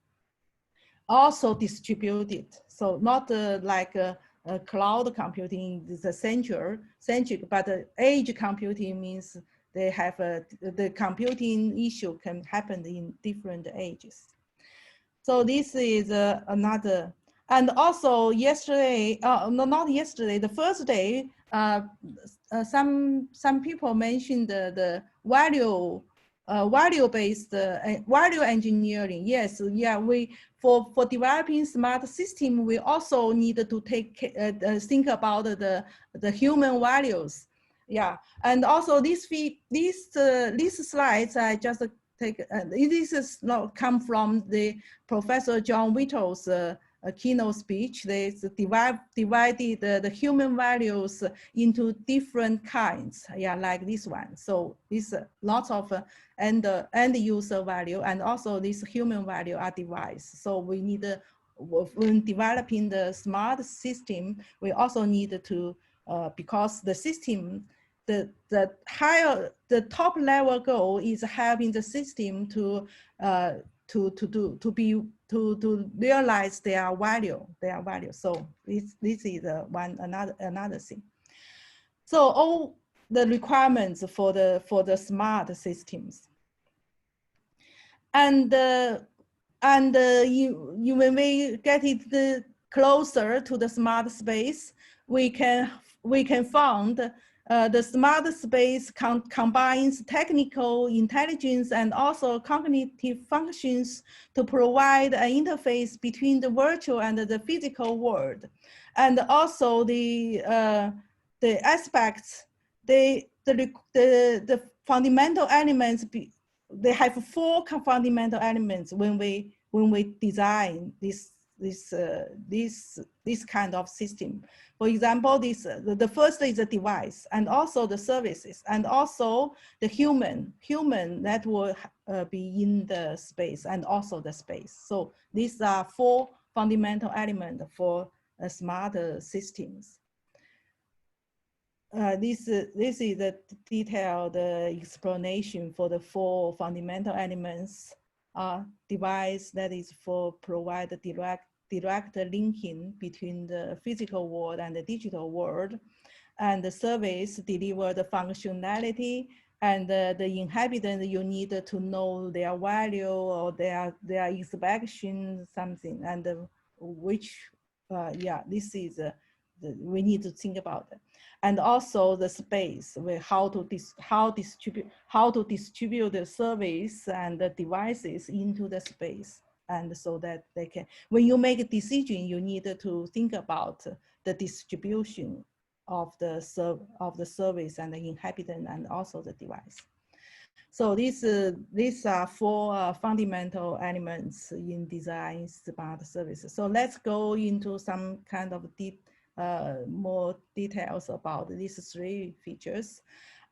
Also distributed. So not like cloud computing is centric, but edge computing means they have the computing issue can happen in different edges. So this is another, and also yesterday, no, not yesterday, the first day, some people mentioned the value-based value engineering. Yes, yeah, for developing smart system, we also need to think about the human values. Yeah, and also these slides I just take, this is not come from the Professor John Whittle's keynote speech. They divided the human values into different kinds, yeah, like this one. So this lots of end user value, and also this human value are device. So we need, when developing the smart system, we also need to, because the system, the top level goal is having the system to realize their value. So this is another thing. So all the requirements for the smart systems, and when we get it closer to the smart space, we can find the smart space combines technical intelligence and also cognitive functions to provide an interface between the virtual and the physical world. And also the aspects, the fundamental elements, they have 4 fundamental elements when we design this kind of system. For example, the first is the device, and also the services, and also the human that will be in the space, and also the space. So these are 4 fundamental elements for smart systems. this is the detailed explanation for the 4 fundamental elements device that is for provide direct linking between the physical world and the digital world, and the service deliver the functionality, and the inhabitant, you need to know their value or their inspection something, and which yeah, this is we need to think about it. And also the space, where how to distribute the service and the devices into the space, and so that they can, when you make a decision, you need to think about the distribution of the service and the inhabitant and also the device. So these are 4 fundamental elements in design smart services. So let's go into some kind of more details about these 3 features.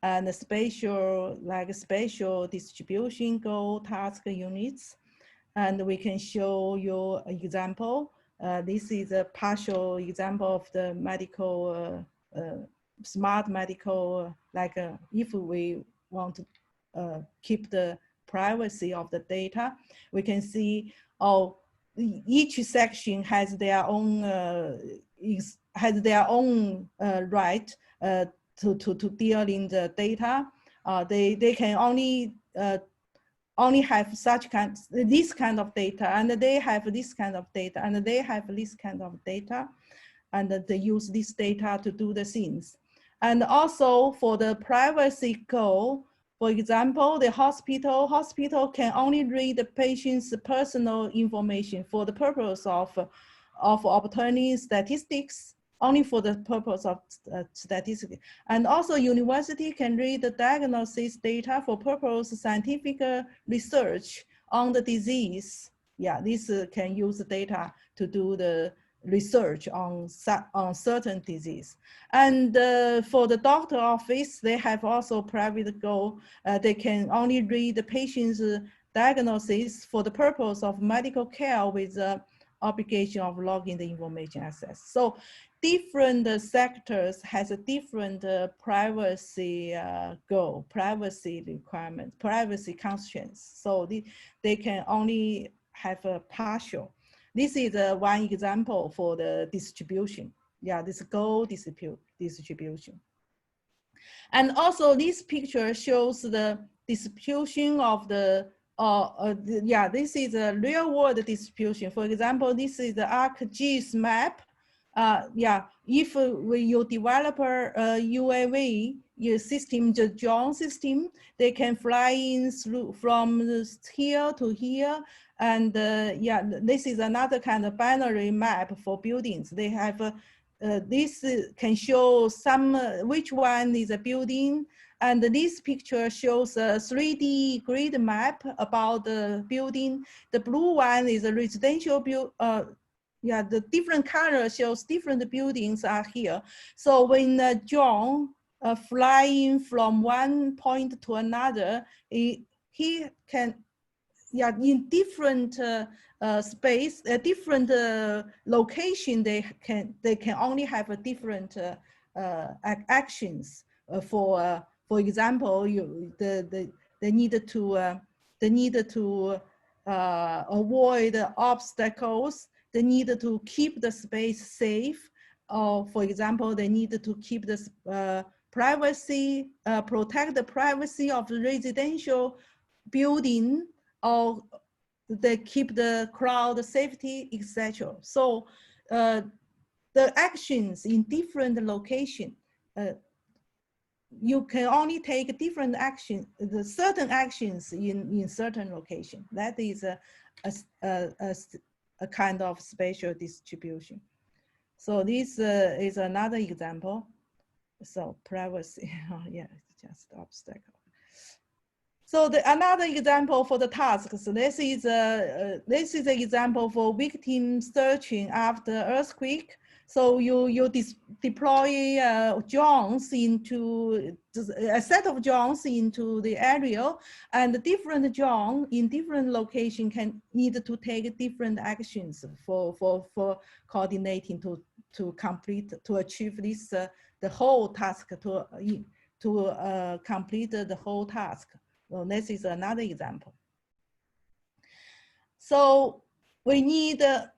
And the spatial, like spatial distribution goal task units. And we can show you an example. This is a partial example of the medical, smart medical, like if we want to keep the privacy of the data, we can see, oh, each section has their own right to deal in the data. They can only have this kind of data, and they have this kind of data, and they have this kind of data, and they use this data to do the things. And also for the privacy goal, for example, the hospital can only read the patient's personal information for the purpose of obtaining statistics, only for the purpose of statistics. And also university can read the diagnosis data for purpose of scientific research on the disease. Yeah, this can use the data to do the research on certain disease. And for the doctor office, they have also private goal. They can only read the patient's diagnosis for the purpose of medical care with the obligation of logging the information access. So different sectors has a different privacy goal, privacy requirement, privacy constraints. So they can only have a partial. This is one example for the distribution. Yeah, this goal distribution. And also this picture shows the distribution of the, yeah, this is a real world distribution. For example, this is the ArcGIS map. Yeah, if you develop a UAV system, the drone system, they can fly in through from here to here. And yeah, this is another kind of binary map for buildings. They have, this can show some, which one is a building. And this picture shows a 3D grid map about the building. The blue one is a residential build, yeah, the different color shows different buildings are here. So when a drone flying from one point to another, he can, yeah, in different space, different location, they can only have a different actions. For example, they need to avoid obstacles. They need to keep the space safe. Or for example, they need to keep the privacy, protect the privacy of the residential building, or they keep the crowd safety, etc. So the actions in different location, you can only take different action, the certain actions in certain location. That is a kind of spatial distribution. So this is another example. So privacy, yeah, it's just obstacle. So another example for the tasks. This is an example for victim searching after earthquake. So you deploy drones into a set of drones into the area, and the different drone in different location can need to take different actions for coordinating to complete, to achieve this the whole task to complete the whole task. So this is another example. So we need a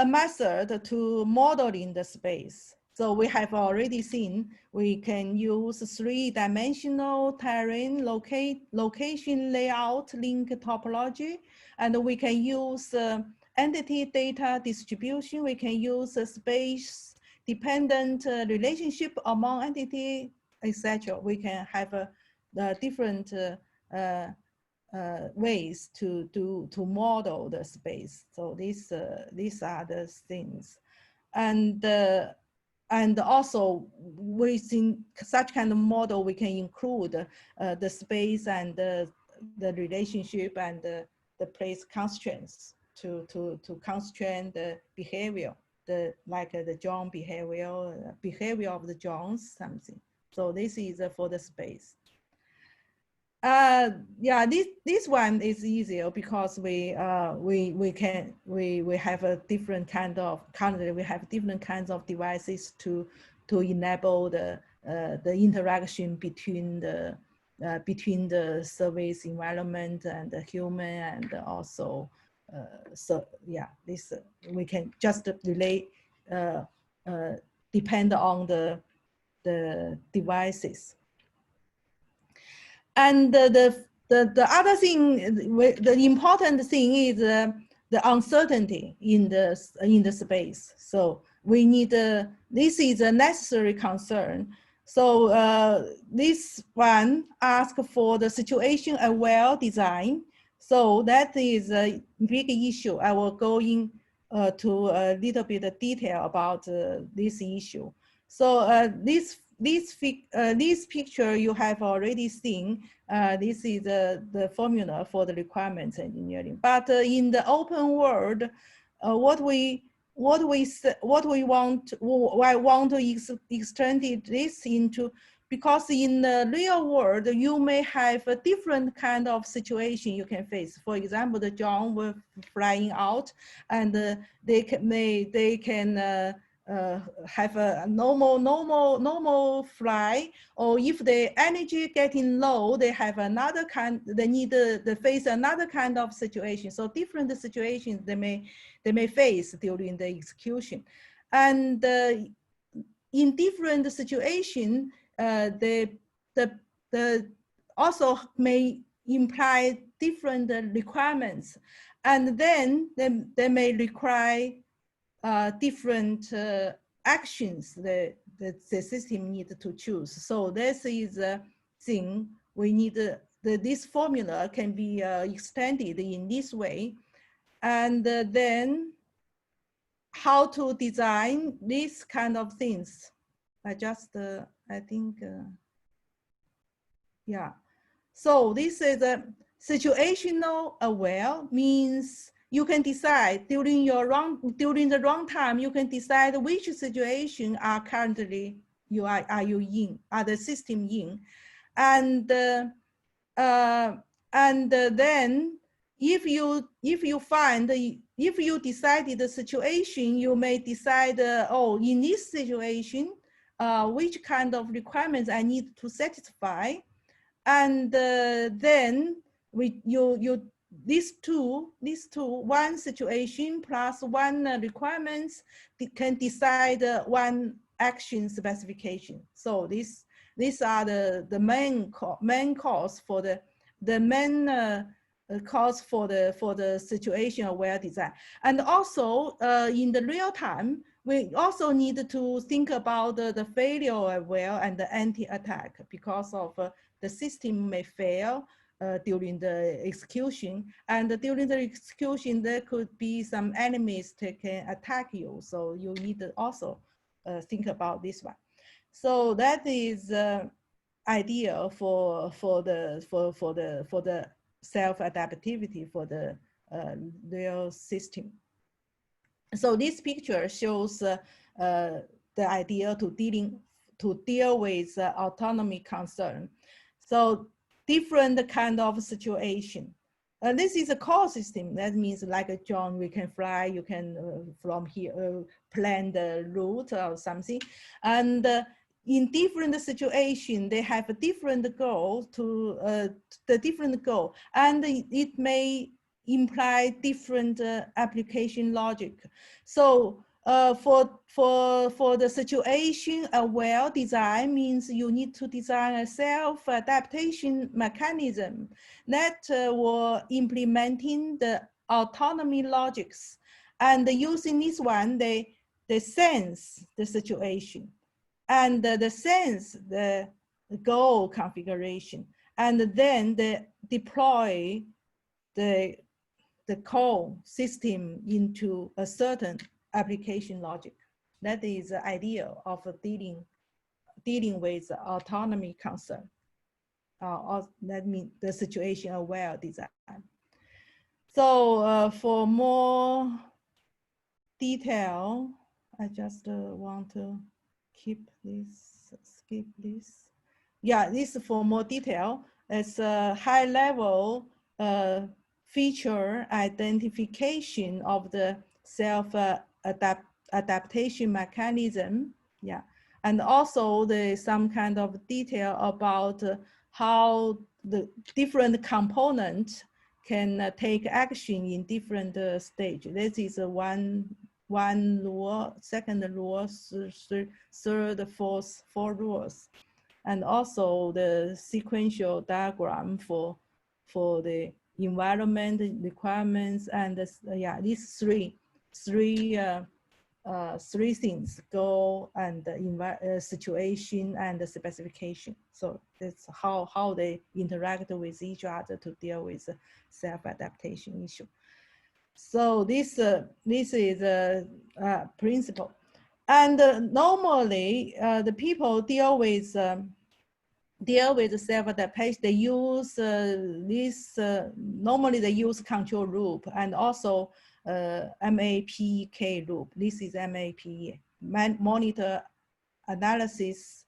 method to modeling the space. So we have already seen we can use 3-dimensional terrain location layout link topology, and we can use entity data distribution. We can use a space dependent relationship among entity, etc. We can have different ways to model the space. So these are the things, and also within such kind of model we can include the space and the relationship and the place constraints to constrain the behavior, like the John behavior of the Johns something. So this is for the space. Yeah, this one is easier because we have a different kind of currently we have different kinds of devices to enable the interaction between the service environment and the human, and also so yeah, this we can just relate depend on the devices. And the other thing, the important thing is the uncertainty in the space. So we need this is a necessary concern. So this one asks for the situation aware design. So that is a big issue. I will go in to a little bit of detail about this issue. So this picture you have already seen. This is the formula for the requirements engineering. But in the open world, what I want to extend this into, because in the real world you may have a different kind of situation you can face. For example, the drone were flying out, and they can have a normal fly, or if the energy getting low, they have another kind, they face another kind of situation. So different situations they may face during the execution, and in different situations, they also may imply different requirements, and then they may require different actions that the system needs to choose. So this is a thing we need. This formula can be extended in this way, and then how to design these kind of things. I think, yeah. So this is a situational aware, means you can decide during the runtime, you can decide which situation are currently are the system in, and then if you decided the situation, you may decide oh, in this situation, which kind of requirements I need to satisfy, and then these two, one situation plus one requirements can decide one action specification. So these are the main cause for the main cause for the situation aware design. And also in the real time, we also need to think about the failure aware and the anti-attack, because of the system may fail during the execution, and during the execution there could be some enemies that can attack you. So you need to also think about this one. So that is idea for the self-adaptivity for the real system. So this picture shows the idea to deal with autonomy concern. So different kind of situation. This is a core system. That means like a drone, we can fly, you can from here plan the route or something. And in different situation, they have a different goal to the different goal, and it may imply different application logic. So for the situation aware design means you need to design a self-adaptation mechanism that will implementing the autonomy logics, and using this one, they sense the situation, and the sense the goal configuration, and then they deploy the code system into a certain application logic. That is the idea of dealing with autonomy concern. That means the situation aware design. So for more detail, I just want to skip this. Yeah, this is for more detail. It's a high level feature identification of the self-adaptation mechanism. Yeah, and also there's some kind of detail about how the different components can take action in different stage. This is one rule, second rule, third, fourth, four rules, and also the sequential diagram for the environment requirements, and yeah, these three things: goal and situation and the specification. So that's how they interact with each other to deal with self-adaptation issue. So this is a principle, and normally the people deal with self-adaptation. They use normally they use control loop and also MAPK loop. This is MAPK, monitor, analysis,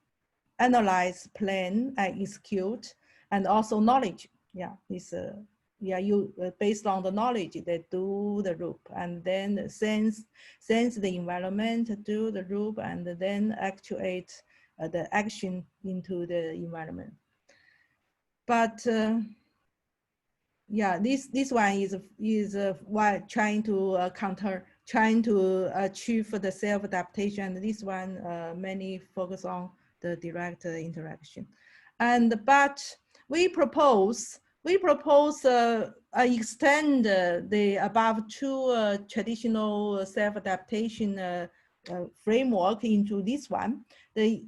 analyze, plan, and execute, and also knowledge. Yeah, this you based on the knowledge they do the loop, and then sense the environment, do the loop, and then actuate the action into the environment. But yeah, this one is while trying to achieve the self-adaptation. This one many focus on the direct interaction, but we propose extend the above two traditional self-adaptation framework into this one. We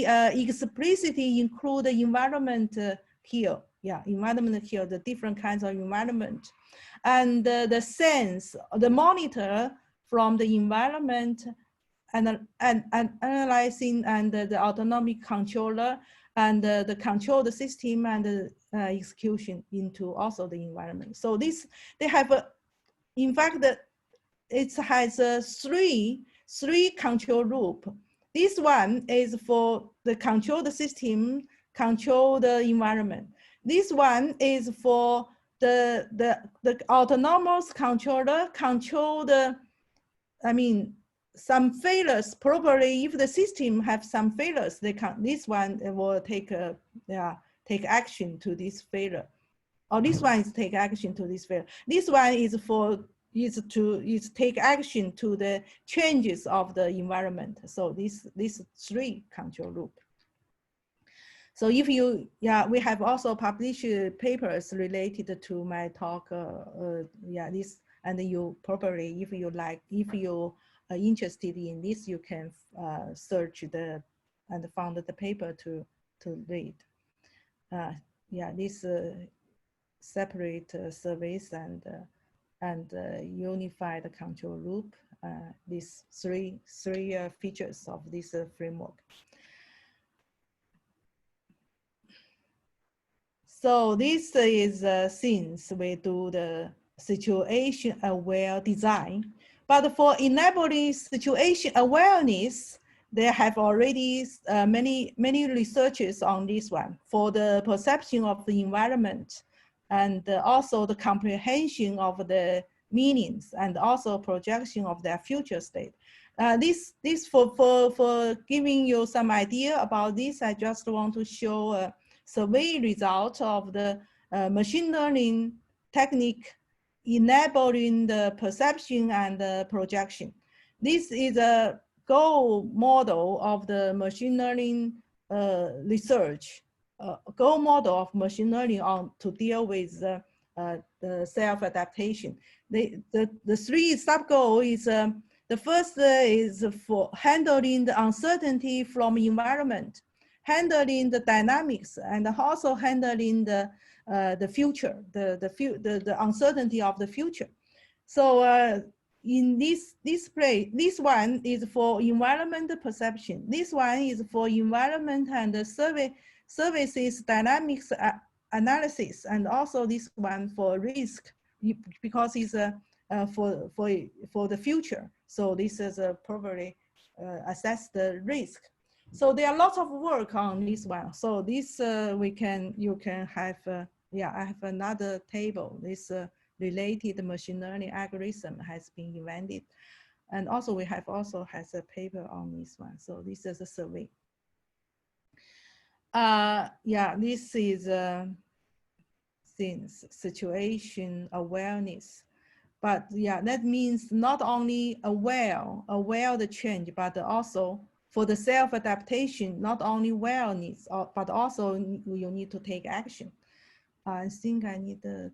explicitly include the environment here. Yeah, environment here, the different kinds of environment, and the sense, the monitor from the environment, and analyzing, and the autonomic controller, and the control system, and the execution into also the environment. So this, they have in fact it has three control loop. This one is for the control the system, control the environment. This one is for the autonomous controller, control the, I mean, some failures. Probably if the system have some failures, they can, this one will take action to this failure, or this one is take action to this failure. This one is take action to the changes of the environment. So this three control loop. So if you, we have also published papers related to my talk, this, and you probably, if you are interested in this, you can search and found the paper to read. This separate surveys and unified control loop, these three features of this framework. So this is since we do the situation aware design, but for enabling situation awareness, there have already many researches on this one for the perception of the environment, and also the comprehension of the meanings, and also projection of their future state. This for giving you some idea about this, I just want to show a survey result of the machine learning technique enabling the perception and the projection. This is a goal model of the machine learning research, goal model of machine learning on to deal with the self-adaptation. The three sub-goal is the first is for handling the uncertainty from environment, handling the dynamics, and also handling the future, the uncertainty of the future. So in this one is for environment perception. This one is for environment and the services dynamics analysis, and also this one for risk, because it's for the future. So this is probably assess the risk. So there are lots of work on this one. So this you can have yeah, I have another table. This related machine learning algorithm has been invented, and also we have has a paper on this one. So this is a survey. Yeah, this is since situation awareness. But yeah, that means not only aware the change, but also for the self-adaptation, not only awareness, but also you need to take action. I think I need to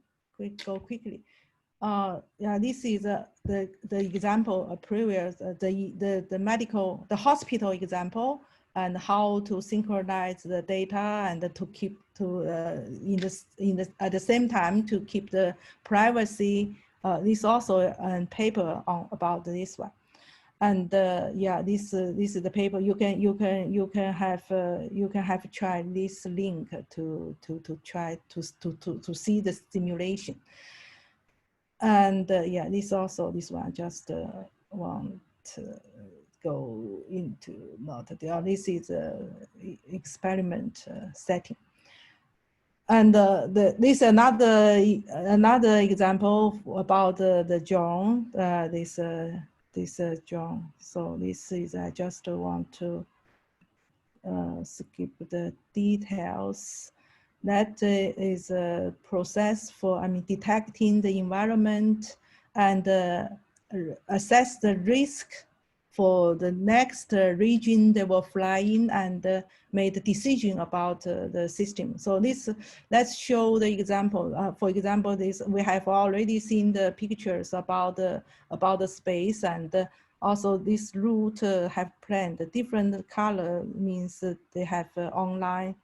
go quickly. Yeah, this is the example previous, the hospital example, and how to synchronize the data and to keep at the same time to keep the privacy. This also a paper about this one, and yeah, this is the paper. You can have tried this link to try to see the simulation, and yeah, this one just want to go into not the this is a experiment setting. And this another example about the drone. This drone. So this is I just want to skip the details. That is a process for detecting the environment and assess the risk for the next region they will fly in, and made a decision about the system. So let's show the example. For example, we have already seen the pictures about the space, and also this route have planned. The different color means they have online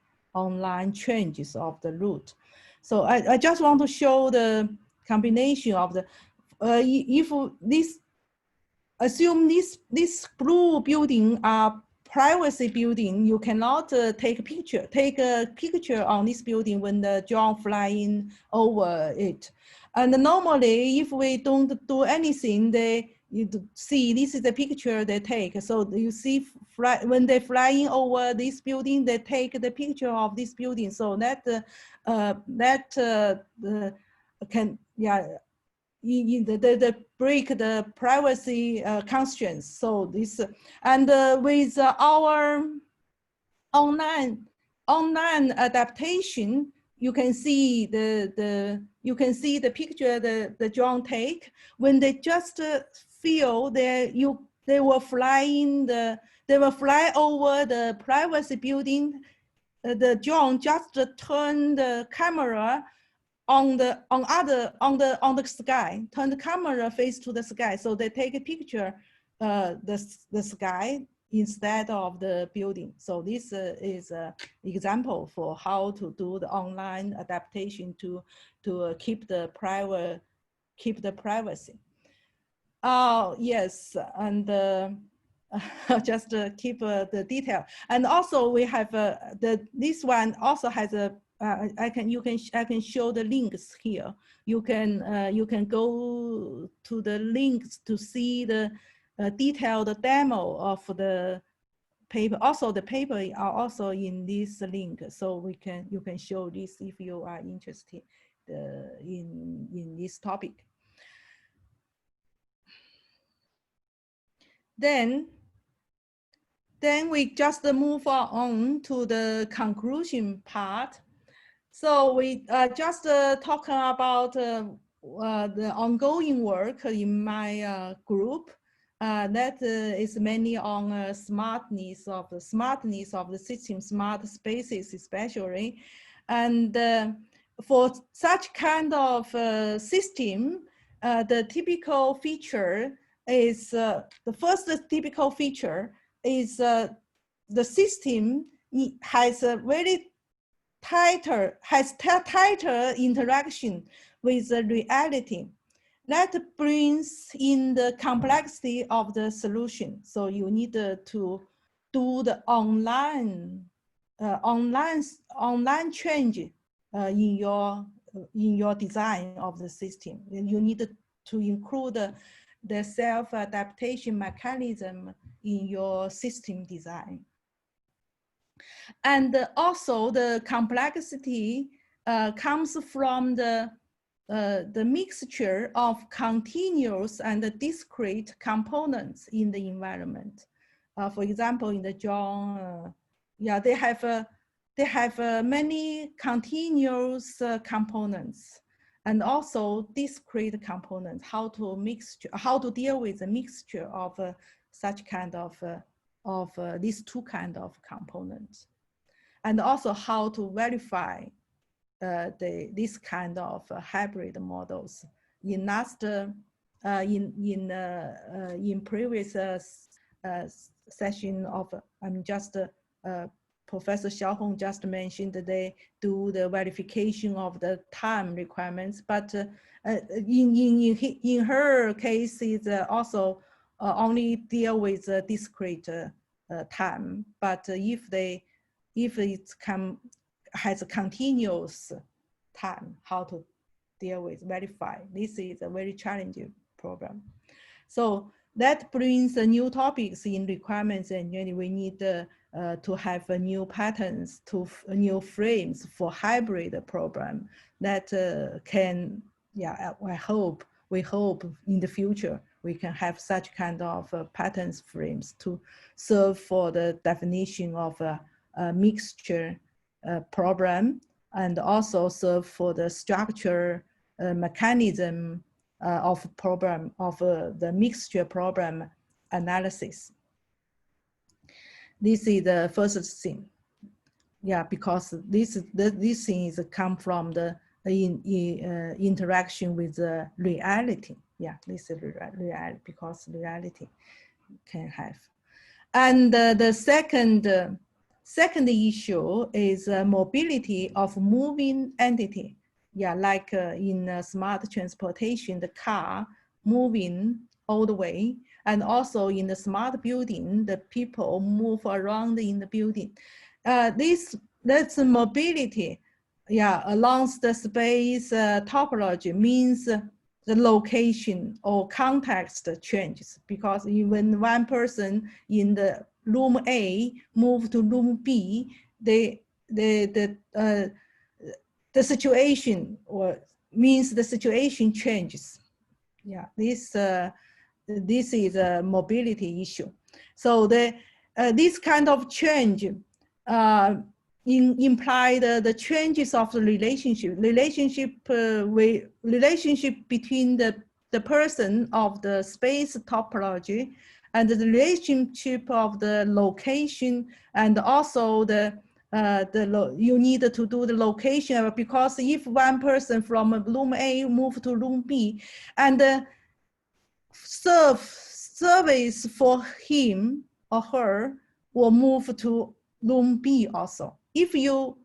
changes of the route. So I just want to show the combination of the if this. Assume this blue building are privacy building, you cannot take a picture on this building when the drone flying over it. And normally, if we don't do anything, you see this is the picture they take. So you see when they're flying over this building, they take the picture of this building. So that can, yeah, the break the privacy constraints. So this and with our online adaptation, you can see the picture the drone take when they just feel they will fly over the privacy building. The drone just turn the camera on the sky, turn the camera face to the sky, so they take a picture the sky instead of the building. So this is an example for how to do the online adaptation to keep the privacy. Oh yes, and just keep the detail. And also we have this one also has a I can show the links here. You can go to the links to see the detailed demo of the paper. Also, the paper are also in this link, so you can show this if you are interested in this topic. Then we just move on to the conclusion part. So we just talking about the ongoing work in my group that is mainly on smartness of the system, smart spaces especially, and for such kind of system, the typical feature is the first typical feature is the system has a very tighter interaction with the reality. That brings in the complexity of the solution. So you need to do the online change in your design of the system. And you need to include the self-adaptation mechanism in your system design. And also the complexity comes from the mixture of continuous and discrete components in the environment. For example, in the John, yeah, they have many continuous components and also discrete components. How to deal with the mixture of such kind of these two kind of components, and also how to verify this kind of hybrid models. In last in previous session of Professor Xiaohong just mentioned that they do the verification of the time requirements, but in her case is also only deal with discrete time. But if it has a continuous time, how to deal with, verify. This is a very challenging problem. So that brings new topics in requirements engineering. We need to have new patterns, new frames for hybrid program that can, yeah, we hope in the future we can have such kind of patterns frames to serve for the definition of a mixture problem, and also serve for the structure mechanism of problem of the mixture problem analysis. This is the first thing, yeah, because these things come from the interaction with the reality. Yeah, this is reality, because reality can have. And the second issue is mobility of moving entity. Yeah, like in smart transportation, the car moving all the way, and also in the smart building, the people move around in the building. That's mobility, yeah, along the space topology means the location or context changes, because when one person in the room A move to room B, the situation means the situation changes. Yeah, this is a mobility issue. So this kind of change imply the changes of the relationship between the person of the space topology and the relationship of the location, and also you need to do the location, because if one person from room A move to room B and service for him or her will move to room B also. If you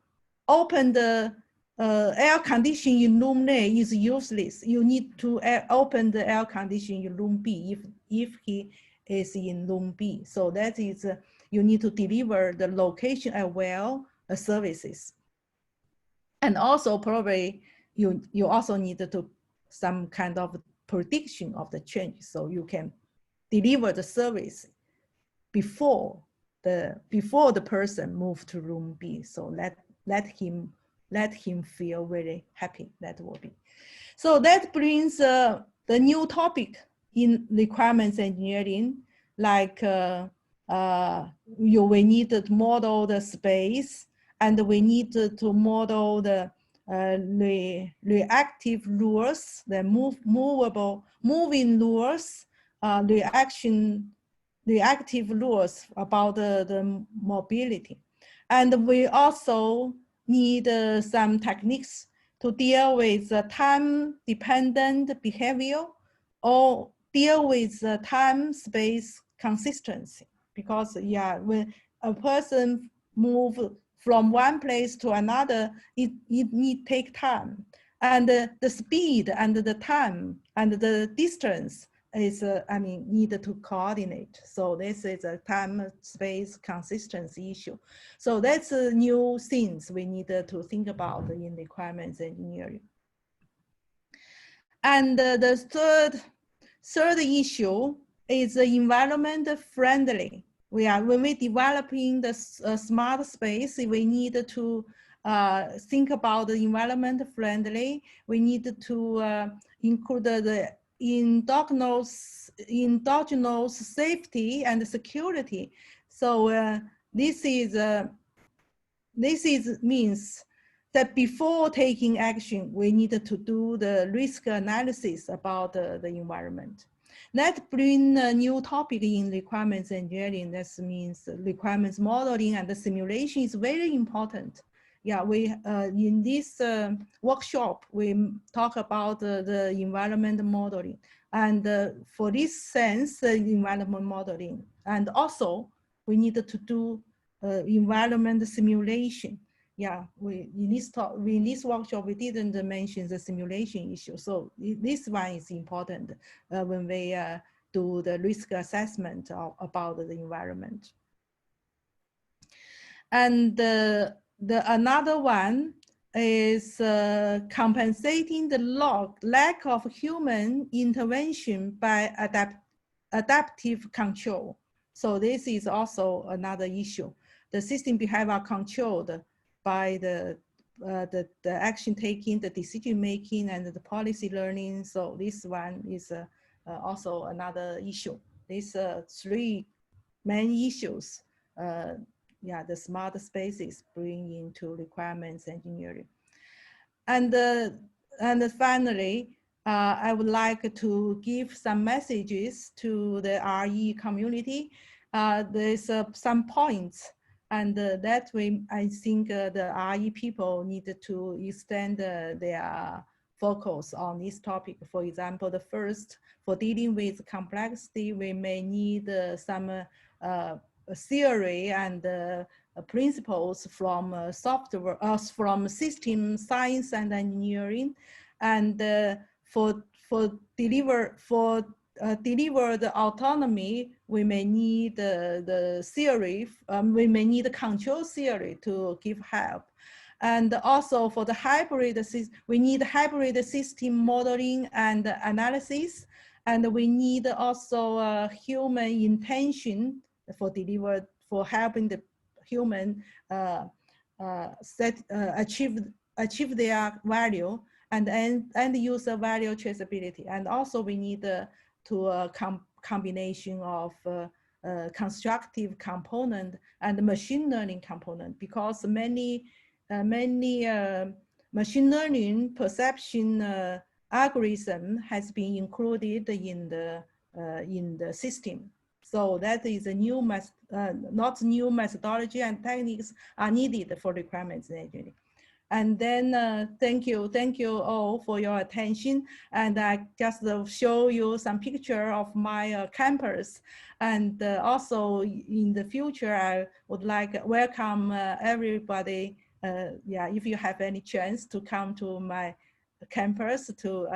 open the air conditioning in room A is useless. You need to open the air conditioning in room B if he is in room B. So that is, you need to deliver the location aware services. And also probably you also need to some kind of prediction of the change, so you can deliver the service before the person move to room B. So let him feel very happy. That will be. So that brings the new topic in requirements engineering, like we need to model the space, and we need to model the reactive rules, the moving rules, reactive rules about the mobility. And we also need some techniques to deal with time-dependent behavior or deal with time-space consistency. Because when a person move from one place to another, it need take time. And the speed and the time and the distance is, needed to coordinate. So this is a time-space consistency issue. So that's new things we need to think about in requirements engineering. And the third issue is environment friendly. When we're developing the smart space, we need to think about the environment friendly. We need to include the endogenous safety and security. So this means that before taking action, we need to do the risk analysis about the environment. That brings a new topic in requirements engineering. That means requirements modeling and the simulation is very important. Yeah, we in this workshop, we talk about the environment modeling. And for this sense, environment modeling. And also, we need to do environment simulation. Yeah, in this workshop, we didn't mention the simulation issue. So this one is important when we do the risk assessment about the environment. And another one is compensating the lack of human intervention by adaptive control. So this is also another issue. The system behavior controlled by the action taking, the decision making, and the policy learning. So this one is also another issue. These three main issues, the smart spaces bring into requirements engineering. And finally, I would like to give some messages to the RE community. There's some points, and that way I think the RE people need to extend their focus on this topic. For example, the first, for dealing with complexity, we may need some theory and principles from software, from system science and engineering, and for deliver the autonomy, we may need the theory. We may need control theory to give help. And also for the hybrid system, we need hybrid system modeling and analysis, and we need also human intention for helping the human achieve their value, and end user value traceability. And also we need to combination of constructive component and machine learning component, because many machine learning perception algorithm has been included in the system. So that is a new not new methodology and techniques are needed for requirements engineering. And then thank you all for your attention. And I just show you some picture of my campus. And also in the future, I would like welcome everybody. If you have any chance to come to my campus, to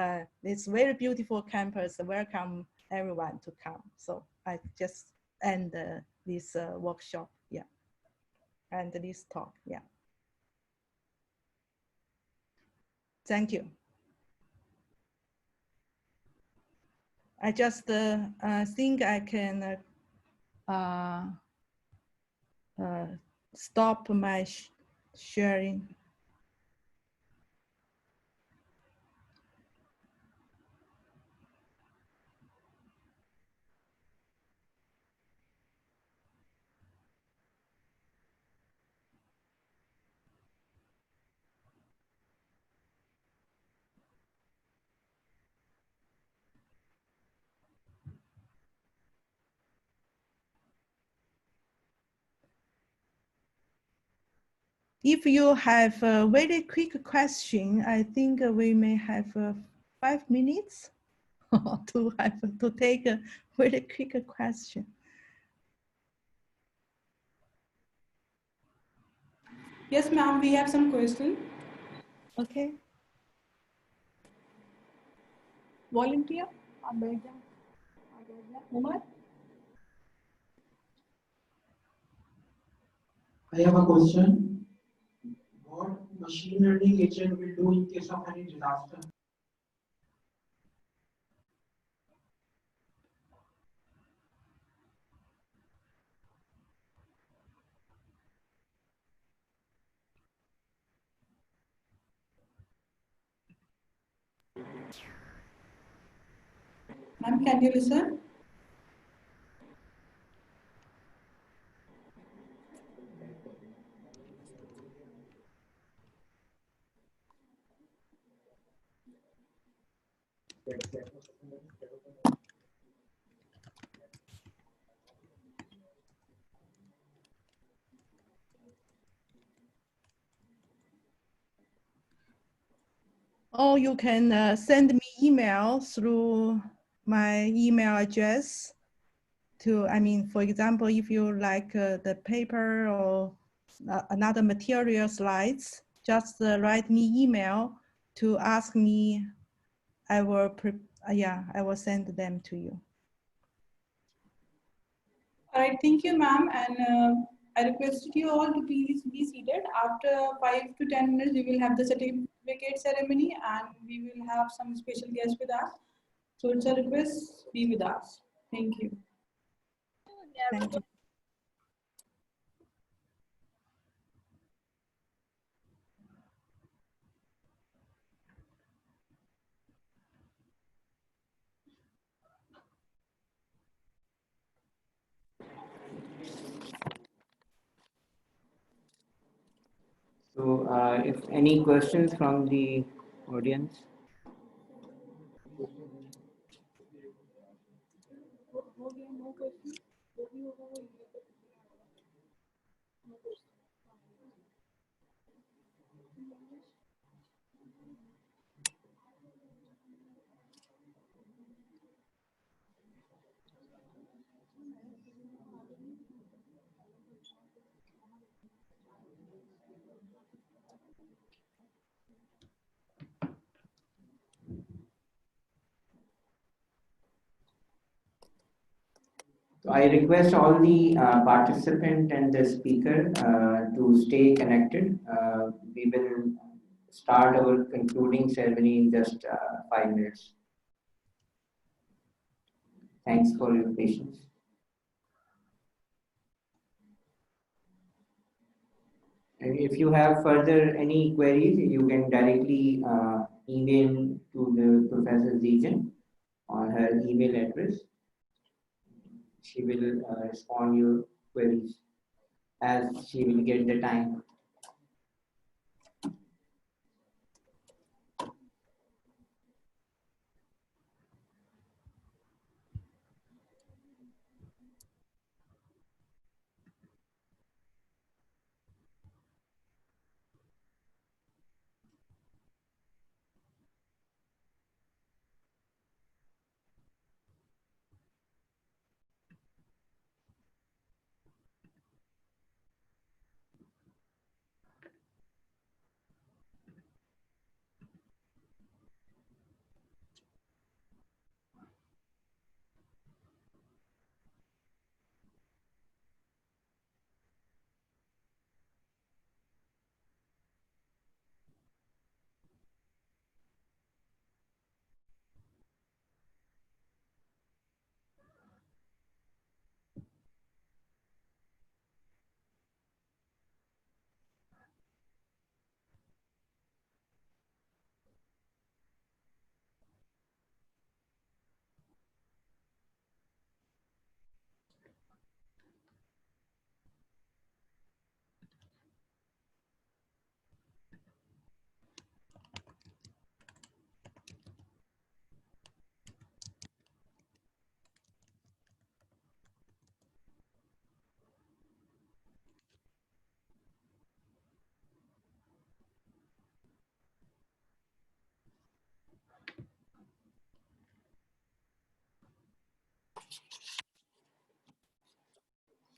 this very beautiful campus, welcome everyone to come. So I just end this workshop, and this talk, Thank you. I just think I can stop my sharing. if you have a very quick question, I think we may have 5 minutes to take a very quick question. Yes, ma'am, we have some questions. Okay. Volunteer? Umar? I have a question. What machine learning agent will do in case of any disaster? Ma'am, can you listen? Or you can send me email through my email address to, I mean, for example, if you like the paper or another material slides, just write me email to ask me. I will, I will send them to you. All right, thank you, ma'am. And I requested you all to please be seated. After 5 to 10 minutes, we will have the certificate ceremony and we will have some special guests with us. So it's a request, be with us. Thank you. Thank you. So if any questions from the audience? So I request all the participant and the speaker to stay connected. We will start our concluding ceremony in just 5 minutes. Thanks for your patience. And if you have further any queries, you can directly email to the Professor Zijan on her email address. She will respond your queries as she will get the time.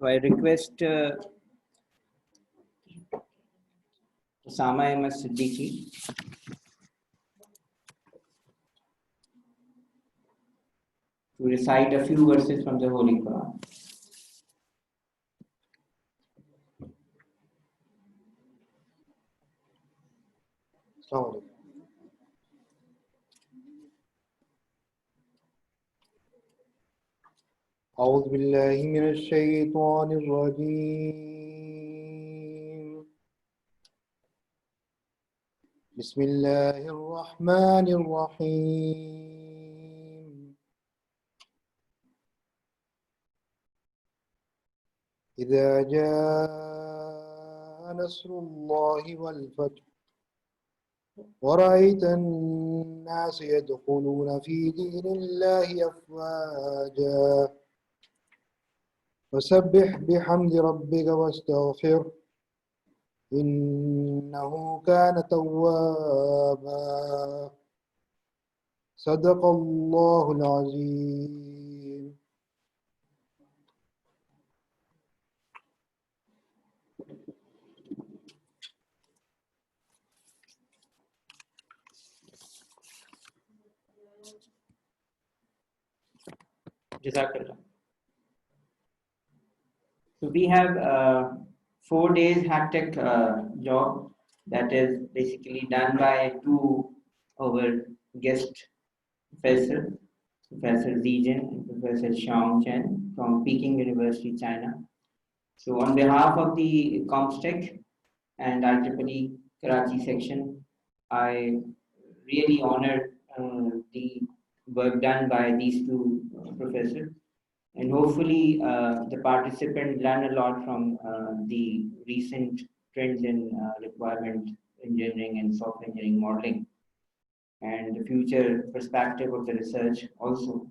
So I request Osama Ahmed Siddiqui to recite a few verses from the Holy Quran. Assalamu alaikum. أعوذ بالله من الشيطان الرجيم. بسم الله الرحمن الرحيم. إذا جاء نصر الله والفتح ورأيت الناس يدخلون في دين الله أفواجا فسبح بحمد ربك واستغفره إنه كان توابا صدق الله العظيم. Jazakallah. So we have 4 days hectic job that is basically done by two our guest professor, Professor Zijian and Professor Xiang Chen from Peking University, China. So on behalf of the comstech and IEEE Karachi section, I really honor the work done by these two professors. And hopefully the participants learn a lot from the recent trends in requirement engineering and software engineering modeling and the future perspective of the research also.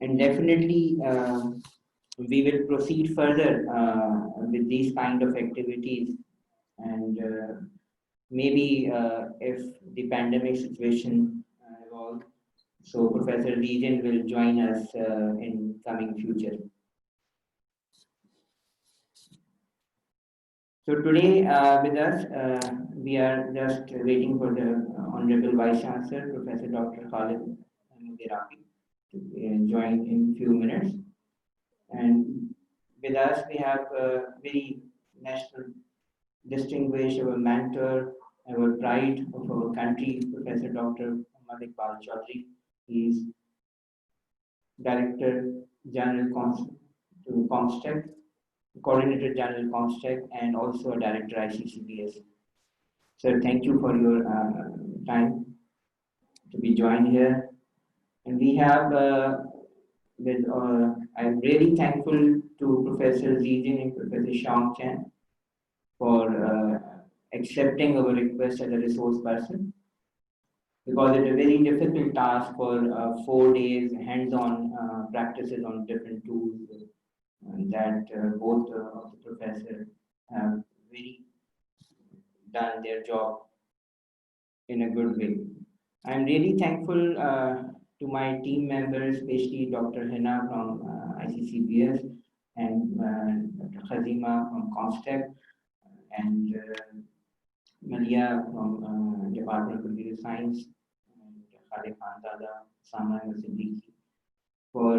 And definitely we will proceed further with these kind of activities, and maybe if the pandemic situation evolves, so Professor Legion will join us in coming future. So today with us, we are just waiting for the Honorable Vice Chancellor, Professor Dr. Khalid Mudiraki, to join in few minutes. And with us, we have a very national distinguished, our mentor, our pride of our country, Professor Dr. Muhammad Iqbal Chaudhry. He is Director General to Comstech, Coordinator General Comstech, and also a Director ICCBS. Sir, thank you for your time to be joined here. And we have, I'm really thankful to Professor Zijian and Professor Xiang Chen for accepting our request as a resource person, because it's a very difficult task for 4 days hands-on practices on different tools that both of the professors have really done their job in a good way. I'm really thankful to my team members, especially Dr. Hina from ICCBS and Dr. Khazima from Comstech and Malia from Department of Computer Science, and Khalid Khan Dada, Sama and Siddiqui for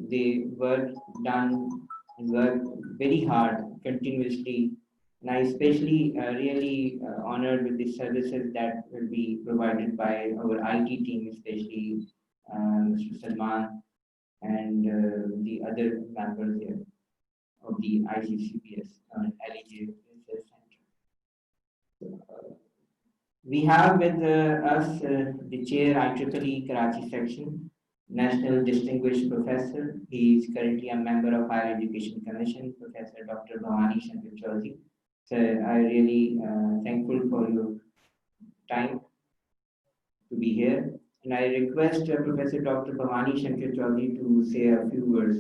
the work done and work very hard continuously. And I especially really honored with the services that will be provided by our IT team, especially Mr. Salman and the other members here of the ICCPS LEJ Research Center. We have with us the chair IEEE Karachi section, National Distinguished Professor. He is currently a member of Higher Education Commission, Professor Dr. Bhavani Shankar Chaudhary. So I really thankful for your time to be here. And I request Professor Dr. Bhavani Shankar Chaudhary to say a few words.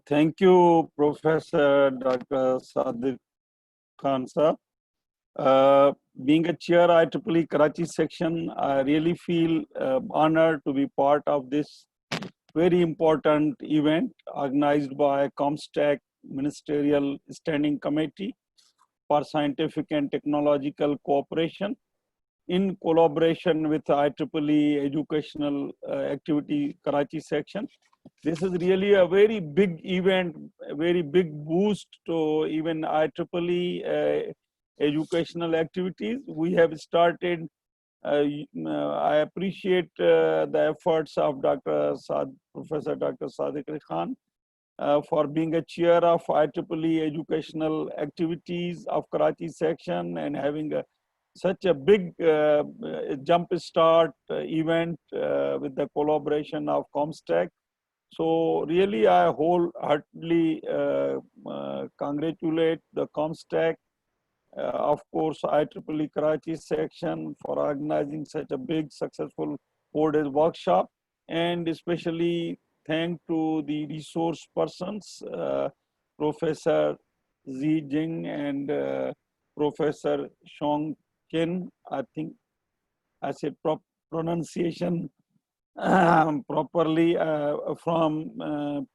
Thank you, Professor Dr. Sadiq Khan sir. being a chair IEEE Karachi section, I really feel honored to be part of this very important event organized by Comstech Ministerial Standing Committee for Scientific and Technological Cooperation in collaboration with IEEE Educational Activity Karachi section. This is really a very big event, a very big boost to even IEEE educational activities. We have started, I appreciate the efforts of Professor Dr. Sadiq Ali Khan for being a chair of IEEE educational activities of Karachi section and having such a big jump start event with the collaboration of Comstech. So really, I wholeheartedly congratulate the Comstech, of course, IEEE Karachi section for organizing such a big, successful 4-day workshop, and especially thank to the resource persons, Professor Zi Jing and Professor Shong Ken. I think I said pronunciation properly from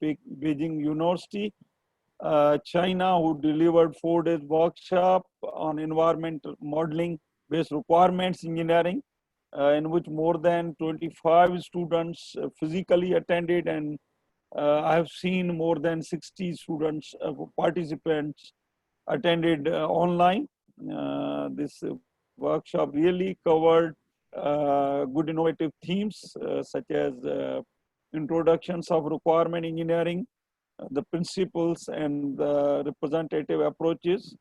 Beijing University, China, who delivered 4-day workshop on environmental modeling based requirements engineering, in which more than 25 students physically attended, and I have seen more than 60 students, participants attended online. This workshop really covered good innovative themes such as introductions of requirement engineering, the principles and the representative approaches,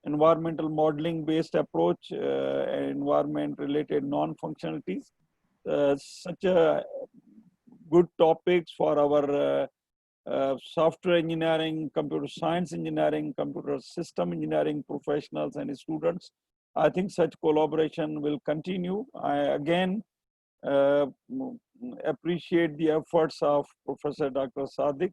environmental modeling based approach, environment related non-functionalities, such a good topics for our software engineering, computer science engineering, computer system engineering professionals and students. I think such collaboration will continue. I again appreciate the efforts of Professor Dr. Sadiq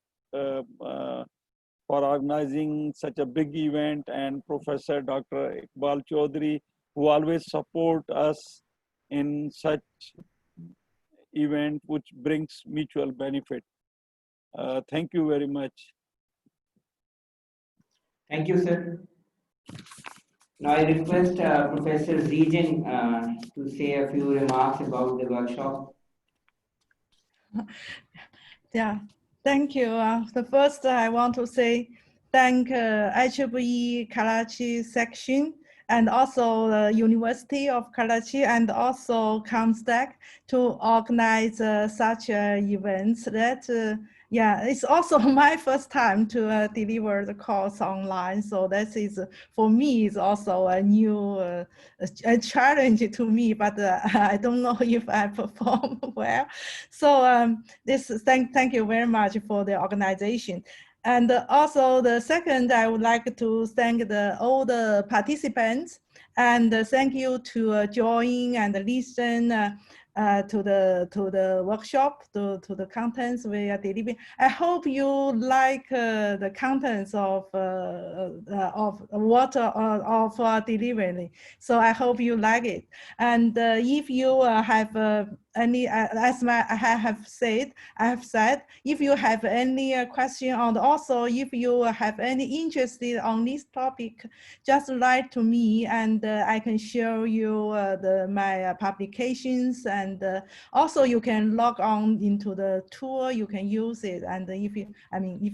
for organizing such a big event, and Professor Dr. Iqbal Chaudhary, who always support us in such event which brings mutual benefit. Thank you very much. Thank you, sir. Now I request Professor Zijin to say a few remarks about the workshop. Yeah, thank you. The first, I want to say thank IEEE Karachi section and also the University of Karachi and also Comstech to organize such events. That yeah, it's also my first time to deliver the course online. So that is, for me, is also a new a challenge to me, but I don't know if I perform well. So thank you very much for the organization. And also the second, I would like to thank all the participants, and thank you to join and listen to the workshop, to the contents we are delivering. I hope you like the contents of what of delivering. So I hope you like it. And if you have any, as I have said, if you have any question, and also if you have any interest on this topic, just write to me, and I can show you my publications, and also you can log on into the tool. You can use it, and if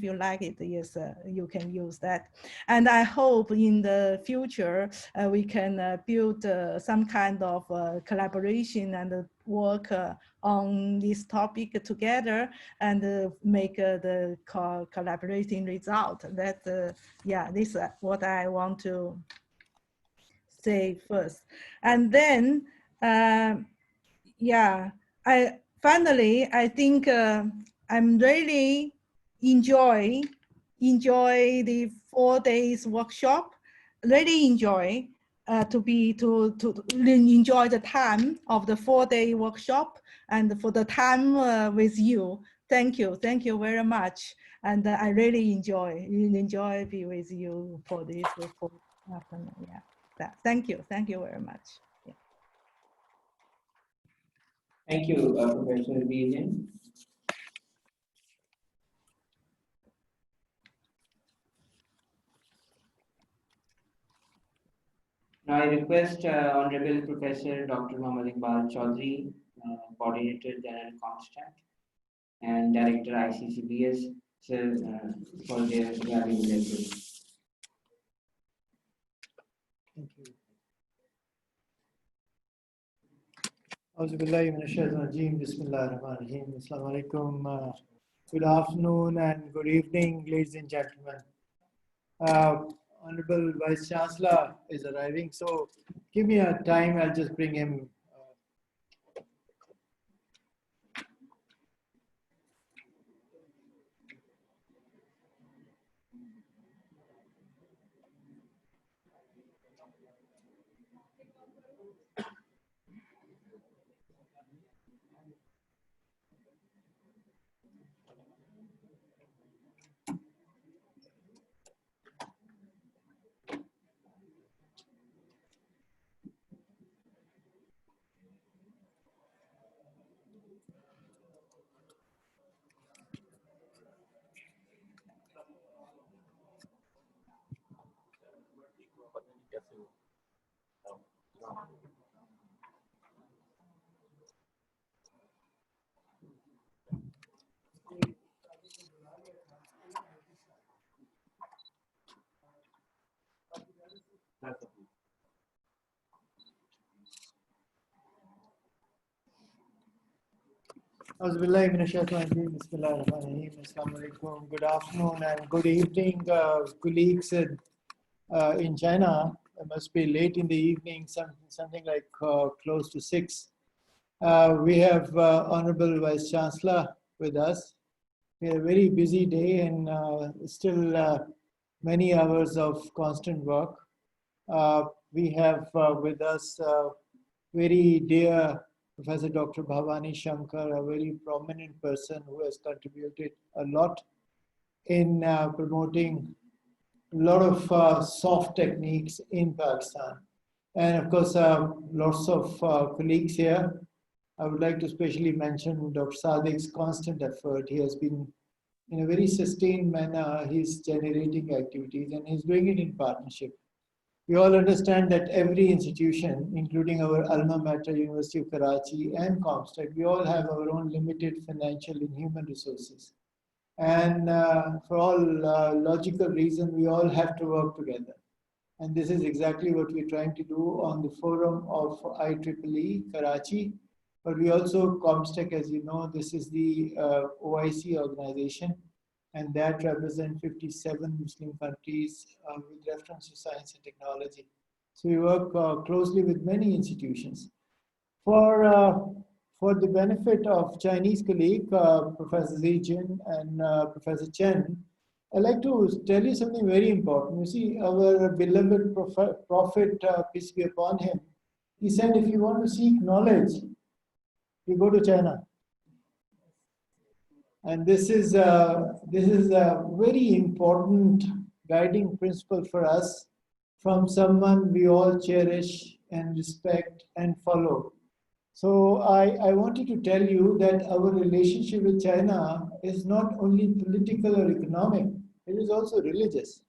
you like it, yes, you can use that. And I hope in the future we can build some kind of collaboration and work on this topic together, and make the collaborating result. That yeah, this is what I want to say first. And then yeah, I think I'm really enjoy the 4 days workshop. Really enjoy to enjoy the time of the 4-day workshop, and for the time with you. Thank you very much. And I really enjoy be with you for this afternoon. Yeah. that. Thank you very much. Yeah. Thank you, Professor Vivian. Now I request Honorable Professor Dr. Muhammad Iqbal Chaudhry, Coordinator General Comstech and Director ICCBS, for their valuable lecture. Thank you. Bismillahirrahmanirrahim. Assalamu alaikum. Good afternoon and good evening, ladies and gentlemen. Honorable Vice Chancellor is arriving, so give me a time, I'll just bring him. Good afternoon and good evening, colleagues in China. It must be late in the evening, something like close to 6. We have Honorable Vice Chancellor with us. We had a very busy day and still many hours of constant work. We have with us very dear Professor Dr. Bhavani Shankar, a very prominent person who has contributed a lot in promoting a lot of soft techniques in Pakistan. And of course, lots of colleagues here. I would like to especially mention Dr. Sadiq's constant effort. He has been, in a very sustained manner, he's generating activities and he's doing it in partnership. We all understand that every institution, including our alma mater, University of Karachi and Comstech, we all have our own limited financial and human resources. And for all logical reasons, we all have to work together. And this is exactly what we're trying to do on the forum of IEEE Karachi. But we also, Comstech, as you know, this is the OIC organization, and that represents 57 Muslim countries with reference to science and technology. So we work closely with many institutions. For the benefit of Chinese colleague, Professor Zijin and Professor Chen, I'd like to tell you something very important. You see, our beloved Prophet, peace be upon him, he said, if you want to seek knowledge, you go to China. And this is a very important guiding principle for us from someone we all cherish and respect and follow. So I wanted to tell you that our relationship with China is not only political or economic, it is also religious.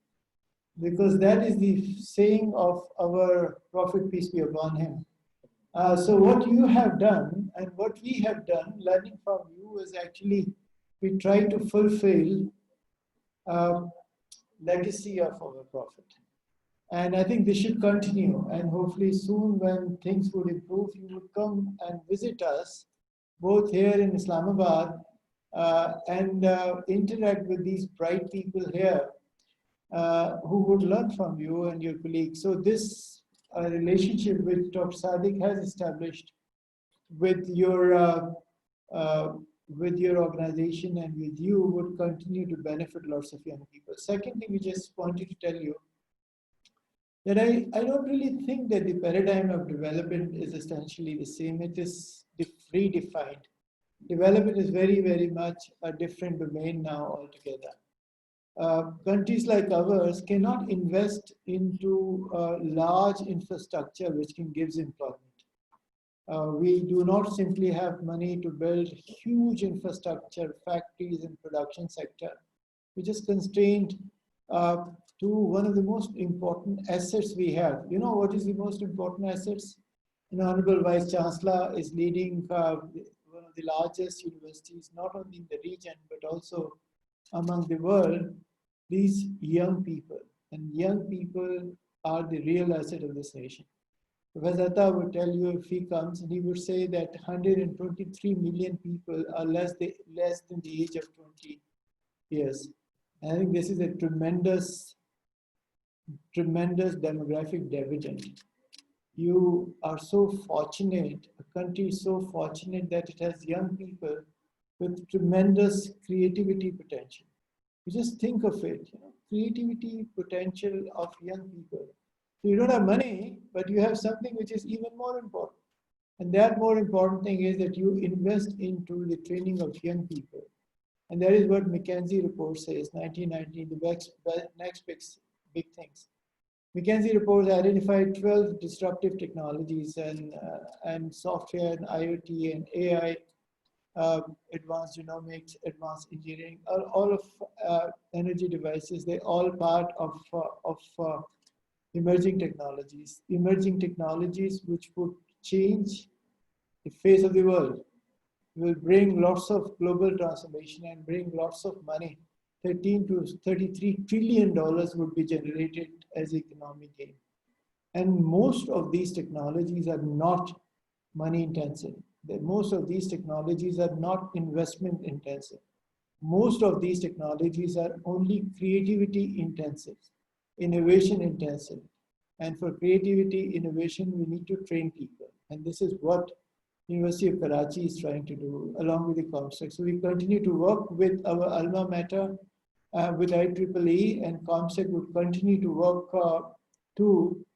Because that is the saying of our Prophet, peace be upon him. So what you have done and what we have done, learning from you, is actually we try to fulfill legacy of our Prophet. And I think this should continue. And hopefully soon when things would improve, you would come and visit us, both here in Islamabad and interact with these bright people here who would learn from you and your colleagues. So this relationship which Dr. Sadiq has established with your organization and with you would continue to benefit lots of young people. Secondly, we just wanted to tell you that I don't really think that the paradigm of development is essentially the same. It is redefined. Development is very, very much a different domain now altogether. countries like ours cannot invest into large infrastructure which can give employment. We do not simply have money to build huge infrastructure, factories and production sector. We're just constrained to one of the most important assets we have. You know what is the most important assets? An Honorable Vice Chancellor is leading one of the largest universities, not only in the region, but also among the world, these young people. And young people are the real asset of this nation. Professor Atta would tell you if he comes, and he would say that 123 million people are less than the age of 20 years. And I think this is a tremendous demographic dividend. You are so fortunate, a country is so fortunate that it has young people with tremendous creativity potential. You just think of it, you know, creativity potential of young people. So you don't have money, but you have something which is even more important. And that more important thing is that you invest into the training of young people. And that is what McKinsey report says, 1990, the next big things. McKinsey reports identified 12 disruptive technologies and software and IoT and AI, advanced genomics, advanced engineering, all of energy devices, they're all part of emerging technologies which would change the face of the world, will bring lots of global transformation and bring lots of money. 13 to 33 trillion dollars would be generated as economic gain. And most of these technologies are not money intensive. Most of these technologies are not investment intensive. Most of these technologies are only creativity intensive, innovation intensive. And for creativity, innovation, we need to train people. And this is what University of Karachi is trying to do along with the comstech. So we continue to work with our alma mater, with IEEE, and comstech would continue to work to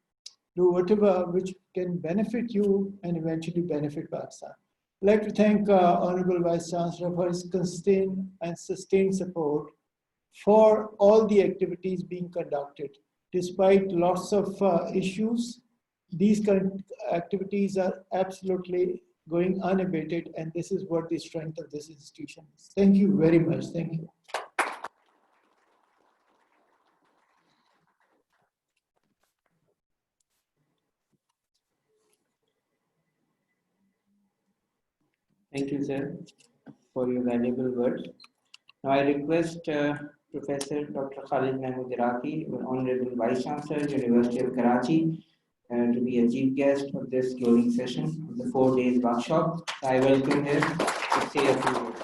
do whatever which can benefit you and eventually benefit Pakistan. I'd like to thank Honorable Vice Chancellor for his sustained and sustained support for all the activities being conducted. Despite lots of issues, these activities are absolutely going unabated, and this is what the strength of this institution is. Thank you very much. Thank you. Thank you, sir, for your valuable words. Now I request Professor Dr. Khalid Mahmood Iraqi, Honorable Vice Chancellor, University of Karachi, to be a chief guest of this closing session of the 4 days workshop. I welcome him to say a few words.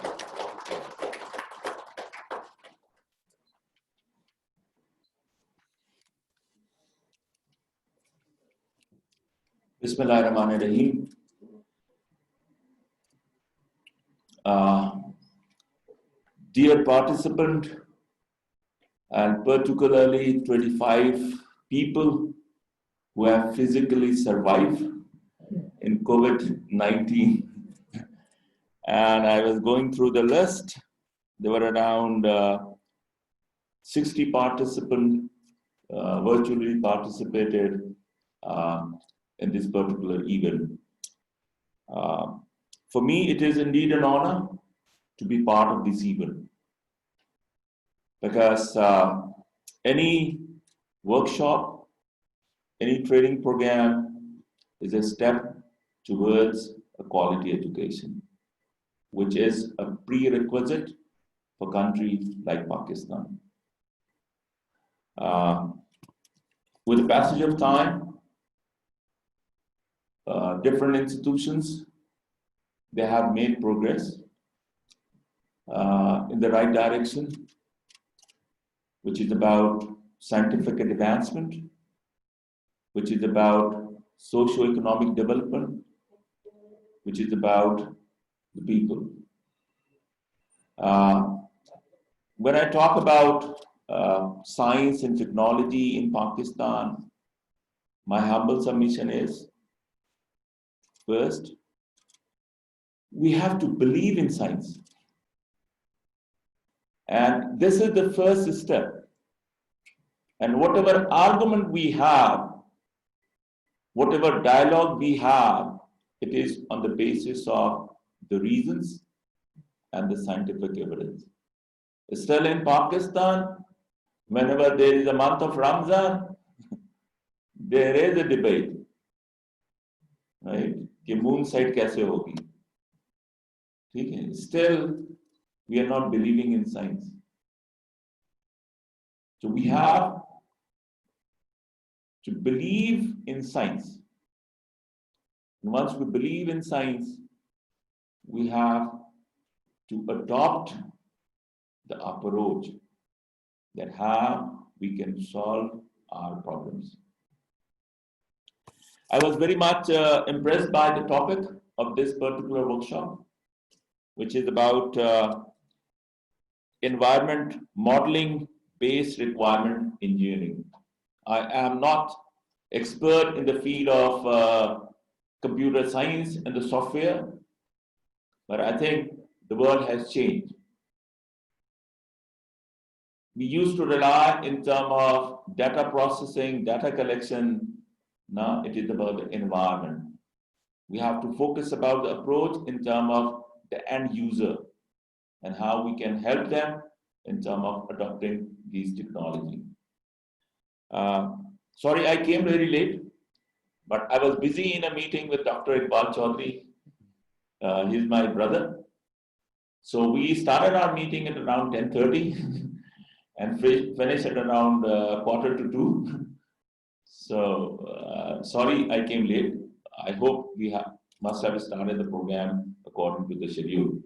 Bismillahirrahmanirrahim. Dear participant, and particularly 25 people who have physically survived in COVID-19. And I was going through the list. There were around 60 participants virtually participated in this particular event. For me, it is indeed an honor to be part of this event, because any workshop, any training program is a step towards a quality education, which is a prerequisite for a country like Pakistan. With the passage of time, different institutions, they have made progress in the right direction, which is about scientific advancement, which is about socio-economic development, which is about the people. When I talk about science and technology in Pakistan, my humble submission is, first, we have to believe in science. And this is the first step. And whatever argument we have, whatever dialogue we have, it is on the basis of the reasons and the scientific evidence. Still in Pakistan, whenever there is a month of Ramzan, there is a debate, right? कि moon side कैसे होगी? ठीक है? Still, we are not believing in science. So we have to believe in science. And once we believe in science, we have to adopt the approach that how we can solve our problems. I was very much impressed by the topic of this particular workshop, which is about environment modeling based requirement engineering. I am not expert in the field of computer science and the software, but I think the world has changed. We used to rely in terms of data processing, data collection. Now it is about the environment. We have to focus about the approach in terms of the end user and how we can help them in terms of adopting these technology. Sorry, I came very late, but I was busy in a meeting with Dr. Iqbal Chaudhry. He's my brother. So we started our meeting at around 10:30 and finished at around 1:45. So sorry I came late. I hope we must have started the program according to the schedule.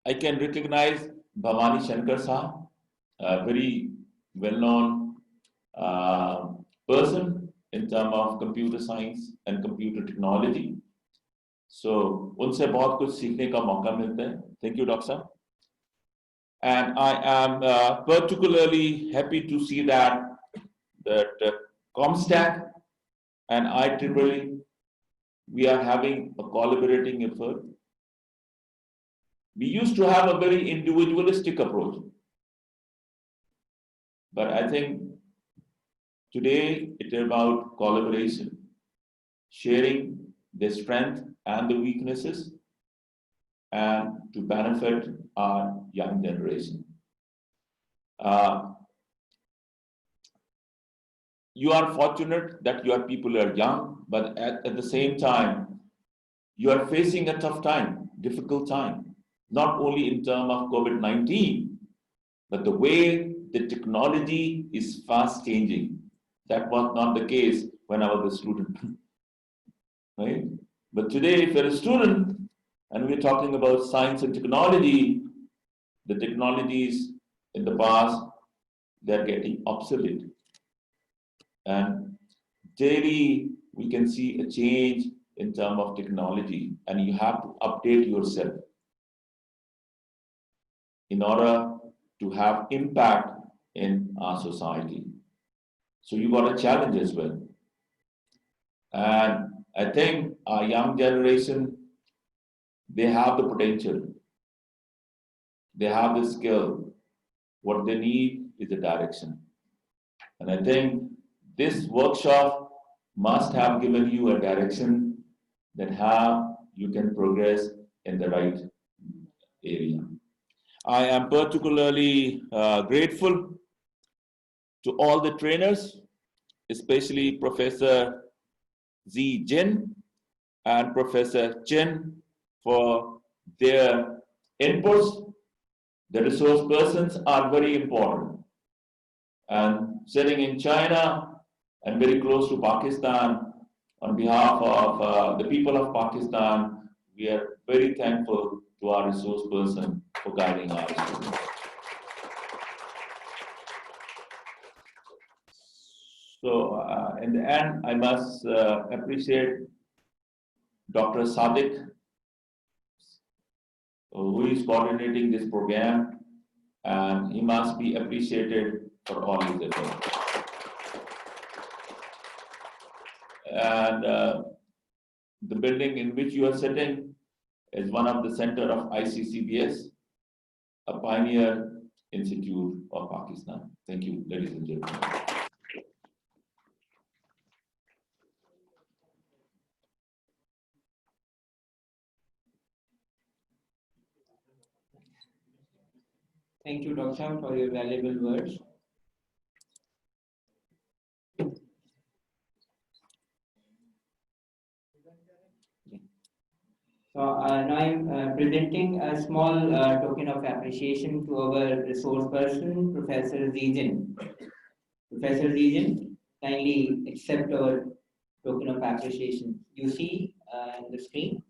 I can recognize Bhavani Shankar Saab, a very well-known person in terms of computer science and computer technology. So, उनसे बहुत कुछ सीखने का मौका मिलता है. Thank you, Doctor. And I am particularly happy to see that Comstack and IEEE, we are having a collaborating effort. We used to have a very individualistic approach, but I think today it is about collaboration, sharing the strength and the weaknesses, and to benefit our young generation. You are fortunate that your people are young, but at the same time, you are facing a tough time, difficult time, not only in terms of COVID-19, but the way the technology is fast changing. That was not the case when I was a student, right? But today, if you're a student and we're talking about science and technology, the technologies in the past, they're getting obsolete. And daily, we can see a change in terms of technology, and you have to update yourself in order to have impact in our society. So you got a challenge as well. And I think our young generation, they have the potential. They have the skill. What they need is a direction. And I think this workshop must have given you a direction that how you can progress in the right area. I am particularly grateful to all the trainers, especially Professor Z. Jin and Professor Chen for their inputs. The resource persons are very important. And sitting in China and very close to Pakistan, on behalf of the people of Pakistan, we are very thankful to our resource person for guiding our students. So in the end, I must appreciate Dr. Sadiq, who is coordinating this program, and he must be appreciated for all his efforts. And the building in which you are sitting is one of the center of ICCBS, a pioneer institute of Pakistan. Thank you, ladies and gentlemen. Thank you, Dr. Sham, for your valuable words. So now I'm presenting a small token of appreciation to our resource person, Professor Zijan. Professor Zijan, kindly accept our token of appreciation. You see in the screen.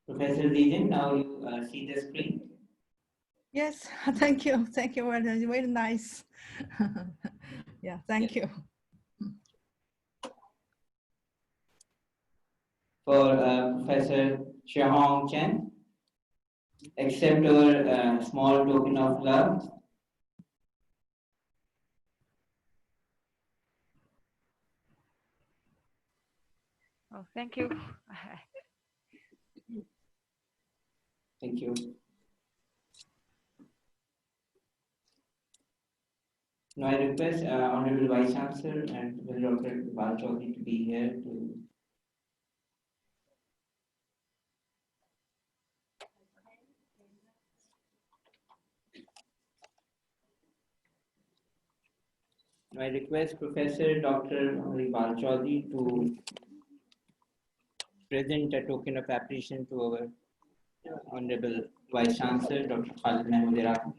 Professor Zijan, now you see the screen. Yes, thank you. Thank you. Very nice. Yeah, thank you. For Professor Xiaohong Chen, accept our small token of love. Oh, thank you. Thank you. Now I request Honorable Vice Chancellor and Dr. Balchaudhary to be here to I request Professor Dr. Balchaudhary to present a token of appreciation to our Honorable Vice Chancellor, Dr. Khalid Mahmood Iraqi.